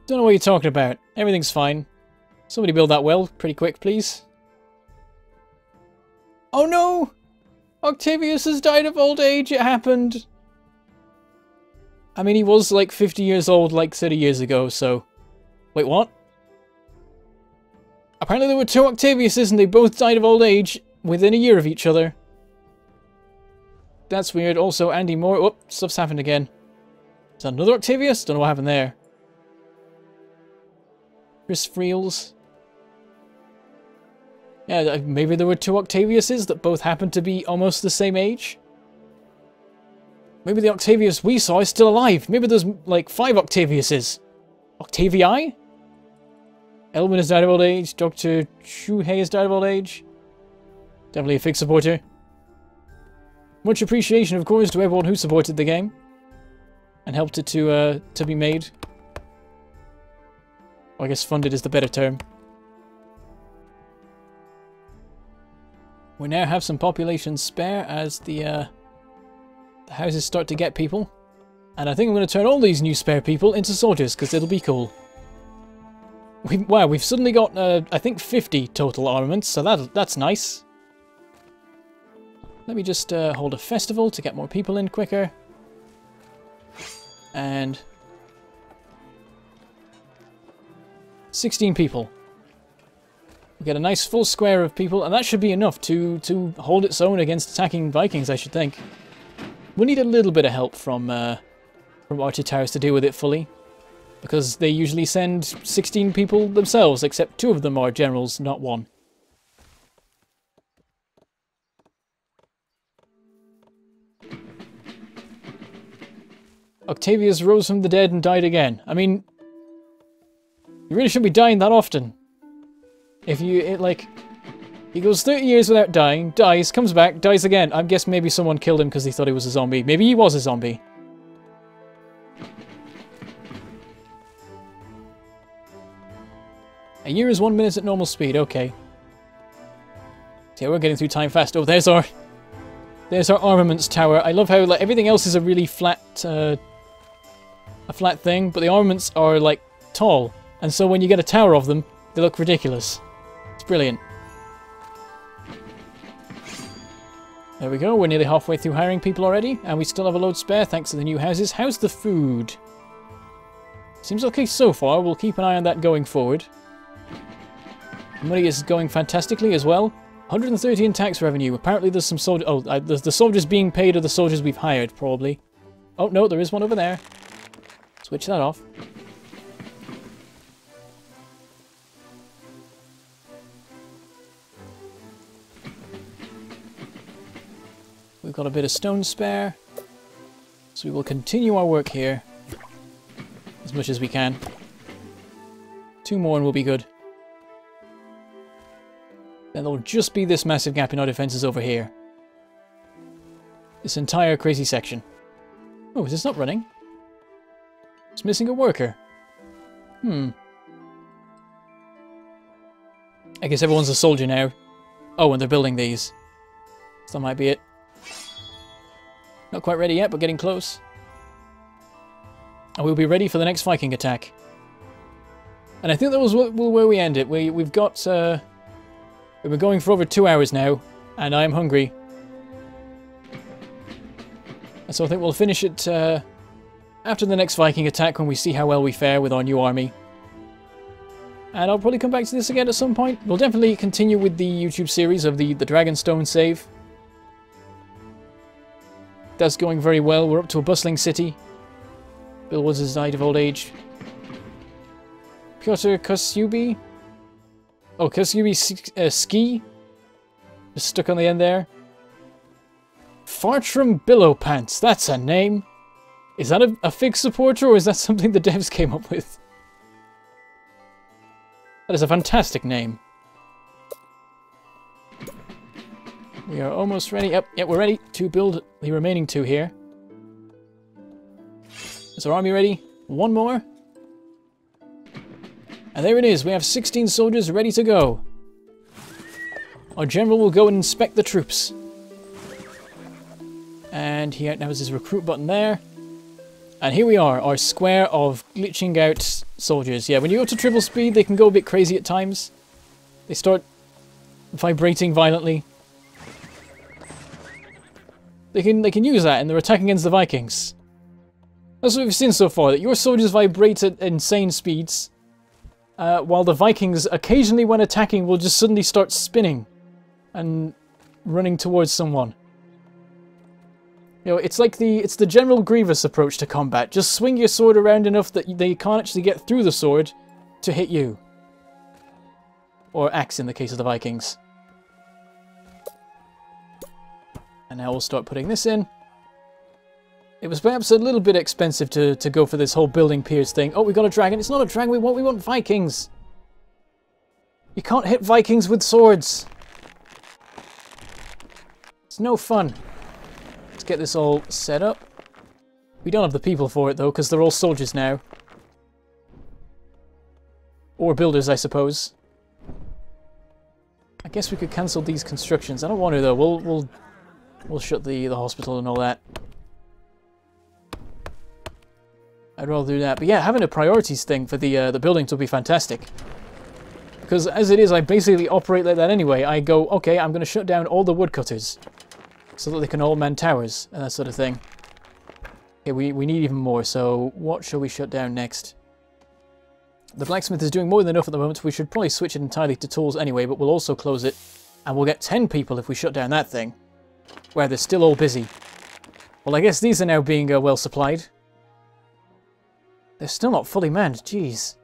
Don't know what you're talking about. Everything's fine. Somebody build that well pretty quick, please. Oh no! Octavius has died of old age. It happened. I mean, he was like 50 years old like 30 years ago, so... Wait, what? Apparently there were two Octaviuses and they both died of old age within a year of each other. That's weird. Also, Andy Moore... Oh, stuff's happened again. Is that another Octavius? Don't know what happened there. Chris Freels. Yeah, maybe there were two Octaviuses that both happened to be almost the same age. Maybe the Octavius we saw is still alive. Maybe there's like 5 Octaviuses. Octavii? Elwin has died of old age. Dr. Shuhei has died of old age. Definitely a Fig supporter. Much appreciation, of course, to everyone who supported the game. And helped it to be made. Well, I guess funded is the better term. We now have some population spare as the houses start to get people. And I think I'm going to turn all these new spare people into soldiers, because it'll be cool. Wow, we've suddenly got, I think, 50 total armaments, so that's nice. Let me just hold a festival to get more people in quicker. And... 16 people. We get a nice full square of people, and that should be enough to hold its own against attacking Vikings, I should think. We'll need a little bit of help from Archer Towers to deal with it fully, because they usually send 16 people themselves, except 2 of them are generals, not 1. Octavius rose from the dead and died again. I mean, you really shouldn't be dying that often. If you, he goes 30 years without dying, dies, comes back, dies again. I guess maybe someone killed him because he thought he was a zombie. Maybe he was a zombie. A year is 1 minute at normal speed, okay. So yeah, we're getting through time fast. Oh, there's our armaments tower. I love how like everything else is a really flat, a flat thing, but the armaments are like tall, and so when you get a tower of them, they look ridiculous. It's brilliant. There we go, we're nearly halfway through hiring people already, and we still have a load spare thanks to the new houses. How's the food? Seems okay so far, we'll keep an eye on that going forward. Money is going fantastically as well. 130 in tax revenue. Apparently there's some soldiers... Oh, the soldiers being paid are the soldiers we've hired, probably. Oh, no, there is one over there. Switch that off. We've got a bit of stone spare. So we will continue our work here. As much as we can. 2 more and we'll be good. Then there'll just be this massive gap in our defences over here. This entire crazy section. Oh, is this not running? It's missing a worker. I guess everyone's a soldier now. Oh, and they're building these. So that might be it. Not quite ready yet, but getting close. And we'll be ready for the next Viking attack. And I think that was where we end it. We've got... we've been going for over 2 hours now, and I am hungry. And so I think we'll finish it after the next Viking attack when we see how well we fare with our new army. And I'll probably come back to this again at some point. We'll definitely continue with the YouTube series of the Dragonstone save. That's going very well. We're up to a bustling city. Bill Woods has died of old age. Piotr Kosyubi? Oh, Kosyubi Ski? Just stuck on the end there. Fartram Billowpants. That's a name. Is that a fig supporter or is that something the devs came up with? That is a fantastic name. We are almost ready. Yep, we're ready to build the remaining 2 here. Is our army ready? 1 more. And there it is. We have 16 soldiers ready to go. Our general will go and inspect the troops. And here now is his recruit button there. And here we are, our square of glitching out soldiers. Yeah, when you go to triple speed, they can go a bit crazy at times. They start vibrating violently. They can use that in their attack against the Vikings. That's what we've seen so far, that your soldiers vibrate at insane speeds, while the Vikings occasionally when attacking will just suddenly start spinning and running towards someone. You know, it's like it's the General Grievous approach to combat. Just swing your sword around enough that they can't actually get through the sword to hit you. Or axe in the case of the Vikings. And now we'll start putting this in. It was perhaps a little bit expensive to go for this whole building piers thing. Oh, we got a dragon. It's not a dragon. We want Vikings. You can't hit Vikings with swords. It's no fun. Let's get this all set up. We don't have the people for it though, because they're all soldiers now. Or builders, I suppose. I guess we could cancel these constructions. I don't want to though. We'll shut the hospital and all that. I'd rather do that. But yeah, having a priorities thing for the buildings would be fantastic. Because as it is, I basically operate like that anyway. I go, okay, I'm going to shut down all the woodcutters. So that they can all man towers and that sort of thing. Okay, we need even more. So what shall we shut down next? The blacksmith is doing more than enough at the moment. We should probably switch it entirely to tools anyway. But we'll also close it. And we'll get 10 people if we shut down that thing. Where they're still all busy. Well, I guess these are now being well supplied. They're still not fully manned. Jeez.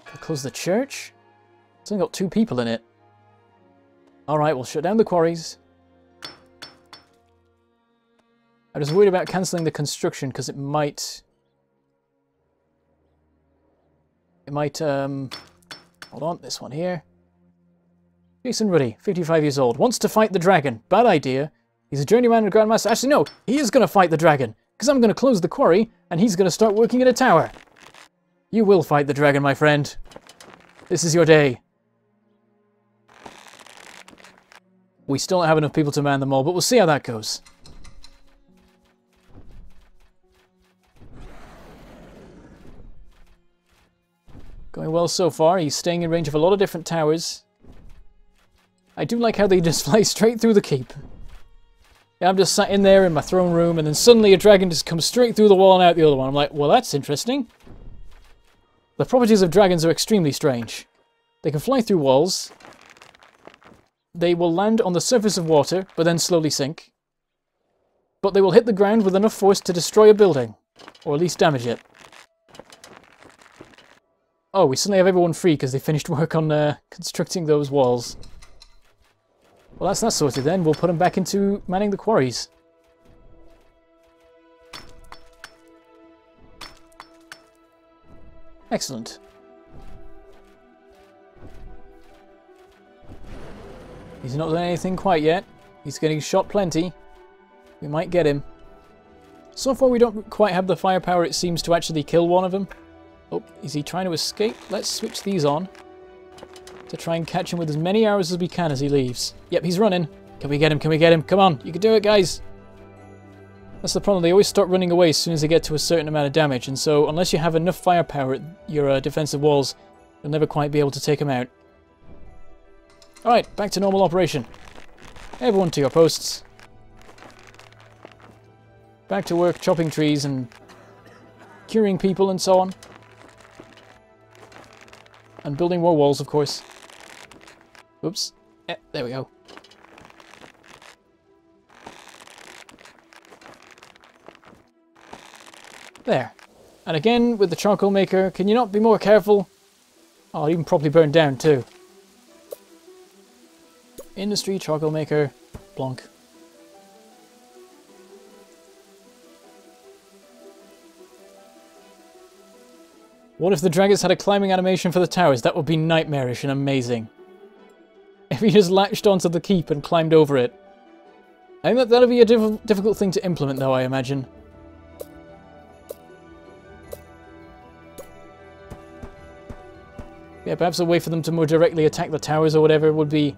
Can I close the church? It's only got 2 people in it. Alright, we'll shut down the quarries. I was worried about cancelling the construction because it might... hold on, this one here. Jason Ruddy, 55 years old, wants to fight the dragon. Bad idea. He's a journeyman and grandmaster. Actually, no, he is going to fight the dragon. Because I'm going to close the quarry, and he's going to start working in a tower. You will fight the dragon, my friend. This is your day. We still don't have enough people to man them all, but we'll see how that goes. Going well so far. He's staying in range of a lot of different towers. I do like how they just fly straight through the keep. Yeah, I'm just sat in there in my throne room, and then suddenly a dragon just comes straight through the wall and out the other one. I'm like, well, that's interesting. The properties of dragons are extremely strange. They can fly through walls. They will land on the surface of water, but then slowly sink. But they will hit the ground with enough force to destroy a building, or at least damage it. Oh, we suddenly have everyone free because they finished work on constructing those walls. Well, that's that sorted then. We'll put them back into manning the quarries. Excellent. He's not done anything quite yet. He's getting shot plenty. We might get him. So far we don't quite have the firepower it seems to actually kill one of them. Oh, is he trying to escape? Let's switch these on to try and catch him with as many arrows as we can as he leaves. Yep, he's running. Can we get him? Can we get him? Come on, you can do it, guys. That's the problem. They always start running away as soon as they get to a certain amount of damage, and so unless you have enough firepower at your defensive walls, you'll never quite be able to take them out. Alright, back to normal operation. Everyone to your posts. Back to work chopping trees and curing people and so on. And building more walls, of course. Oops. Yeah, there we go. There. And again, with the charcoal maker, can you not be more careful? Oh, it even properly burned down too. Industry, charcoal maker, plonk. What if the dragons had a climbing animation for the towers? That would be nightmarish and amazing. If he just latched onto the keep and climbed over it. I think that'll be a difficult thing to implement though, I imagine. Yeah, perhaps a way for them to more directly attack the towers or whatever would be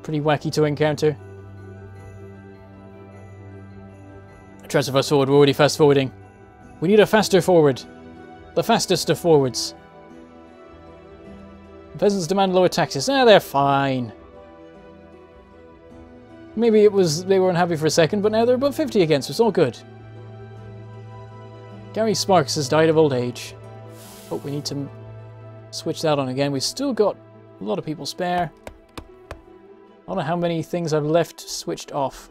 pretty wacky to encounter. Transfer fast forward, we're already fast forwarding. We need a faster forward. The fastest of forwards. The peasants demand lower taxes. Ah, they're fine. Maybe it was they were unhappy for a second, but now they're above 50 again, so it's all good. Gary Sparks has died of old age. Oh, we need to switch that on again. We've still got a lot of people spare. I don't know how many things I've left switched off.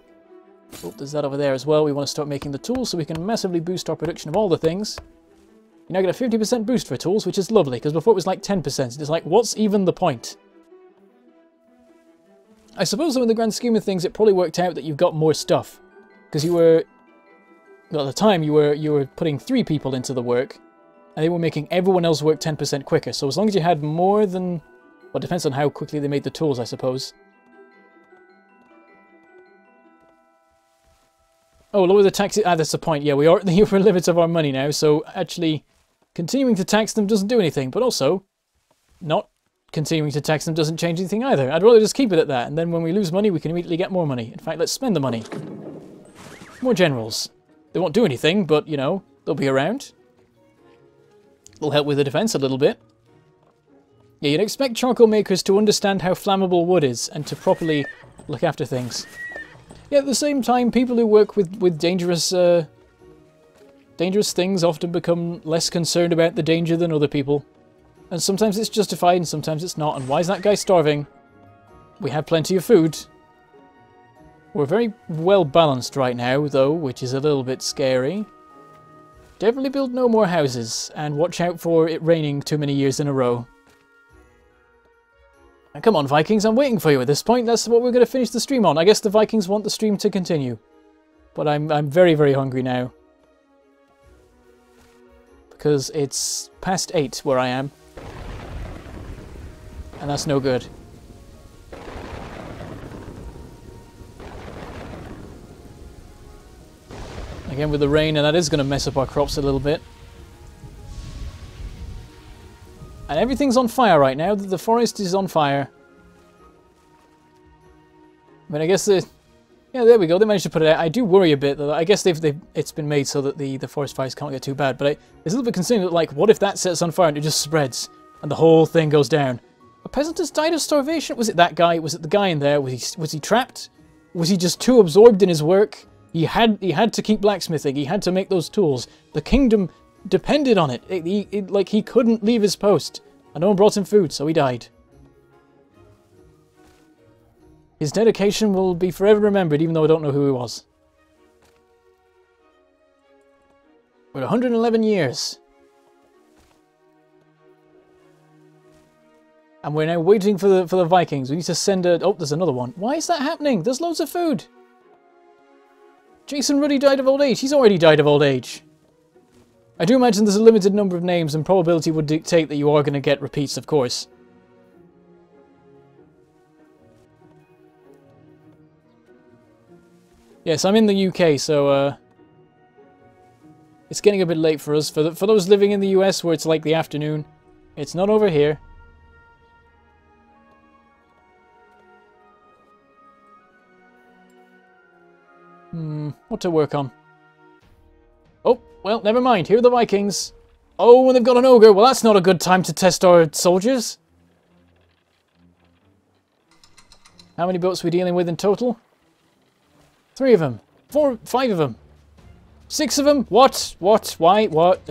Oh, there's that over there as well. We want to start making the tools so we can massively boost our production of all the things. You now get a 50% boost for tools, which is lovely, because before it was like 10%. It's like, what's even the point? I suppose though in the grand scheme of things, it probably worked out that you've got more stuff. Because you were, well, at the time, you were putting 3 people into the work, and they were making everyone else work 10% quicker. So as long as you had more than, well, it depends on how quickly they made the tools, I suppose. Oh, lower the taxes. Ah, that's the point. Yeah, we are at the upper limits of our money now, so actually continuing to tax them doesn't do anything, but also not continuing to tax them doesn't change anything either. I'd rather just keep it at that, and then when we lose money, we can immediately get more money. In fact, let's spend the money. More generals. They won't do anything, but, you know, they'll be around. They'll help with the defense a little bit. Yeah, you'd expect charcoal makers to understand how flammable wood is and to properly look after things. Yeah, at the same time, people who work with dangerous things often become less concerned about the danger than other people. And sometimes it's justified and sometimes it's not. And why is that guy starving? We have plenty of food. We're very well balanced right now, though, which is a little bit scary. Definitely build no more houses, and watch out for it raining too many years in a row. And come on, Vikings, I'm waiting for you at this point. That's what we're going to finish the stream on. I guess the Vikings want the stream to continue. But I'm very, very hungry now. Because it's past 8 where I am. And that's no good. Again with the rain, and that is going to mess up our crops a little bit. And everything's on fire right now. The forest is on fire. I mean, I guess the... Yeah, there we go. They managed to put it out. I do worry a bit. Though. I guess it's been made so that the forest fires can't get too bad. But it's a little bit concerning that, like, what if that sets on fire and it just spreads and the whole thing goes down? A peasant has died of starvation? Was it that guy? Was it the guy in there? Was he trapped? Was he just too absorbed in his work? He had to keep blacksmithing. He had to make those tools. The kingdom depended on it. Like, he couldn't leave his post. And no one brought him food, so he died. His dedication will be forever remembered, even though I don't know who he was. We're 111 years. And we're now waiting for the Vikings. We need to send a... Oh, there's another one. Why is that happening? There's loads of food. Jason Ruddy died of old age. He's already died of old age. I do imagine there's a limited number of names, and probability would dictate that you are going to get repeats, of course. Yes, I'm in the UK, so it's getting a bit late for us. For those living in the US where it's like the afternoon, it's not over here. What to work on? Oh, well, never mind. Here are the Vikings. Oh, and they've got an ogre. Well, that's not a good time to test our soldiers. How many boats are we dealing with in total? 3 of them. 4, 5 of them. 6 of them? What? What? Why? What?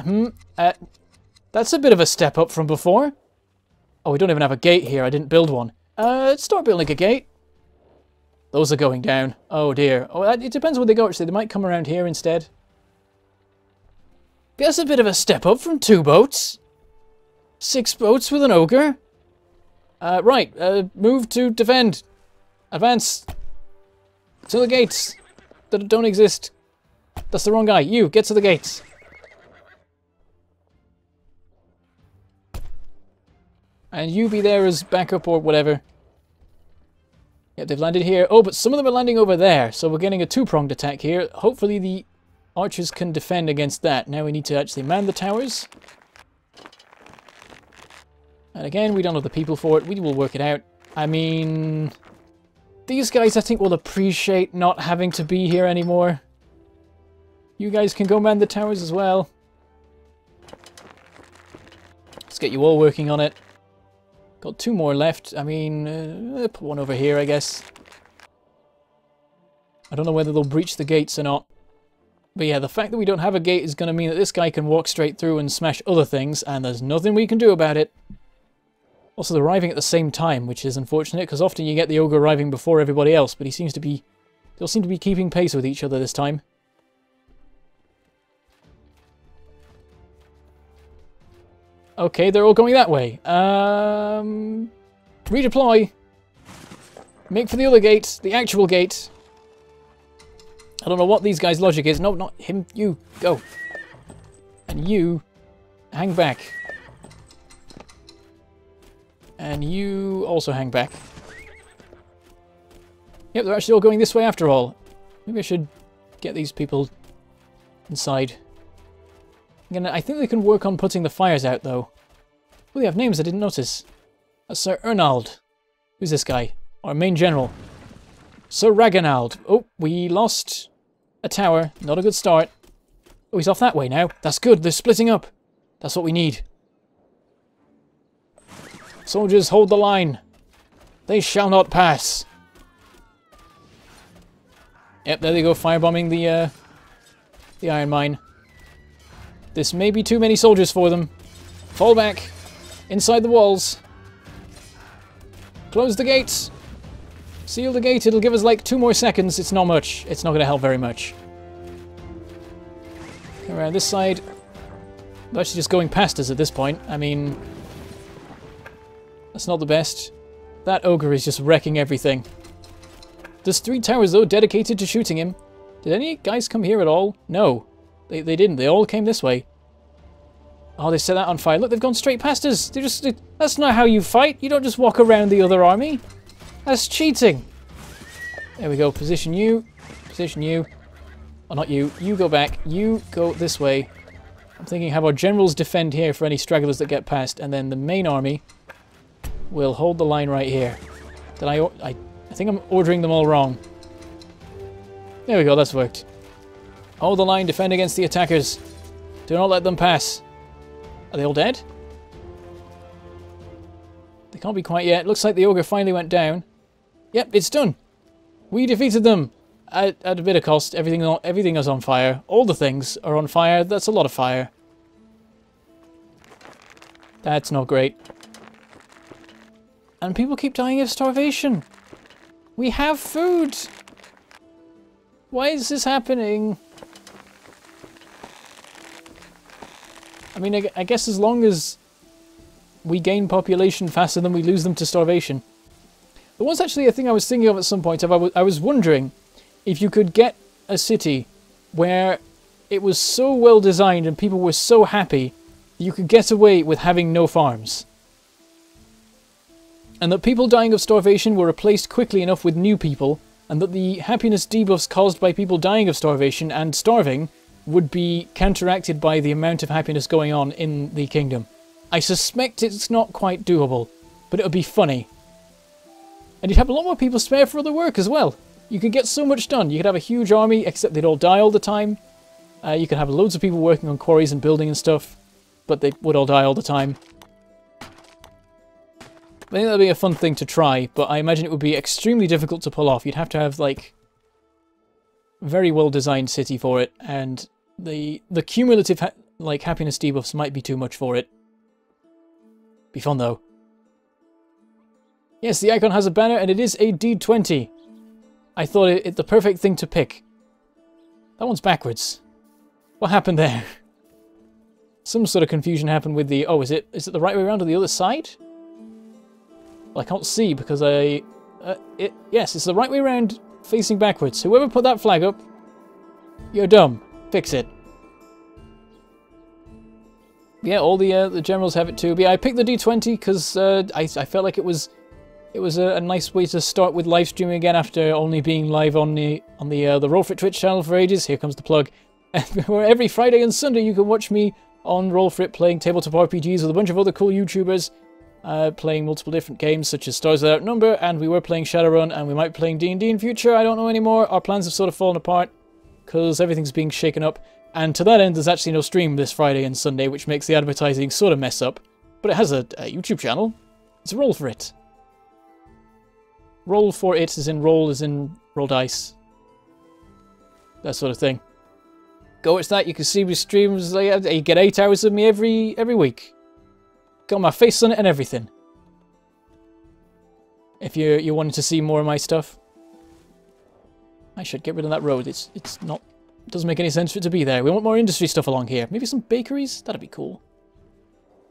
That's a bit of a step up from before. Oh, we don't even have a gate here. I didn't build one. Start building a gate. Those are going down. Oh dear. Oh, it depends where they go, actually. They might come around here instead. That's a bit of a step up from 2 boats. 6 boats with an ogre. Right. Move to defend. Advance. To the gates that don't exist. That's the wrong guy. You, get to the gates. And you be there as backup or whatever. Yep, they've landed here. Oh, but some of them are landing over there. So we're getting a 2-pronged attack here. Hopefully the archers can defend against that. Now we need to actually man the towers. And again, we don't have the people for it. We will work it out. I mean... These guys, I think, will appreciate not having to be here anymore. You guys can go man the towers as well. Let's get you all working on it. Got 2 more left. I mean, put one over here, I guess. I don't know whether they'll breach the gates or not. But yeah, the fact that we don't have a gate is going to mean that this guy can walk straight through and smash other things, and there's nothing we can do about it. Also, they're arriving at the same time, which is unfortunate, because often you get the ogre arriving before everybody else, but they'll seem to be keeping pace with each other this time. Okay, they're all going that way. Redeploy. Make for the other gate, the actual gate. I don't know what these guys' logic is. No, not him. You, go. And you, hang back. And you also hang back. Yep, they're actually all going this way after all. Maybe I should get these people inside. Again, I think they can work on putting the fires out, though. Oh, they have names I didn't notice. Sir Ernald. Who's this guy? Our main general. Sir Ragnald. Oh, we lost a tower. Not a good start. Oh, he's off that way now. That's good. They're splitting up. That's what we need. Soldiers, hold the line. They shall not pass. Yep, there they go, firebombing the iron mine. This may be too many soldiers for them. Fall back. Inside the walls. Close the gates. Seal the gate. It'll give us like 2 more seconds. It's not much. It's not going to help very much. Around this side. They're actually just going past us at this point. I mean... That's not the best. That ogre is just wrecking everything. There's 3 towers, though, dedicated to shooting him. Did any guys come here at all? No. They didn't. They all came this way. Oh, they set that on fire. Look, they've gone straight past us. That's not how you fight. You don't just walk around the other army. That's cheating. There we go. Position you. Position you. Oh, not you. You go back. You go this way. I'm thinking how our generals defend here for any stragglers that get past, and then the main army will hold the line right here. Did I think I'm ordering them all wrong. There we go, that's worked. Hold the line, defend against the attackers. Do not let them pass. Are they all dead? They can't be quite yet. Looks like the ogre finally went down. Yep, it's done. We defeated them at a bit of cost. Everything is on fire. All the things are on fire. That's a lot of fire. That's not great. And people keep dying of starvation. We have food! Why is this happening? I mean, I guess as long as we gain population faster than we lose them to starvation. There was actually a thing I was thinking of at some point. I was wondering if you could get a city where it was so well designed and people were so happy you could get away with having no farms. And that people dying of starvation were replaced quickly enough with new people, and that the happiness debuffs caused by people dying of starvation and starving would be counteracted by the amount of happiness going on in the kingdom. I suspect it's not quite doable, but it would be funny. And you'd have a lot more people spare for other work as well. You could get so much done. You could have a huge army, except they'd all die all the time. You could have loads of people working on quarries and building and stuff, but they would all die all the time. I think that'd be a fun thing to try, but I imagine it would be extremely difficult to pull off. You'd have to have, like, very well-designed city for it, and the cumulative, happiness debuffs might be too much for it. Be fun, though. Yes, the icon has a banner, and it is a D20. I thought it the perfect thing to pick. That one's backwards. What happened there? Some sort of confusion happened with the... Oh, is it the right way around or the other side? Well, I can't see because yes, it's the right way around, facing backwards. Whoever put that flag up, you're dumb. Fix it. Yeah, all the generals have it too. But yeah, I picked the D20 because I felt like it was a nice way to start with live streaming again after only being live on the Roll For It Twitch channel for ages. Here comes the plug. Where every Friday and Sunday you can watch me on Roll For It playing tabletop RPGs with a bunch of other cool YouTubers, playing multiple different games such as Stars Without Number, and we were playing Shadowrun, and we might be playing D&D in future. I don't know anymore. Our plans have sort of fallen apart because everything's being shaken up. And to that end, there's actually no stream this Friday and Sunday, which makes the advertising sort of mess up. But it has a YouTube channel. It's Roll For It. Roll For It as in roll dice. That sort of thing. Go watch that. You can see me streams. You get 8 hours of me every week. Got my face on it and everything. If you're wanting to see more of my stuff. I should get rid of that road. It's not... It doesn't make any sense for it to be there. We want more industry stuff along here. Maybe some bakeries? That'd be cool.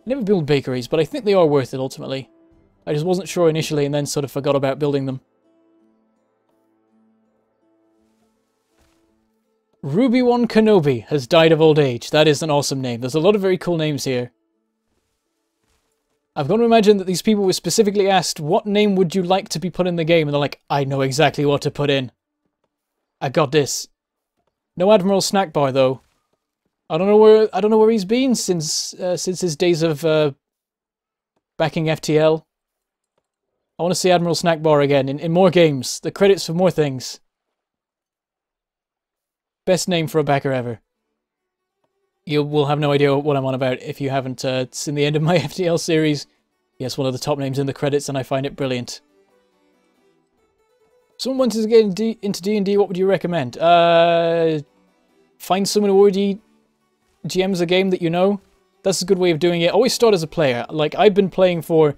I never build bakeries, but I think they are worth it ultimately. I just wasn't sure initially and then sort of forgot about building them. Ruby1 Kenobi has died of old age. That is an awesome name. There's a lot of very cool names here. I've got to imagine that these people were specifically asked, what name would you like to be put in the game? And they're like, I know exactly what to put in. I got this. No Admiral Snack Bar though. I don't know where he's been since his days of backing FTL. I want to see Admiral Snack Bar again in more games. The credits for more things. Best name for a backer ever. You will have no idea what I'm on about if you haven't seen the end of my FTL series. Yes, one of the top names in the credits, and I find it brilliant. Someone wanted to get into D&D, what would you recommend? Find someone who already GMs a game that you know. That's a good way of doing it. Always start as a player. Like, I've been playing for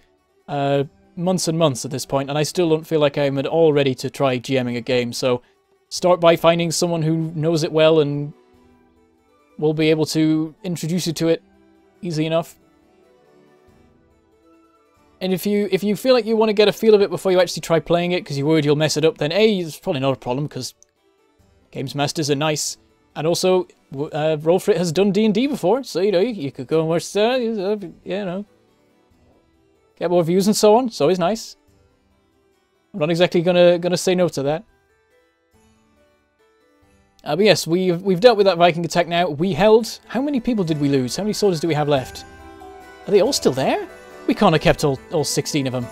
months and months at this point, and I still don't feel like I'm at all ready to try GMing a game. So start by finding someone who knows it well and will be able to introduce you to it easy enough. And if you feel like you want to get a feel of it before you actually try playing it because you're worried you'll mess it up, then A, it's probably not a problem because Games Masters are nice. And also, Roll For It has done D&D before, so, you know, you could go and watch that, you know. Get more views and so on, it's always nice. I'm not exactly gonna say no to that. But yes, we've dealt with that Viking attack now. We held... How many people did we lose? How many soldiers do we have left? Are they all still there? We can't have kept all 16 of them.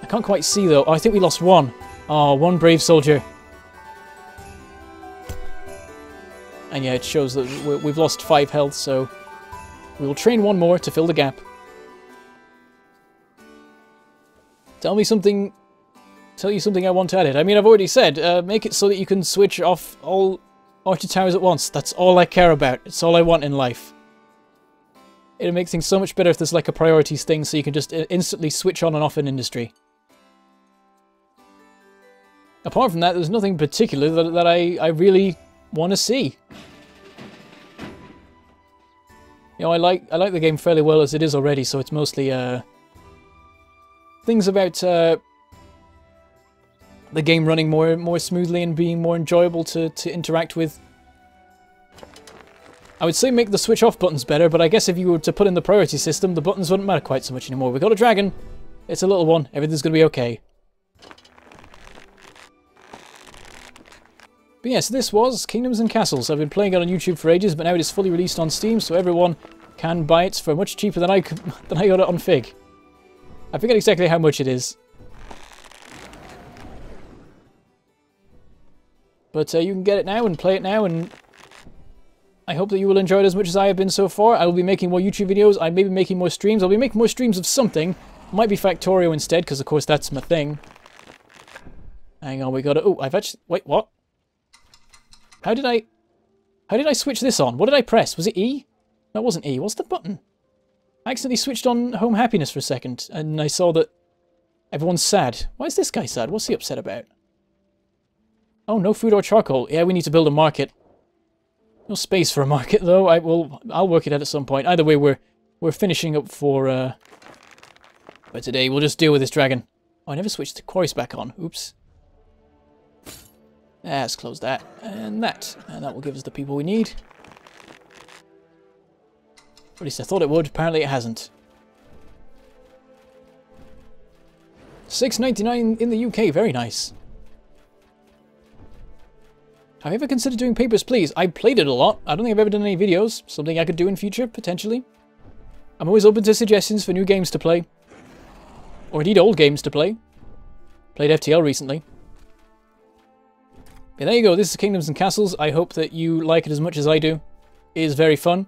I can't quite see, though. Oh, I think we lost one. Oh, one brave soldier. And yeah, it shows that we've lost 5 health, so... we will train one more to fill the gap. Tell you something I want added. I mean, I've already said, make it so that you can switch off all Archer Towers at once. That's all I care about. It's all I want in life. It'll make things so much better if there's like a priorities thing so you can just instantly switch on and off in industry. apart from that, there's nothing particular that I really want to see. You know, I like the game fairly well as it is already, so it's mostly things about the game running more smoothly and being more enjoyable to interact with. I would say make the switch off buttons better, but I guess if you were to put in the priority system, the buttons wouldn't matter quite so much anymore. We got a dragon. It's a little one. Everything's going to be okay. But yes, this was Kingdoms and Castles. I've been playing it on YouTube for ages, but now it is fully released on Steam, so everyone can buy it for much cheaper than I got it on Fig. I forget exactly how much it is. But you can get it now and play it now, and I hope that you will enjoy it as much as I have been so far. I will be making more YouTube videos. I may be making more streams. I'll be making more streams of something. Might be Factorio instead, because of course that's my thing. Hang on, we got to... Oh, I've actually... Wait, what? How did I switch this on? What did I press? Was it E? No, it wasn't E. What's the button? I accidentally switched on home happiness for a second, and I saw that everyone's sad. Why is this guy sad? What's he upset about? Oh, no food or charcoal. Yeah, we need to build a market. No space for a market, though. I'll work it out at some point. Either way, we're finishing up for today. We'll just deal with this dragon. Oh, I never switched the quarries back on. Oops. Let's close that and that. And that will give us the people we need. Or at least I thought it would. Apparently it hasn't. $6.99 in the UK. Very nice. Have you ever considered doing Papers, Please? I played it a lot. I don't think I've ever done any videos. Something I could do in future, potentially. I'm always open to suggestions for new games to play. Or indeed old games to play. Played FTL recently. But there you go. This is Kingdoms and Castles. I hope that you like it as much as I do. It is very fun.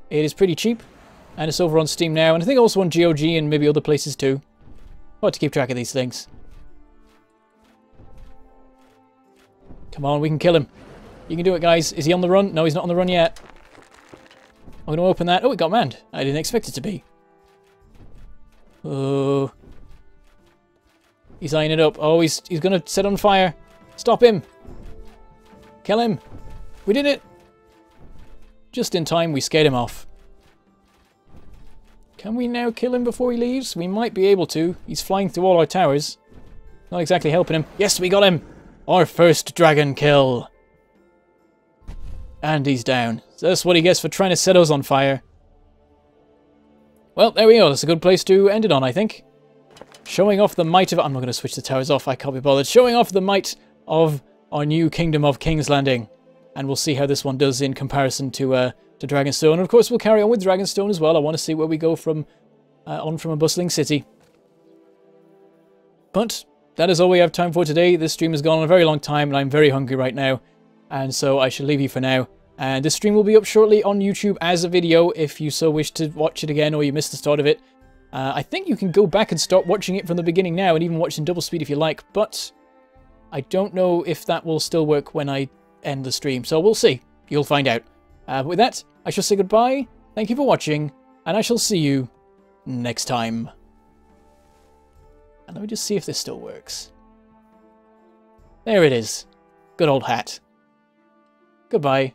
It is pretty cheap. And it's over on Steam now. And I think also on GOG and maybe other places too. Hard to keep track of these things. Come on, we can kill him. You can do it, guys. Is he on the run? No, he's not on the run yet. I'm going to open that. Oh, it got manned. I didn't expect it to be. Oh. He's eyeing it up. Oh, he's going to set on fire. Stop him. Kill him. We did it. Just in time, we scared him off. Can we now kill him before he leaves? We might be able to. He's flying through all our towers. Not exactly helping him. Yes, we got him. Our first dragon kill. And he's down. So that's what he gets for trying to set us on fire. Well, there we go. That's a good place to end it on, I think. Showing off the might of... I'm not going to switch the towers off. I can't be bothered. Showing off the might of our new Kingdom of King's Landing. And we'll see how this one does in comparison to Dragonstone. And of course, we'll carry on with Dragonstone as well. I want to see where we go from a bustling city. But that is all we have time for today. This stream has gone on a very long time, and I'm very hungry right now. And so I shall leave you for now. And this stream will be up shortly on YouTube as a video if you so wish to watch it again or you missed the start of it. I think you can go back and start watching it from the beginning now and even watch in double speed if you like, but I don't know if that will still work when I end the stream, so we'll see. You'll find out. With that, I shall say goodbye, thank you for watching, and I shall see you next time. And let me just see if this still works. There it is. Good old hat. Goodbye.